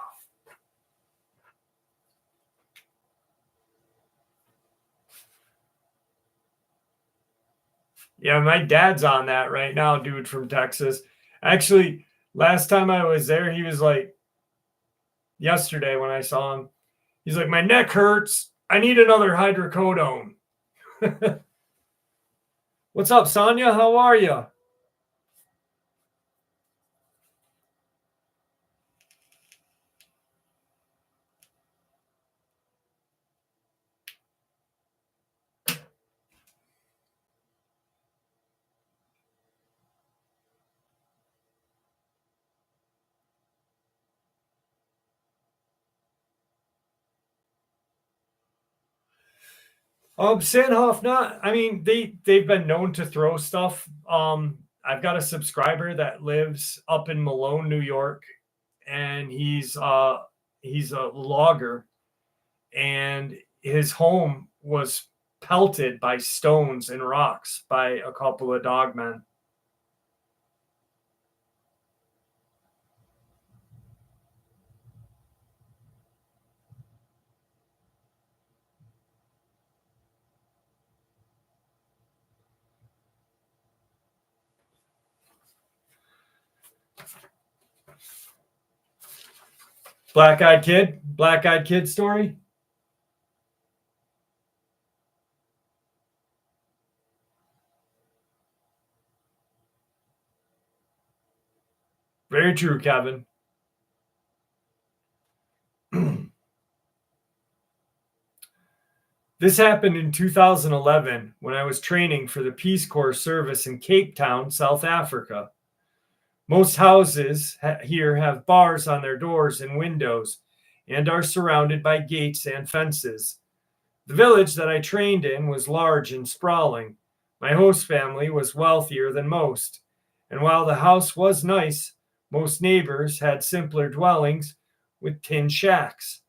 Yeah, my dad's on that right now, dude from Texas. Actually, last time I was there, he was like, yesterday when I saw him, he's like, my neck hurts. I need another hydrocodone. What's up, Sonia? How are you? Sandhoff, not. I mean, they've been known to throw stuff. I've got a subscriber that lives up in Malone, New York, and he's a logger, and his home was pelted by stones and rocks by a couple of dogmen. Black-eyed kid story. Very true, Kevin. This happened in 2011 when I was training for the Peace Corps service in Cape Town, South Africa. Most houses here have bars on their doors and windows and are surrounded by gates and fences. The village that I trained in was large and sprawling. My host family was wealthier than most, and while the house was nice, most neighbors had simpler dwellings with tin shacks.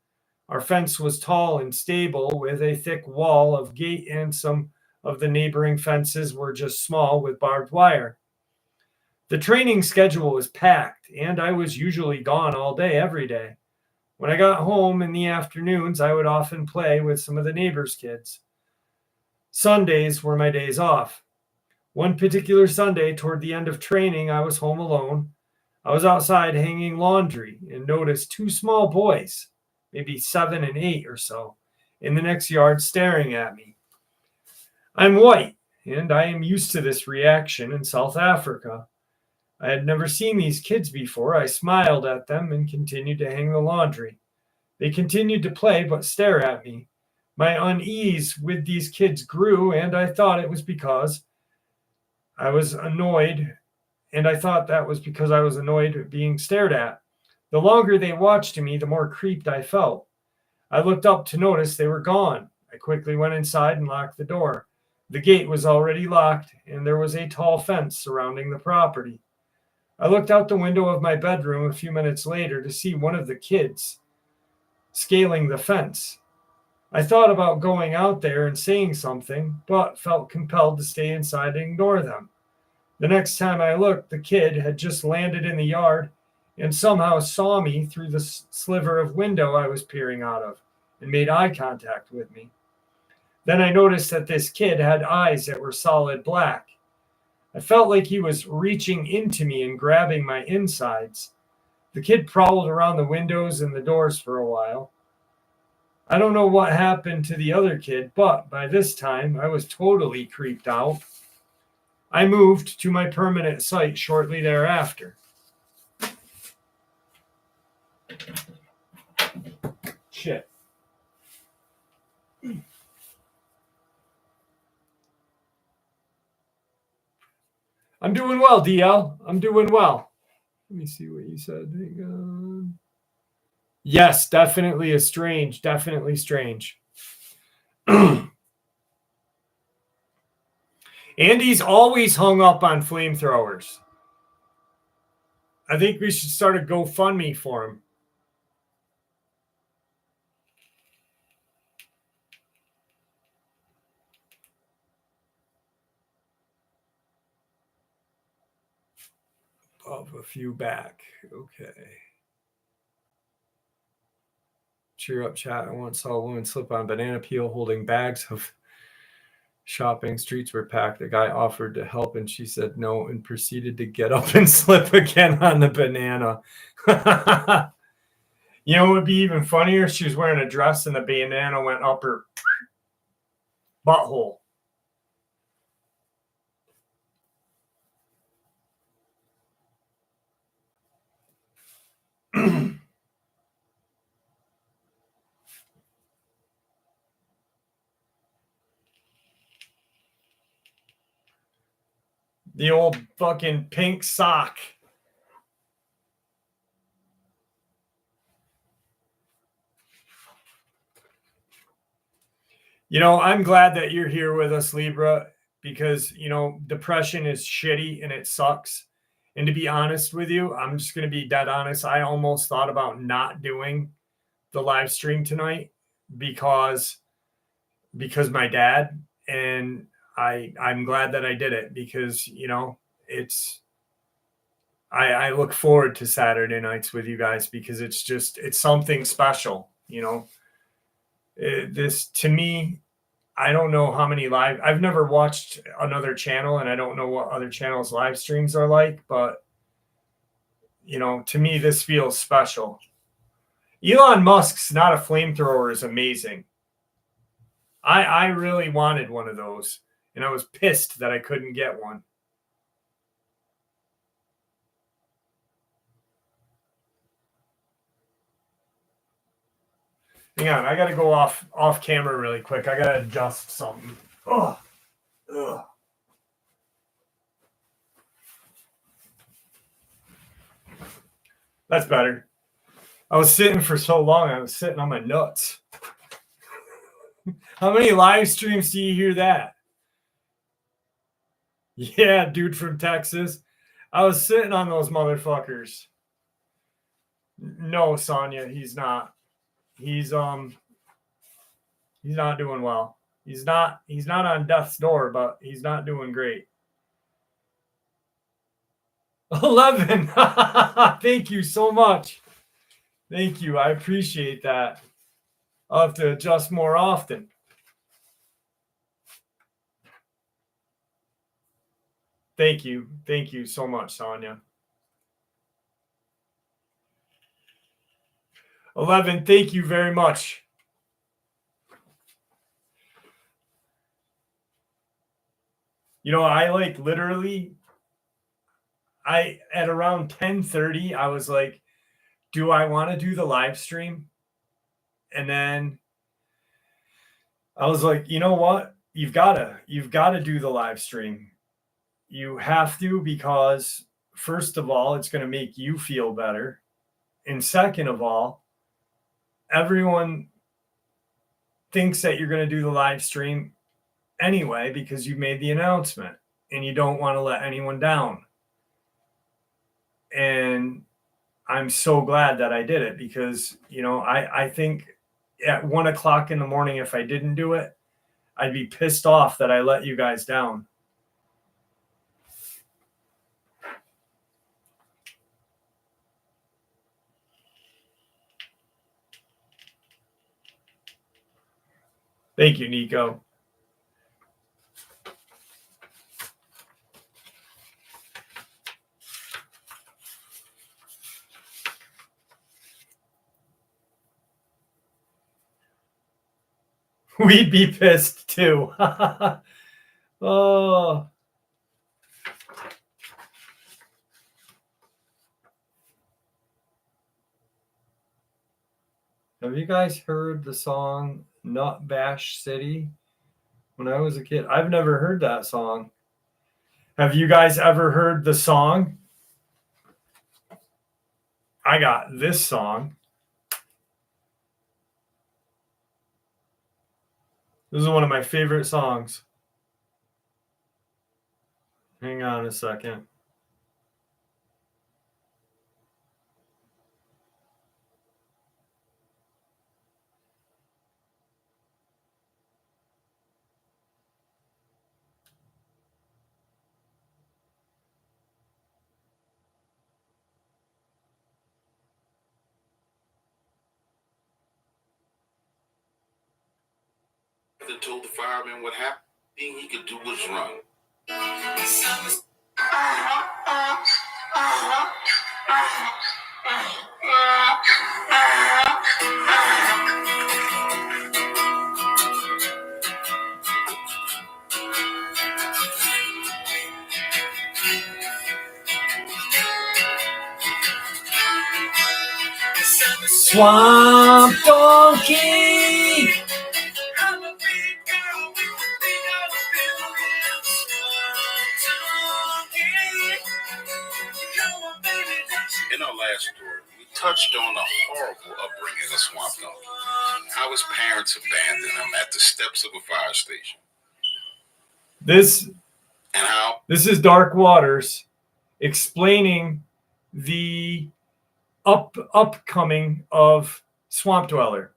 Our fence was tall and stable with a thick wall of gate, and some of the neighboring fences were just small with barbed wire. The training schedule was packed, and I was usually gone all day, every day. When I got home in the afternoons, I would often play with some of the neighbors' kids. Sundays were my days off. One particular Sunday, toward the end of training, I was home alone. I was outside hanging laundry and noticed two small boys, maybe 7 and 8 or so, in the next yard staring at me. I'm white, and I am used to this reaction in South Africa. I had never seen these kids before. I smiled at them and continued to hang the laundry. They continued to play but stare at me. My unease with these kids grew, and I thought it was because I was annoyed, and I thought that was because I was annoyed at being stared at. The longer they watched me, the more creeped I felt. I looked up to notice they were gone. I quickly went inside and locked the door. The gate was already locked, and there was a tall fence surrounding the property. I looked out the window of my bedroom a few minutes later to see one of the kids scaling the fence. I thought about going out there and saying something, but felt compelled to stay inside and ignore them. The next time I looked, the kid had just landed in the yard and somehow saw me through the sliver of window I was peering out of and made eye contact with me. Then I noticed that this kid had eyes that were solid black. I felt like he was reaching into me and grabbing my insides. The kid prowled around the windows and the doors for a while. I don't know what happened to the other kid, but by this time I was totally creeped out. I moved to my permanent site shortly thereafter. Shit. I'm doing well, DL. I'm doing well. Let me see what you said. Hang on. Yes, definitely a strange. Definitely strange. Andy's always hung up on flamethrowers. I think we should start a GoFundMe for him. Of a few back. Okay. Cheer up, chat. I once saw a woman slip on banana peel holding bags of shopping. Streets were packed. The guy offered to help and she said no and proceeded to get up and slip again on the banana. You know what would be even funnier? She was wearing a dress and the banana went up her butthole. The old fucking pink sock. You know, I'm glad that you're here with us, Libra, because, you know, depression is shitty and it sucks. And to be honest with you, I'm just going to be dead honest. I almost thought about not doing the live stream tonight because my dad, and I'm glad that I did it because, you know, I look forward to Saturday nights with you guys because it's something special, you know. This, to me, I don't know how many I've never watched another channel and I don't know what other channels live streams are like, but, you know, to me, this feels special. Elon Musk's not a flamethrower is amazing. I really wanted one of those, and I was pissed that I couldn't get one. Hang on, I gotta go off camera really quick. I gotta adjust something. Ugh. That's better. I was sitting for so long, I was sitting on my nuts. How many live streams do you hear that? Yeah, dude from Texas. I was sitting on those motherfuckers. No, Sonia, he's not. He's not doing well. He's not on death's door, but he's not doing great. 11. Thank you so much. Thank you. I appreciate that. I'll have to adjust more often. Thank you. Thank you so much, Sonia. 11, thank you very much. You know, I like literally, at around 10:30, I was like, do I want to do the live stream? And then I was like, you know what? You've got to do the live stream. You have to, because first of all, it's going to make you feel better. And second of all, everyone thinks that you're going to do the live stream anyway because you made the announcement and you don't want to let anyone down. And I'm so glad that I did it because, you know, I think at 1 o'clock in the morning, if I didn't do it, I'd be pissed off that I let you guys down. Thank you, Nico. We'd be pissed too. Oh. Have you guys heard the song Nut Bash City? When I was a kid, I've never heard that song. Have you guys ever heard the song? I got this song. This is one of my favorite songs. Hang on a second. Told the fireman what happened, he could do was run. Swamp Donkey! In our last story, we touched on the horrible upbringing of Swamp Donkey. How his parents abandoned him at the steps of a fire station. This is Dark Waters explaining the upcoming of Swamp Dweller.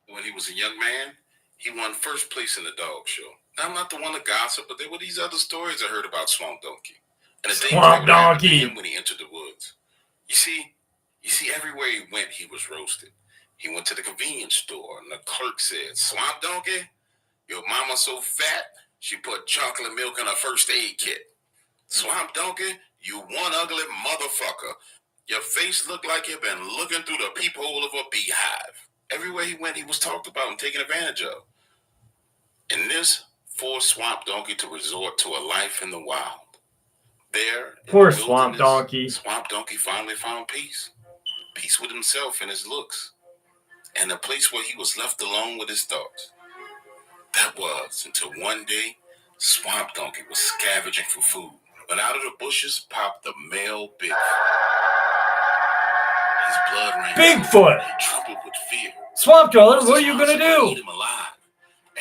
When he was a young man, he won first place in the dog show. Now, I'm not the one to gossip, but there were these other stories I heard about Swamp Donkey. And the Swamp Donkey when he entered the woods. You see, everywhere he went, he was roasted. He went to the convenience store, and the clerk said, "Swamp Donkey, your mama's so fat, she put chocolate milk in her first aid kit. Swamp Donkey, you one ugly motherfucker." Your face looked like you'd been looking through the peephole of a beehive. Everywhere he went, he was talked about and taken advantage of. And this forced Swamp Donkey to resort to a life in the wild. There, Poor in the Swamp Donkey. Swamp Donkey finally found peace. Peace with himself and his looks. And a place where he was left alone with his thoughts. That was until one day, Swamp Donkey was scavenging for food. But out of the bushes popped the male Bigfoot. His blood ran Bigfoot! He trembled with fear. Swamp Dweller, what are you going to do? Eat him alive.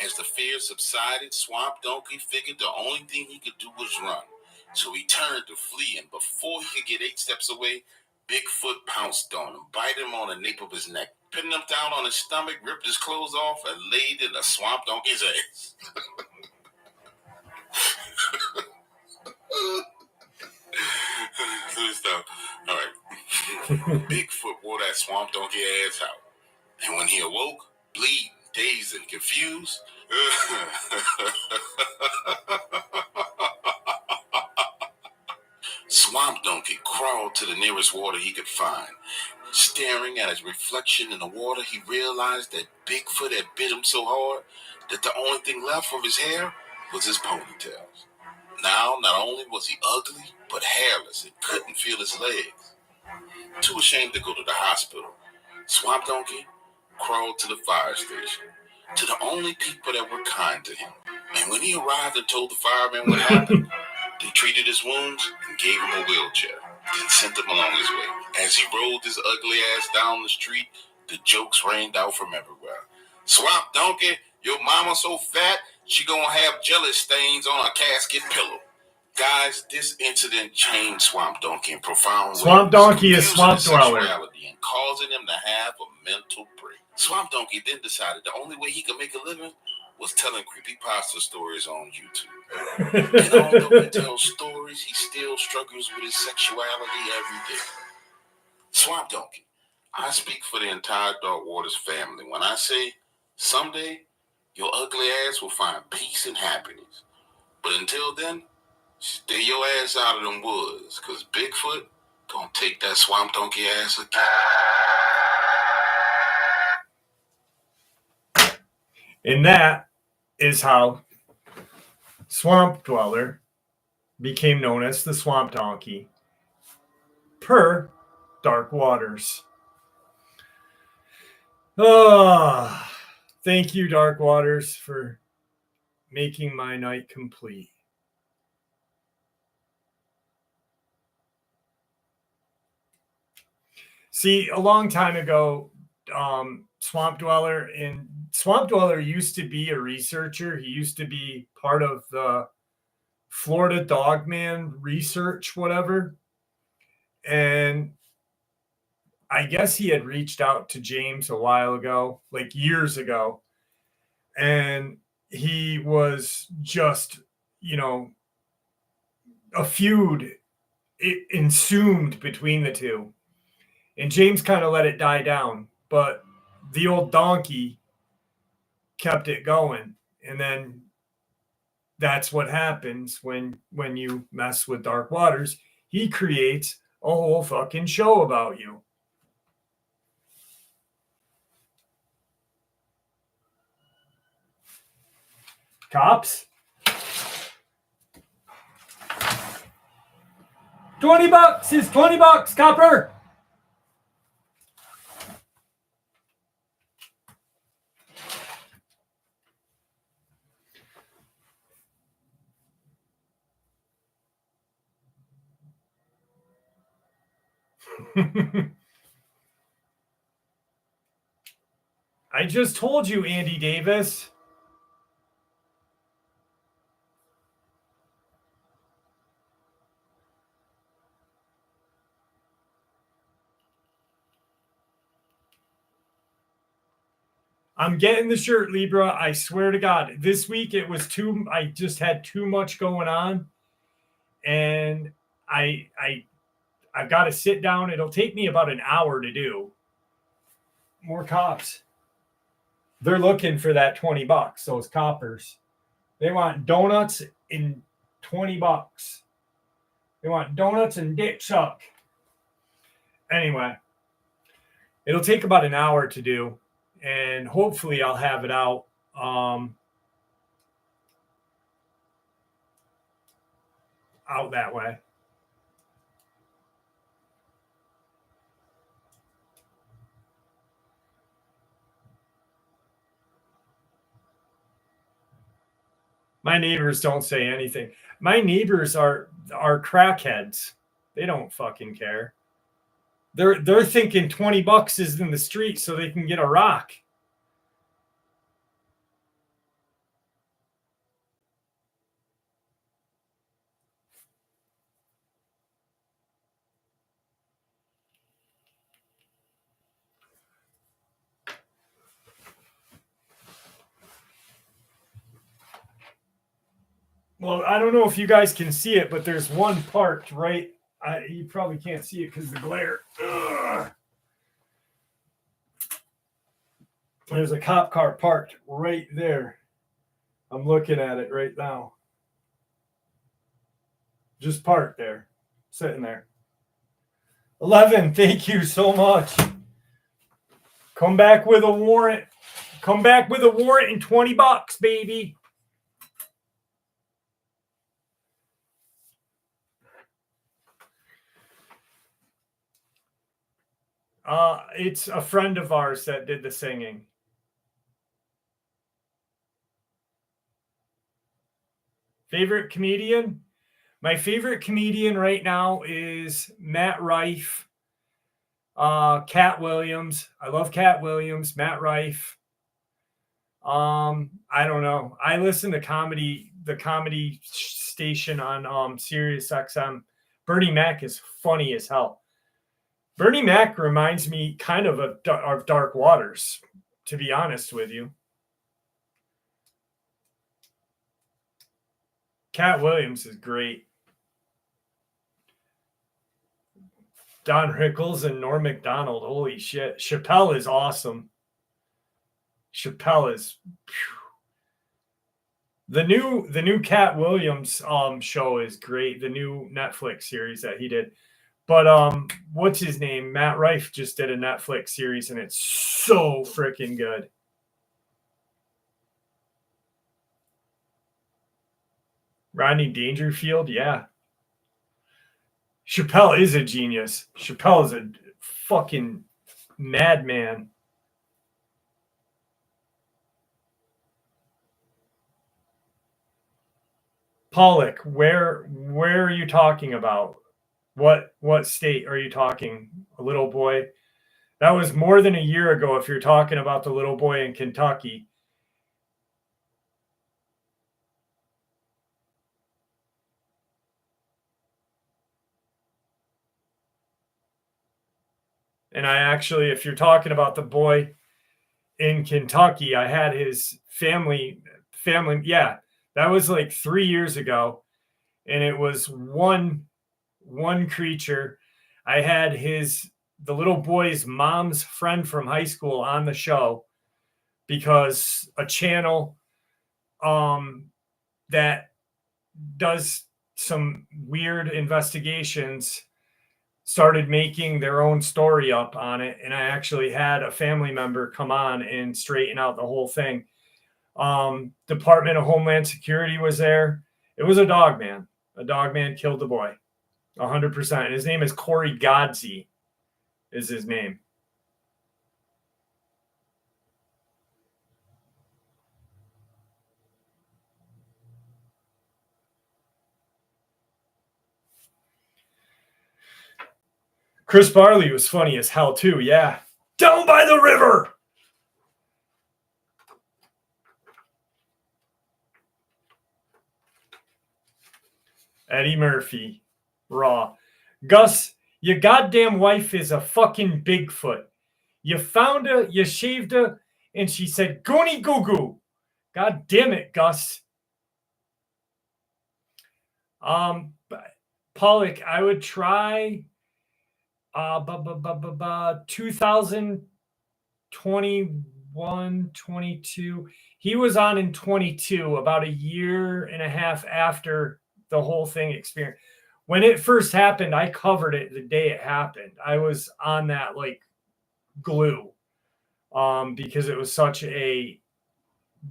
As the fear subsided, Swamp Donkey figured the only thing he could do was run. So he turned to flee, and before he could get 8 steps away, Bigfoot pounced on him, bit him on the nape of his neck, pinned him down on his stomach, ripped his clothes off, and laid in the Swamp Donkey's ass. Stop. All right. Bigfoot wore that Swamp Donkey ass out. And when he awoke, bleeding, dazed, and confused, Swamp Donkey crawled to the nearest water he could find. Staring at his reflection in the water, he realized that Bigfoot had bit him so hard that the only thing left of his hair was his ponytails. Now, not only was he ugly, but hairless and couldn't feel his legs. Too ashamed to go to the hospital, Swamp Donkey crawled to the fire station, to the only people that were kind to him. And when he arrived and told the firemen what happened, they treated his wounds and gave him a wheelchair, then sent him along his way. As he rolled his ugly ass down the street, the jokes rained out from everywhere. Swamp Donkey, your mama so fat, she gonna have jelly stains on her casket pillow. Guys, this incident changed Swamp Donkey in profound ways. Swamp Donkey is Swamp Dweller. And causing him to have a mental break. Swamp Donkey then decided the only way he could make a living was telling creepypasta stories on YouTube. And although he tells stories, he still struggles with his sexuality every day. Swamp Donkey, I speak for the entire Dark Waters family when I say someday your ugly ass will find peace and happiness. But until then, stay your ass out of them woods, because Bigfoot gonna take that Swamp Donkey ass again. And that is how Swamp Dweller became known as the Swamp Donkey, per Dark Waters. Oh, thank you, Dark Waters, for making my night complete. See, a long time ago, Swamp Dweller used to be a researcher. He used to be part of the Florida Dogman research, whatever. And I guess he had reached out to James a while ago, like years ago. And he was just, a feud ensued between the two. And James kind of let it die down. But the old donkey kept it going. And then that's what happens when you mess with Dark Waters. He creates a whole fucking show about you. Cops? $20 is $20, copper. I just told you, Andy Davis. I'm getting the shirt, Libra. I swear to God. This week it was I just had too much going on. And I've got to sit down. It'll take me about an hour to do. More cops. They're looking for that $20, those coppers. They want donuts and $20. They want donuts and dick suck. anyway, it'll take about an hour to do, and hopefully I'll have it out. Out that way. My neighbors don't say anything. My neighbors are crackheads. They don't fucking care. They're thinking $20 is in the street so they can get a rock. Well, I don't know if you guys can see it, but there's one parked right. You probably can't see it because of the glare. Ugh. There's a cop car parked right there. I'm looking at it right now. Just parked there, sitting there. 11, thank you so much. Come back with a warrant. Come back with a warrant and $20, baby. It's a friend of ours that did the singing. Favorite comedian? My favorite comedian right now is Matt Rife, Cat Williams. I love Cat Williams, Matt Rife. I don't know. I listen to the comedy station on Sirius XM. Bernie Mac is funny as hell. Bernie Mac reminds me kind of Dark Waters, to be honest with you. Cat Williams is great. Don Rickles and Norm Macdonald. Holy shit. Chappelle is awesome. Chappelle is the new Cat Williams show is great. The new Netflix series that he did. But what's his name? Matt Rife just did a Netflix series and it's so freaking good. Rodney Dangerfield, yeah. Chappelle is a genius. Chappelle is a fucking madman. Pollock, where are you talking about? What state are you talking? A little boy? That was more than a year ago if you're talking about the little boy in Kentucky. And I actually, if you're talking about the boy in Kentucky, I had his family. Yeah, that was like 3 years ago. And it was one creature. I had the little boy's mom's friend from high school on the show because a channel that does some weird investigations started making their own story up on it. And I actually had a family member come on and straighten out the whole thing. Department of Homeland Security was there. It was a dog man. A dog man killed the boy. 100%. His name is Corey Godsey is his name. Chris Farley was funny as hell too. Yeah. Down by the river. Eddie Murphy. Raw. Gus, your goddamn wife is a fucking Bigfoot. You found her, you shaved her, and she said, goony goo goo. God damn it, Gus. Pollock, I would try 2021, 22. He was on in 22, about a year and a half after the whole thing experience. when it first happened, I covered it the day it happened. I was on that like glue because it was such a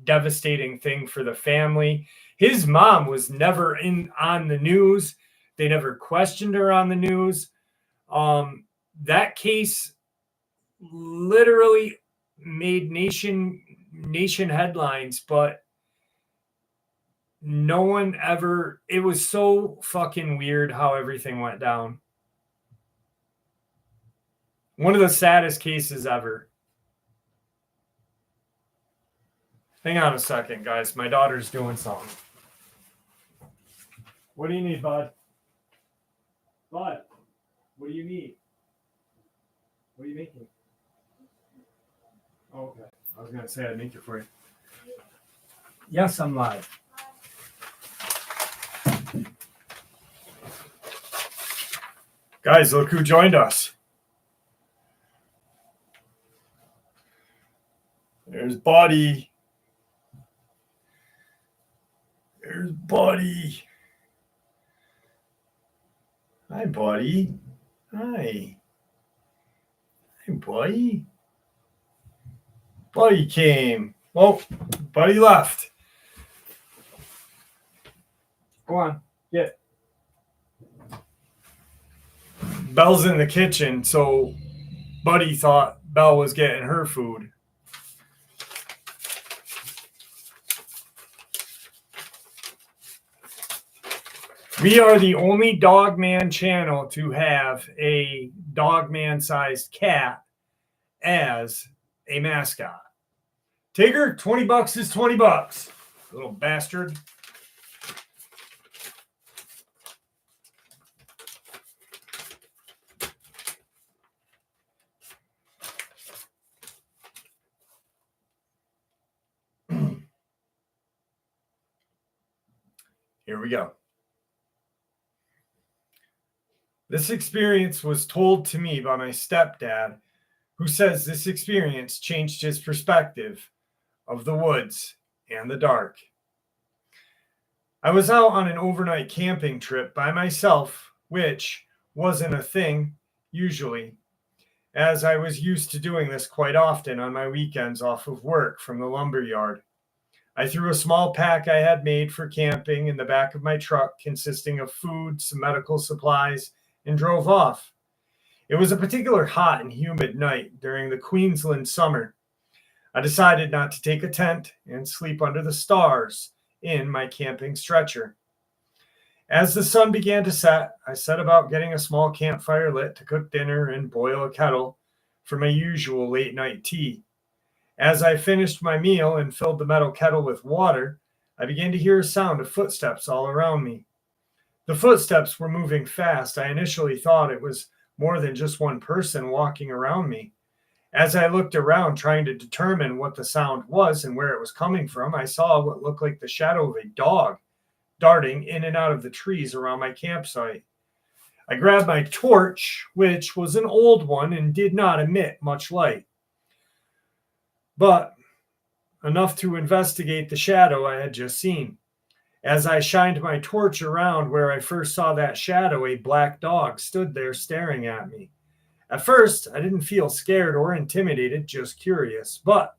devastating thing for the family. His mom was never on the news. They never questioned her on the news. That case literally made nation headlines, but no one ever. It was so fucking weird how everything went down. One of the saddest cases ever. Hang on a second, guys. My daughter's doing something. What do you need, bud? Bud, what do you need? What are you making? Oh, okay. I was going to say I'd make it for you. Yes, I'm live. Guys, look who joined us. There's Buddy. There's Buddy. Hi, Buddy. Hi. Hi, Buddy. Buddy came. Oh, Buddy left. Go on, get. Belle's in the kitchen, so Buddy thought Belle was getting her food. We are the only Dogman channel to have a Dogman-sized cat as a mascot. Tigger, $20 is $20. Little bastard. Here we go. This experience was told to me by my stepdad, who says this experience changed his perspective of the woods and the dark. I was out on an overnight camping trip by myself, which wasn't a thing usually, as I was used to doing this quite often on my weekends off of work from the lumber yard. I threw a small pack I had made for camping in the back of my truck, consisting of food, some medical supplies, and drove off. It was a particularly hot and humid night during the Queensland summer. I decided not to take a tent and sleep under the stars in my camping stretcher. As the sun began to set, I set about getting a small campfire lit to cook dinner and boil a kettle for my usual late night tea. As I finished my meal and filled the metal kettle with water, I began to hear a sound of footsteps all around me. The footsteps were moving fast. I initially thought it was more than just one person walking around me. As I looked around trying to determine what the sound was and where it was coming from, I saw what looked like the shadow of a dog darting in and out of the trees around my campsite. I grabbed my torch, which was an old one and did not emit much light, but enough to investigate the shadow I had just seen. As I shined my torch around where I first saw that shadow, a black dog stood there staring at me. At first, I didn't feel scared or intimidated, just curious. But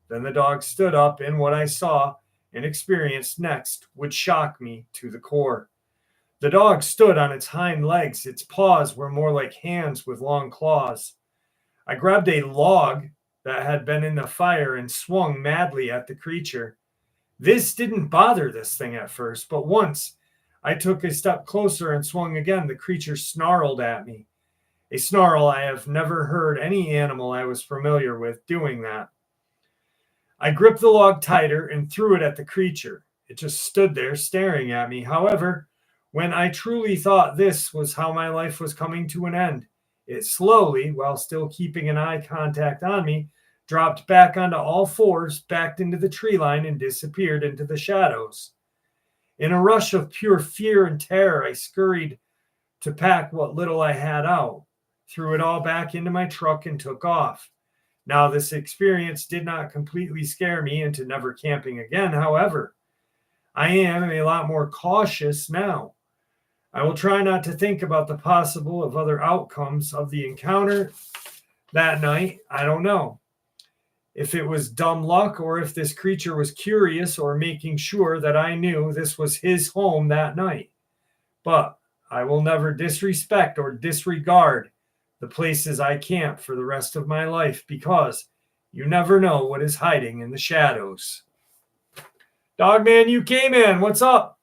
then the dog stood up, and what I saw and experienced next would shock me to the core. The dog stood on its hind legs. Its paws were more like hands with long claws. I grabbed a log that had been in the fire and swung madly at the creature. This didn't bother this thing at first, but once I took a step closer and swung again, the creature snarled at me. A snarl I have never heard any animal I was familiar with doing that. I gripped the log tighter and threw it at the creature. It just stood there staring at me. However, when I truly thought this was how my life was coming to an end, it slowly, while still keeping an eye contact on me, dropped back onto all fours, backed into the tree line, and disappeared into the shadows. In a rush of pure fear and terror, I scurried to pack what little I had out, threw it all back into my truck, and took off. Now, this experience did not completely scare me into never camping again. However, I am a lot more cautious now. I will try not to think about the possible of other outcomes of the encounter that night. I don't know if it was dumb luck or if this creature was curious or making sure that I knew this was his home that night. But I will never disrespect or disregard the places I camp for the rest of my life because you never know what is hiding in the shadows. Dogman, you came in. What's up?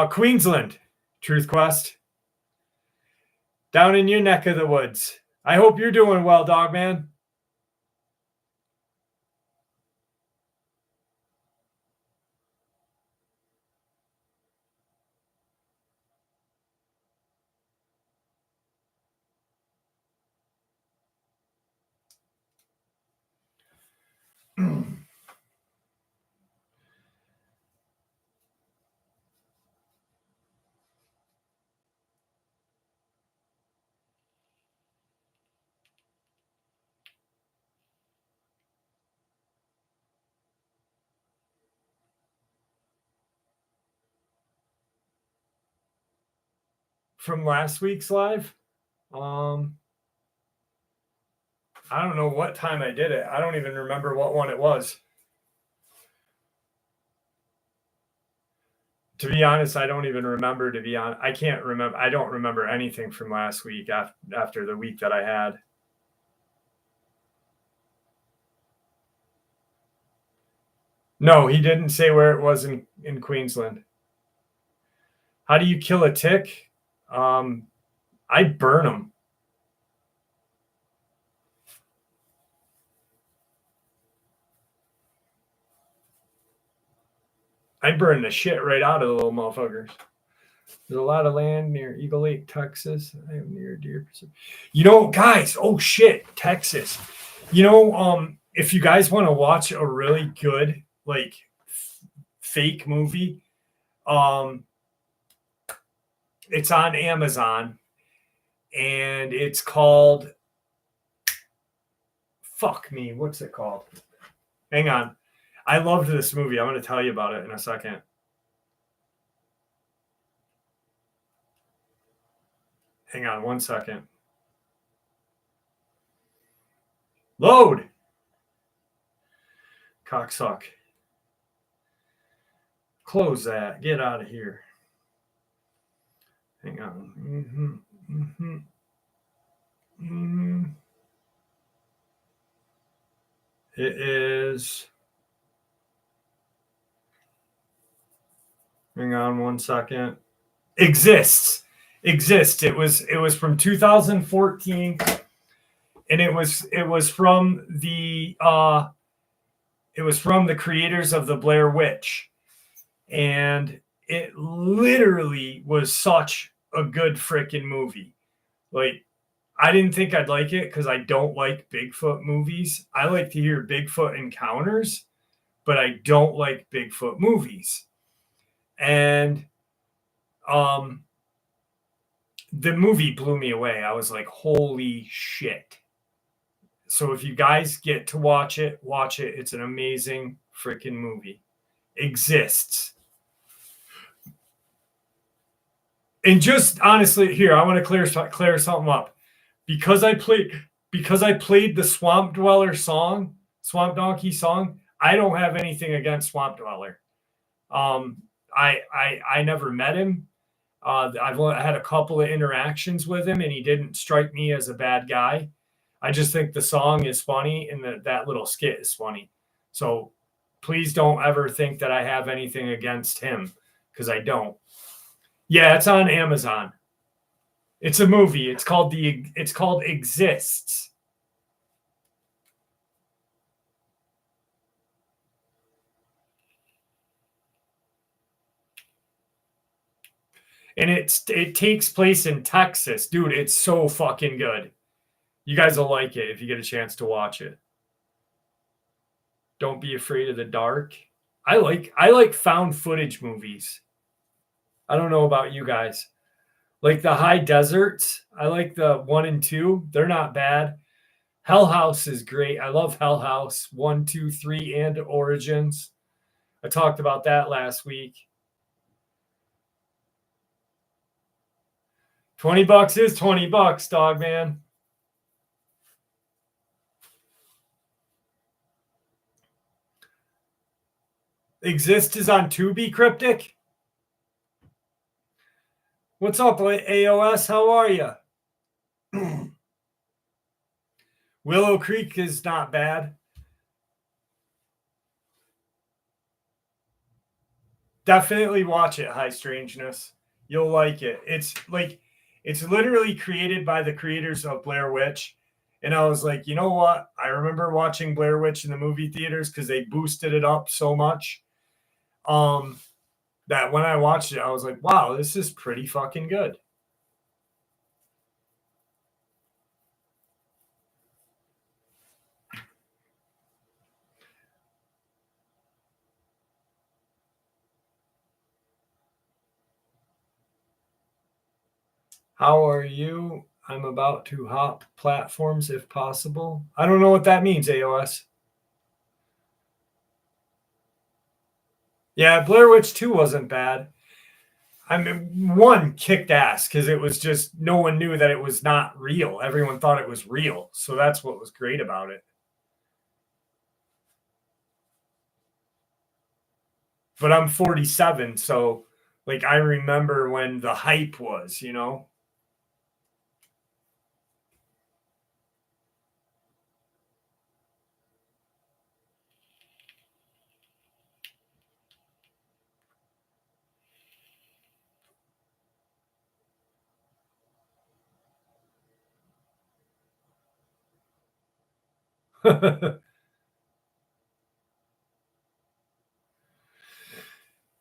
Queensland, Truth Quest. Down in your neck of the woods. I hope you're doing well, Dogman. From last week's live, I don't know what time I did it. I don't even remember what one it was. To be honest, I don't even remember. To be honest, I can't remember. I don't remember anything from last week after the week that I had. No, he didn't say where it was in Queensland. How do you kill a tick? I burn them. I burn the shit right out of the little motherfuckers. There's a lot of land near Eagle Lake, Texas. I am near Deer Pacific. You know, guys, oh shit, Texas. You know, if you guys want to watch a really good, like, fake movie, it's on Amazon, and it's called, fuck me, what's it called? Hang on. I loved this movie. I'm going to tell you about it in a second. Hang on 1 second. Load. Cocksuck. Close that. Get out of here. Hang on. It is. Hang on 1 second. Exists. It was from 2014, and it was from the creators of the Blair Witch, and it literally was such a good freaking movie. Like, I didn't think I'd like it because I don't like Bigfoot movies. I like to hear Bigfoot encounters, but I don't like Bigfoot movies. And the movie blew me away. I was like, holy shit. So if you guys get to watch it. It's an amazing freaking movie. Exists. And just honestly, here, I want to clear something up. Because I played the Swamp Dweller song, Swamp Donkey song, I don't have anything against Swamp Dweller. I never met him. I've had a couple of interactions with him, and he didn't strike me as a bad guy. I just think the song is funny, and that little skit is funny. So please don't ever think that I have anything against him, because I don't. Yeah, it's on Amazon. It's a movie. It's called Exists. And it takes place in Texas. Dude, it's so fucking good. You guys will like it if you get a chance to watch it. Don't Be Afraid of the Dark. I like found footage movies. I don't know about you guys. Like the High Deserts. I like the 1 and 2. They're not bad. Hell House is great. I love Hell House 1, 2, 3, and Origins. I talked about that last week. $20 is $20, dog man. Exist is on Tubi, Cryptic. What's up, AOS? How are you? Willow Creek is not bad. Definitely watch it, High Strangeness. You'll like it. It's literally created by the creators of Blair Witch. And I was like, you know what? I remember watching Blair Witch in the movie theaters because they boosted it up so much. That when I watched it, I was like, wow, this is pretty fucking good. How are you? I'm about to hop platforms if possible. I don't know what that means, AOS. Yeah, Blair Witch 2 wasn't bad. I mean, 1 kicked ass because it was just no one knew that it was not real. Everyone thought it was real. So that's what was great about it. But I'm 47, so like I remember when the hype was, you know?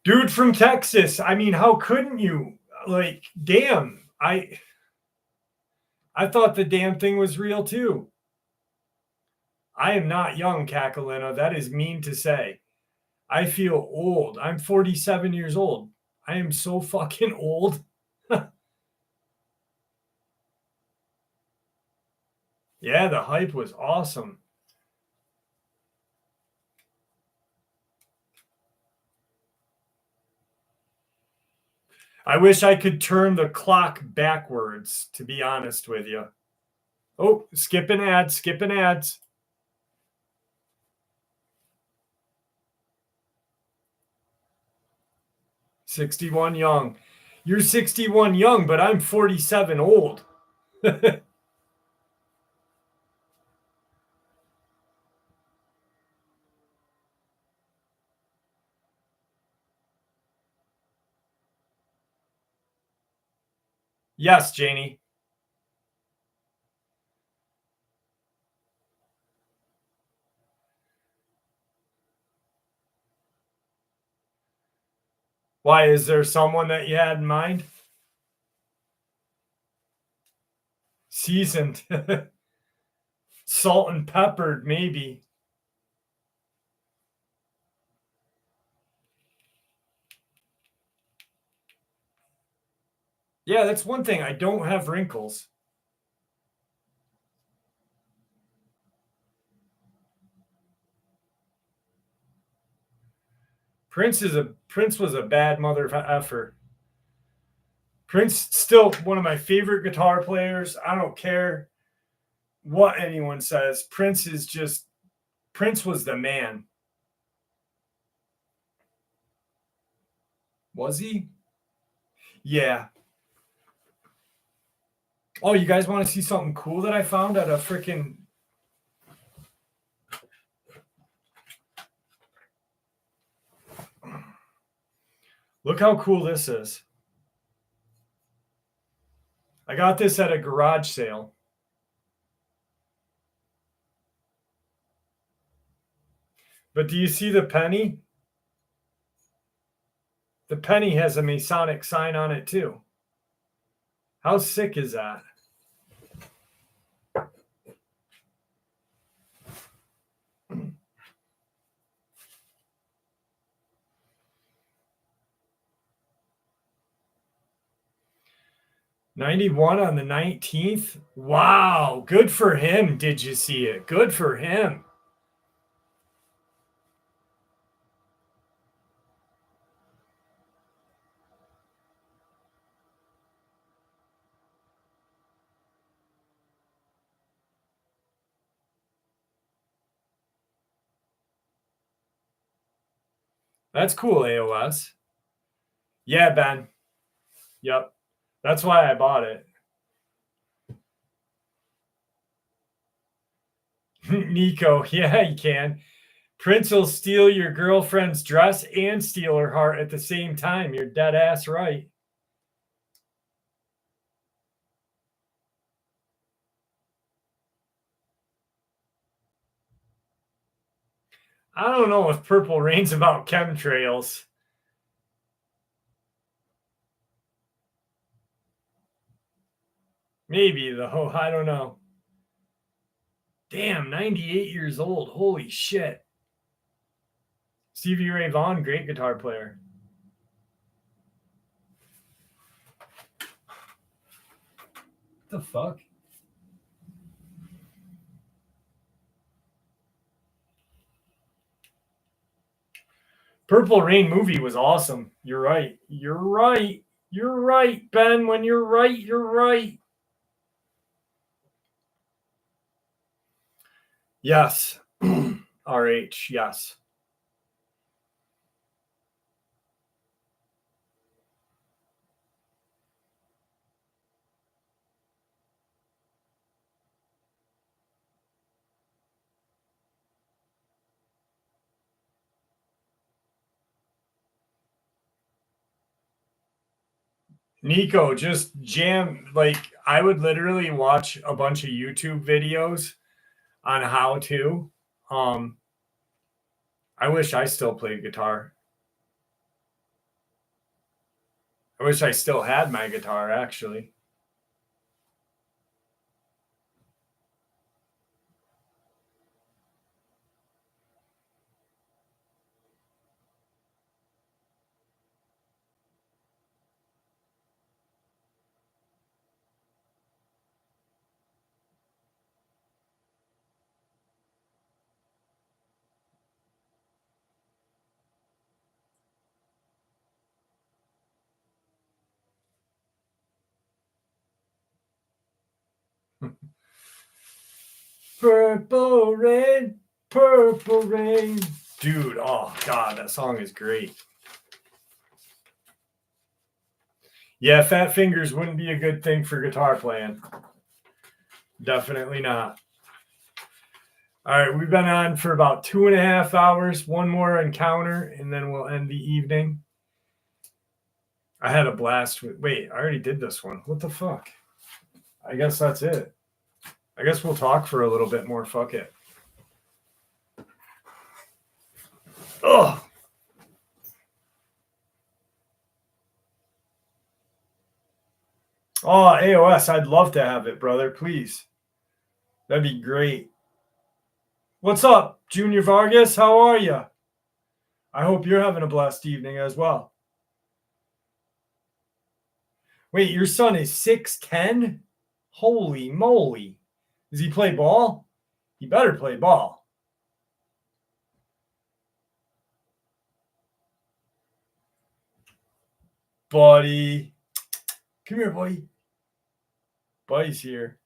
Dude from Texas. I mean, how couldn't you? Like, damn. I thought the damn thing was real too. I am not young, Cacalina. That is mean to say. I feel old. I'm 47 years old. I am so fucking old. Yeah, the hype was awesome. I wish I could turn the clock backwards, to be honest with you. Oh, skipping ads. 61 young. You're 61 young, but I'm 47 old. Yes, Janie. Why, is there someone that you had in mind? Seasoned. Salt and peppered, maybe. Yeah, that's one thing. I don't have wrinkles. Prince was a bad mother effer. Prince still one of my favorite guitar players. I don't care what anyone says. Prince was the man. Was he? Yeah. Oh, you guys want to see something cool that I found at a freaking... Look how cool this is. I got this at a garage sale. But do you see the penny? The penny has a Masonic sign on it too. How sick is that? 91 on the 19th. Wow, good for him. Did you see it? Good for him. That's cool, AOS. Yeah, Ben. Yep. That's why I bought it. Nico, yeah, you can. Prince will steal your girlfriend's dress and steal her heart at the same time. You're dead ass right. I don't know if Purple Rain's about chemtrails. Maybe, though. I don't know. Damn, 98 years old. Holy shit. Stevie Ray Vaughan, great guitar player. What the fuck? Purple Rain movie was awesome. You're right. You're right. You're right, Ben. When you're right, you're right. Yes. RH, yes. Nico, just jam. Like, I would literally watch a bunch of YouTube videos on how to. I wish I still played guitar. I wish I still had my guitar, actually. Purple rain, purple rain. Dude, oh God, that song is great. Yeah, fat fingers wouldn't be a good thing for guitar playing. Definitely not. All right, we've been on for about 2.5 hours. One more encounter, and then we'll end the evening. I had a blast with. Wait, I already did this one. What the fuck? I guess that's it. I guess we'll talk for a little bit more. Fuck it. Ugh. Oh, AOS, I'd love to have it, brother. Please. That'd be great. What's up, Junior Vargas? How are you? I hope you're having a blessed evening as well. Wait, your son is 6'10"? Holy moly. Does he play ball? He better play ball. Buddy. Come here, buddy. Buddy's here.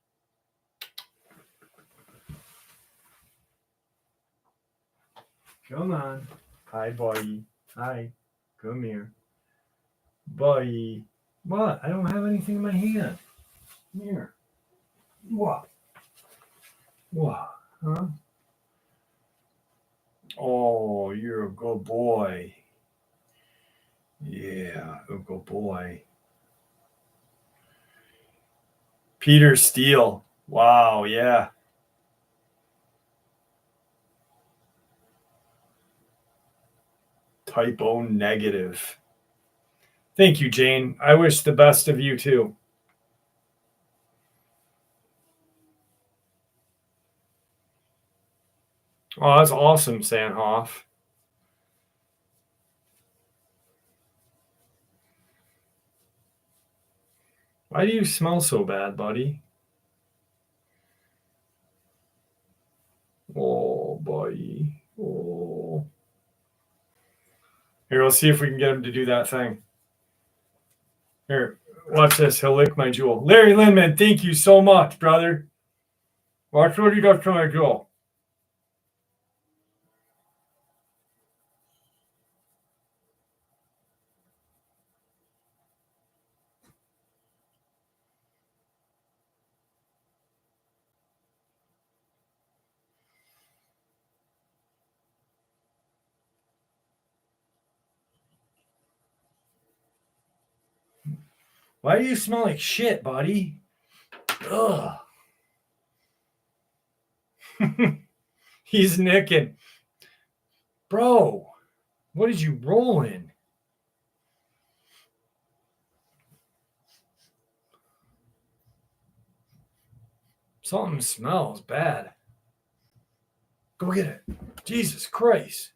Come on. Hi, buddy. Hi. Come here. Buddy. What? I don't have anything in my hand. Come here. What? What? Huh? Oh, you're a good boy. Yeah, a good boy. Peter Steele. Wow, yeah. Typo negative. Thank you, Jane. I wish the best of you too. Oh, that's awesome, Sanhoff. Why do you smell so bad, buddy? Oh, buddy. Oh. Here, let's see if we can get him to do that thing. Here, watch this. He'll lick my jewel. Larry Lindman, thank you so much, brother. Watch what he does to my jewel. Why do you smell like shit, buddy? Ugh. He's nicking. Bro, what did you roll in? Something smells bad. Go get it. Jesus Christ.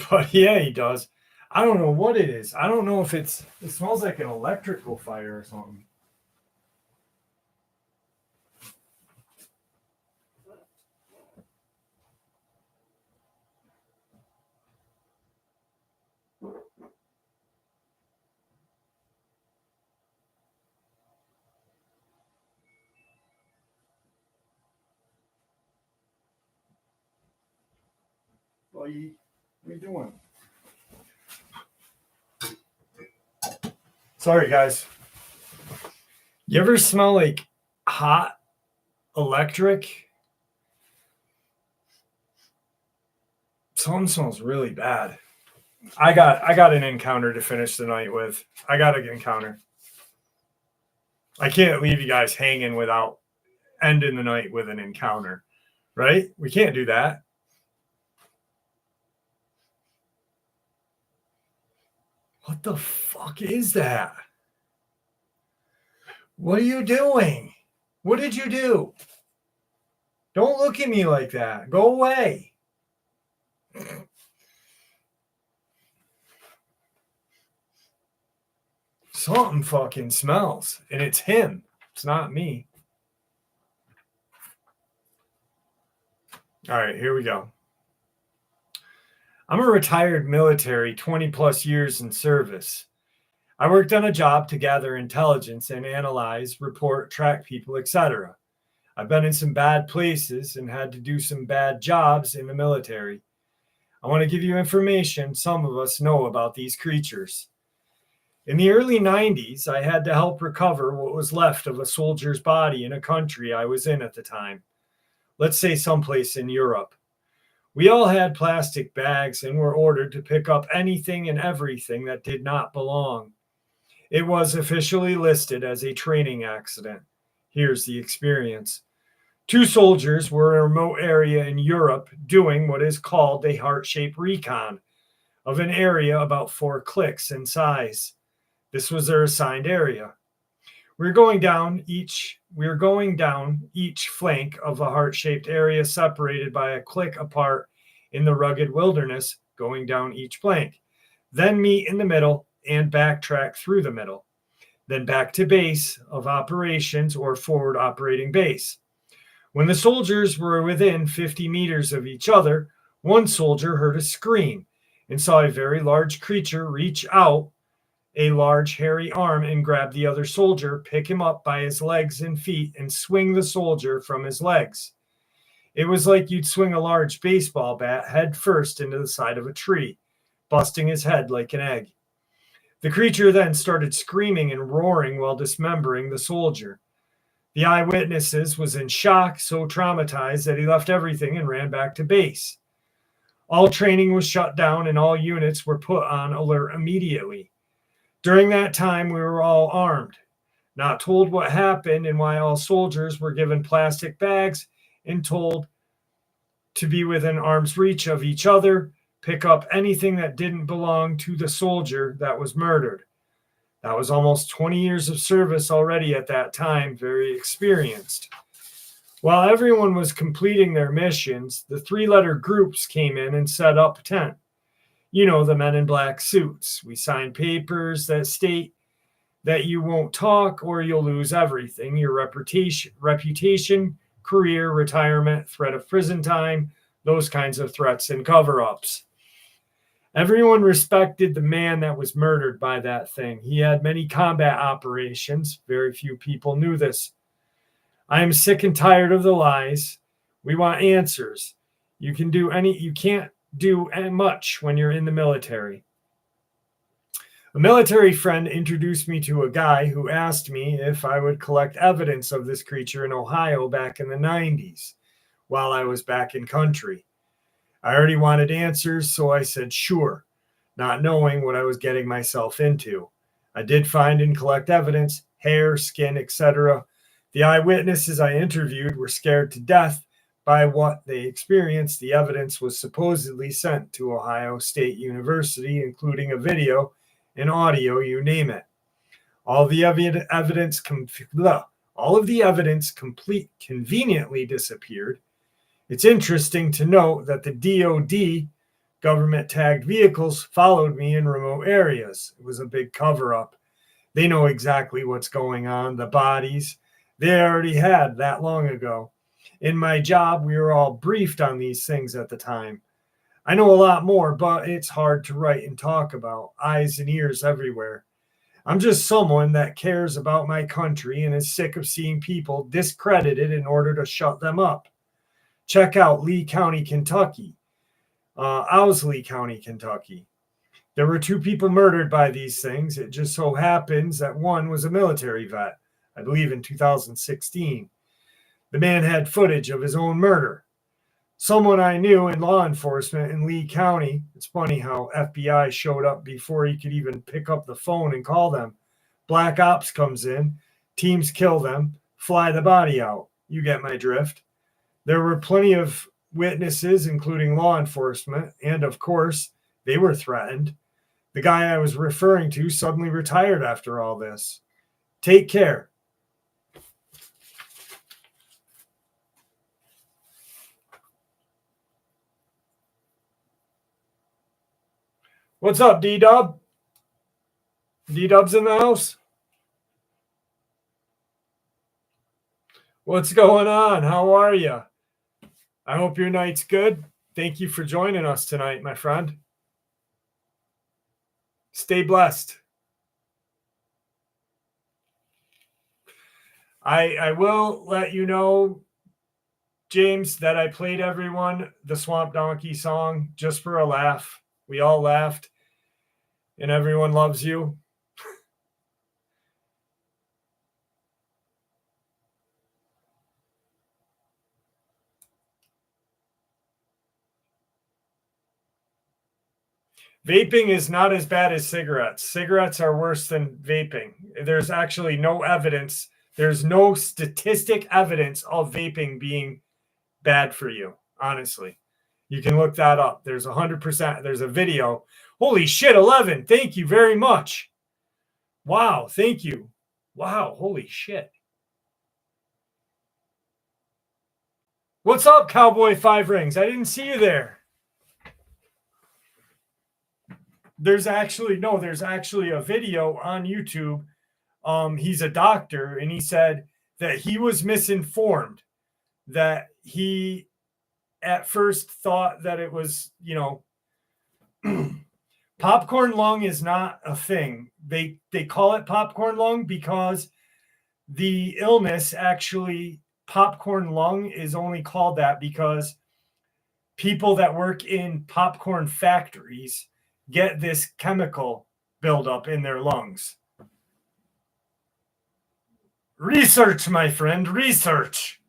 But yeah, he does. I don't know what it is. I don't know if it smells like an electrical fire or something. What are you doing? Sorry, guys. You ever smell like hot electric? Something smells really bad. I got an encounter to finish the night with. I got an encounter. I can't leave you guys hanging without ending the night with an encounter, right? We can't do that. What the fuck is that? What are you doing? What did you do? Don't look at me like that. Go away. Something fucking smells, and it's him. It's not me. All right, here we go. I'm a retired military, 20 plus years in service. I worked on a job to gather intelligence and analyze, report, track people, etc. I've been in some bad places and had to do some bad jobs in the military. I want to give you information some of us know about these creatures. In the early 90s, I had to help recover what was left of a soldier's body in a country I was in at the time. Let's say someplace in Europe. We all had plastic bags and were ordered to pick up anything and everything that did not belong. It was officially listed as a training accident. Here's the experience. 2 soldiers were in a remote area in Europe doing what is called a heart-shaped recon of an area about 4 clicks in size. This was their assigned area. We were going down each flank of a heart-shaped area separated by a click apart in the rugged wilderness, going down each flank. Then meet in the middle and backtrack through the middle. Then back to base of operations or forward operating base. When the soldiers were within 50 meters of each other, one soldier heard a scream and saw a very large creature reach out a large hairy arm and grab the other soldier, pick him up by his legs and feet, and swing the soldier from his legs. It was like you'd swing a large baseball bat head first into the side of a tree, busting his head like an egg. The creature then started screaming and roaring while dismembering the soldier. The eyewitnesses was in shock, so traumatized that he left everything and ran back to base. All training was shut down and all units were put on alert immediately. During that time, we were all armed, not told what happened and why all soldiers were given plastic bags and told to be within arm's reach of each other, pick up anything that didn't belong to the soldier that was murdered. That was almost 20 years of service already at that time, very experienced. While everyone was completing their missions, the 3-letter groups came in and set up tent. You know, the men in black suits. We sign papers that state that you won't talk or you'll lose everything, your reputation, career, retirement, threat of prison time, those kinds of threats and cover-ups. Everyone respected the man that was murdered by that thing. He had many combat operations. Very few people knew this. I am sick and tired of the lies. We want answers. You can't do much when you're in the military. A military friend introduced me to a guy who asked me if I would collect evidence of this creature in Ohio back in the 90s while I was back in country. I already wanted answers, so I said sure, not knowing what I was getting myself into. I did find and collect evidence, hair, skin, etc. The eyewitnesses I interviewed were scared to death by what they experienced. The evidence was supposedly sent to Ohio State University, including a video and audio, you name it. All of the evidence conveniently disappeared. It's interesting to note that the DOD, government tagged vehicles, followed me in remote areas. It was a big cover up. They know exactly what's going on. The bodies, they already had that long ago. In my job, we were all briefed on these things at the time. I know a lot more, but it's hard to write and talk about. Eyes and ears everywhere. I'm just someone that cares about my country and is sick of seeing people discredited in order to shut them up. Check out Lee County, Kentucky. Owsley County, Kentucky. There were 2 people murdered by these things. It just so happens that one was a military vet, I believe in 2016. The man had footage of his own murder. Someone I knew in law enforcement in Lee County. It's funny how FBI showed up before he could even pick up the phone and call them. Black Ops comes in, teams kill them, fly the body out. You get my drift. There were plenty of witnesses, including law enforcement, and of course, they were threatened. The guy I was referring to suddenly retired after all this. Take care. What's up, D-Dub? D-Dub's in the house? What's going on? How are you? I hope your night's good. Thank you for joining us tonight, my friend. Stay blessed. I will let you know, James, that I played everyone the Swamp Donkey song just for a laugh. We all laughed, and everyone loves you. Vaping is not as bad as cigarettes. Cigarettes are worse than vaping. There's actually no evidence. There's no statistic evidence of vaping being bad for you, honestly. You can look that up. There's 100%. There's a video. Holy shit, 11. Thank you very much. Wow, thank you. Wow, holy shit. What's up, Cowboy 5 Rings? I didn't see you there. There's actually a video on YouTube. He's a doctor, and he said that he was misinformed, that he at first thought that it was, popcorn lung is not a thing. They call it popcorn lung because the illness actually, popcorn lung is only called that because people that work in popcorn factories get this chemical buildup in their lungs. Research, my friend, research.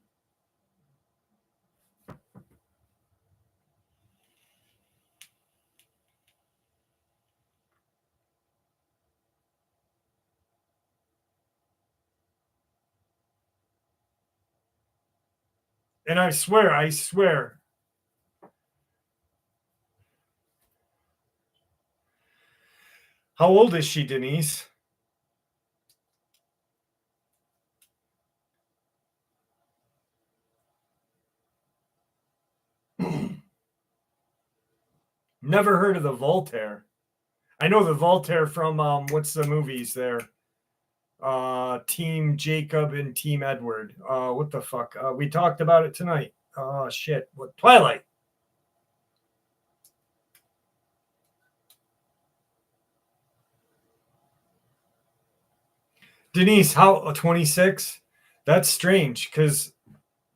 And I swear. How old is she, Denise? Never heard of the Voltaire. I know the Voltaire from what's the movies there? Team Jacob and Team Edward. What the fuck? We talked about it tonight. Shit. What? Twilight. Denise, how 26? That's strange because,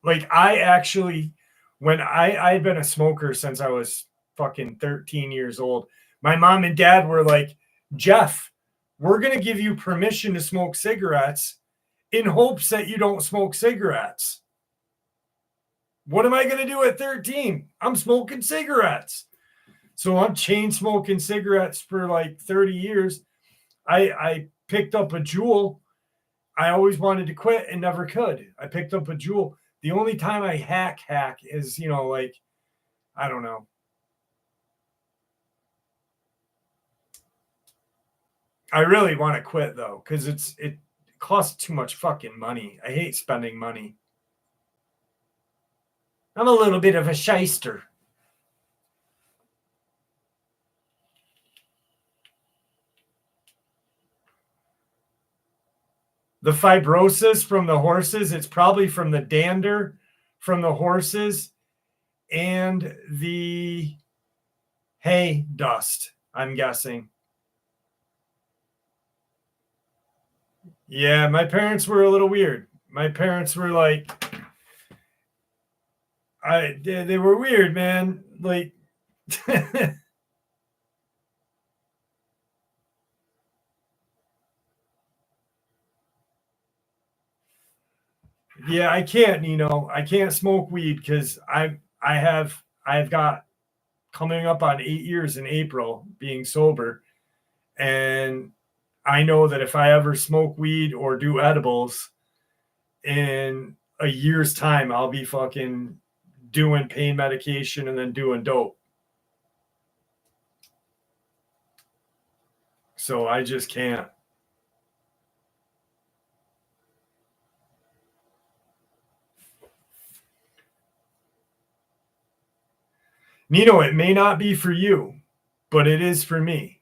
like, I actually, when I'd been a smoker since I was fucking 13 years old. My mom and dad were like, Jeff, we're going to give you permission to smoke cigarettes in hopes that you don't smoke cigarettes. What am I going to do at 13? I'm smoking cigarettes. So I'm chain smoking cigarettes for like 30 years. I picked up a Juul. I always wanted to quit and never could. I picked up a Juul. The only time I hack is, like, I don't know. I really want to quit though, because it costs too much fucking money. I hate spending money. I'm a little bit of a shyster. The fibrosis from the horses, it's probably from the dander from the horses and the hay dust, I'm guessing. Yeah, my parents were a little weird. My parents were like, they were weird, man. Like, yeah, I can't, I can't smoke weed because I've got coming up on 8 years in April being sober. And I know that if I ever smoke weed or do edibles in a year's time, I'll be fucking doing pain medication and then doing dope. So I just can't. Nino, it may not be for you, but it is for me.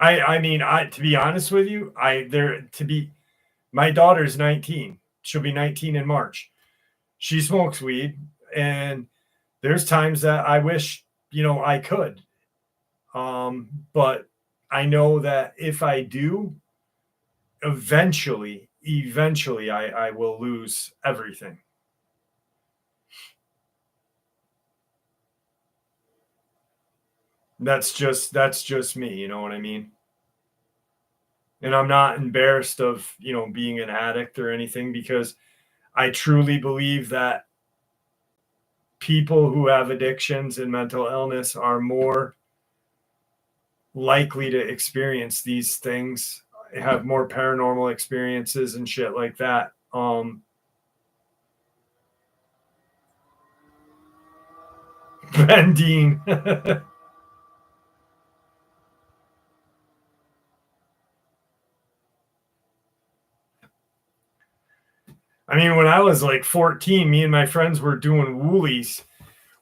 I mean, to be honest with you, my daughter's 19. She'll be 19 in March. She smokes weed, and there's times that I wish, I could. But I know that if I do, eventually I will lose everything. That's just me, you know what I mean? And I'm not embarrassed of, being an addict or anything, because I truly believe that people who have addictions and mental illness are more likely to experience these things, have more paranormal experiences and shit like that. Ben Dean. I mean, when I was like 14, me and my friends were doing woolies.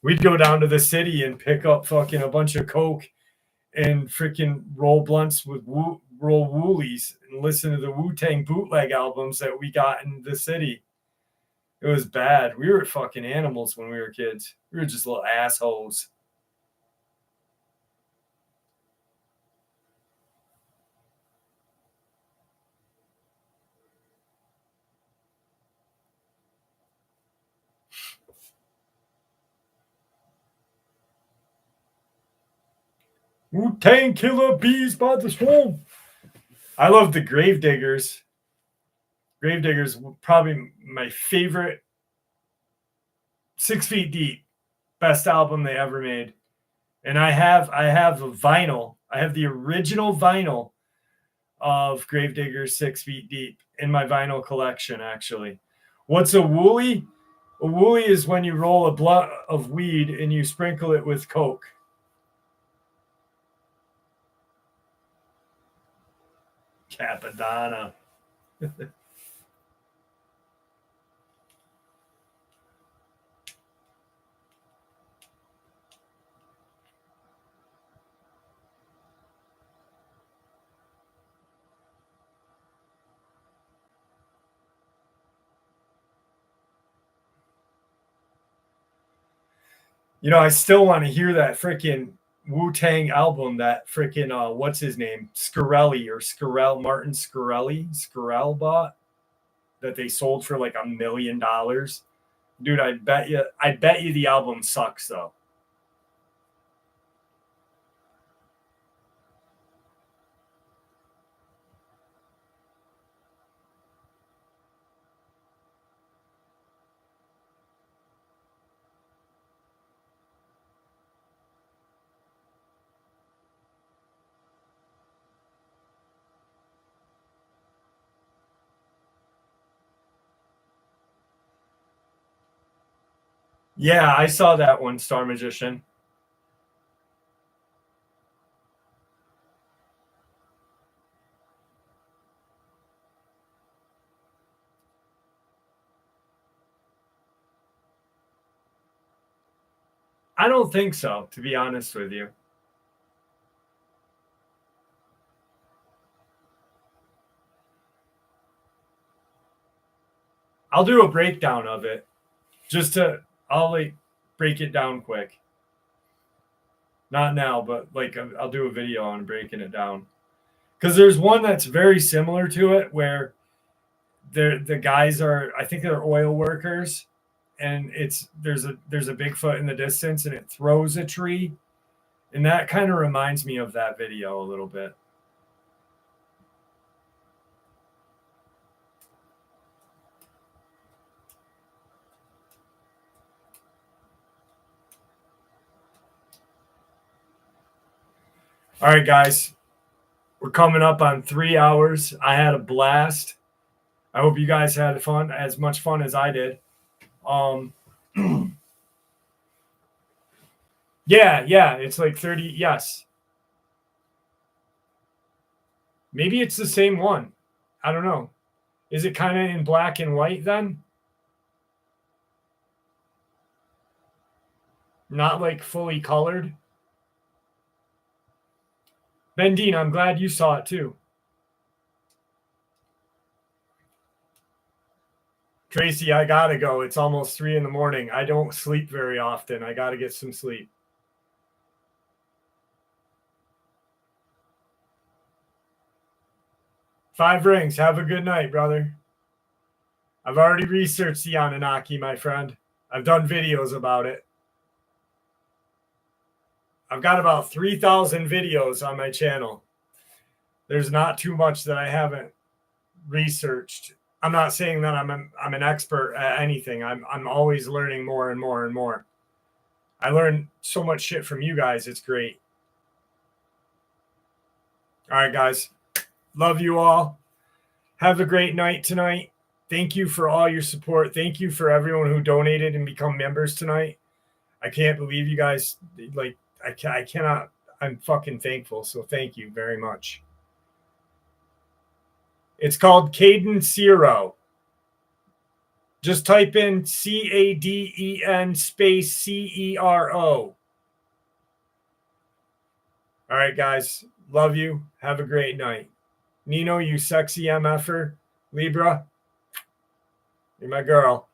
We'd go down to the city and pick up fucking a bunch of coke and freaking roll blunts with roll woolies and listen to the Wu-Tang bootleg albums that we got in the city. It was bad. We were fucking animals when we were kids. We were just little assholes. Wu-Tang Killer Bees by the Swarm. I love the Gravediggers. Gravediggers, probably my favorite. 6 Feet Deep, best album they ever made. And I have a vinyl. I have the original vinyl of Gravediggers 6 Feet Deep in my vinyl collection, actually. What's a wooly? A wooly is when you roll a blunt of weed and you sprinkle it with coke. Capadonna. You know, I still want to hear that freaking Wu-Tang album, that freaking, what's his name? Martin Scarelli bought, that they sold for like $1 million. Dude, I bet you the album sucks though. Yeah, I saw that one, Star Magician. I don't think so, to be honest with you. I'll do a breakdown of it. I'll like break it down quick. Not now, but like I'll do a video on breaking it down. Because there's one that's very similar to it where the guys are, I think they're oil workers, and there's a Bigfoot in the distance and it throws a tree. And that kind of reminds me of that video a little bit. All right, guys. We're coming up on 3 hours. I had a blast. I hope you guys had fun, as much fun as I did. Yeah, it's like 30. Yes. Maybe it's the same one. I don't know. Is it kind of in black and white then? Not like fully colored? Ben Dean, I'm glad you saw it too. Tracy, I gotta go. It's almost 3 a.m. I don't sleep very often. I gotta get some sleep. Five Rings. Have a good night, brother. I've already researched the Anunnaki, my friend. I've done videos about it. I've got about 3,000 videos on my channel. There's not too much that I haven't researched. I'm not saying that I'm an expert at anything. I'm always learning more and more and more. I learn so much shit from you guys. It's great. All right, guys. Love you all. Have a great night tonight. Thank you for all your support. Thank you for everyone who donated and become members tonight. I can't believe you guys, like, I cannot, I'm fucking thankful. So thank you very much. It's called Caden Zero. Just type in CADEN space CERO. All right, guys. Love you. Have a great night. Nino, you sexy MFer. Libra, you're my girl.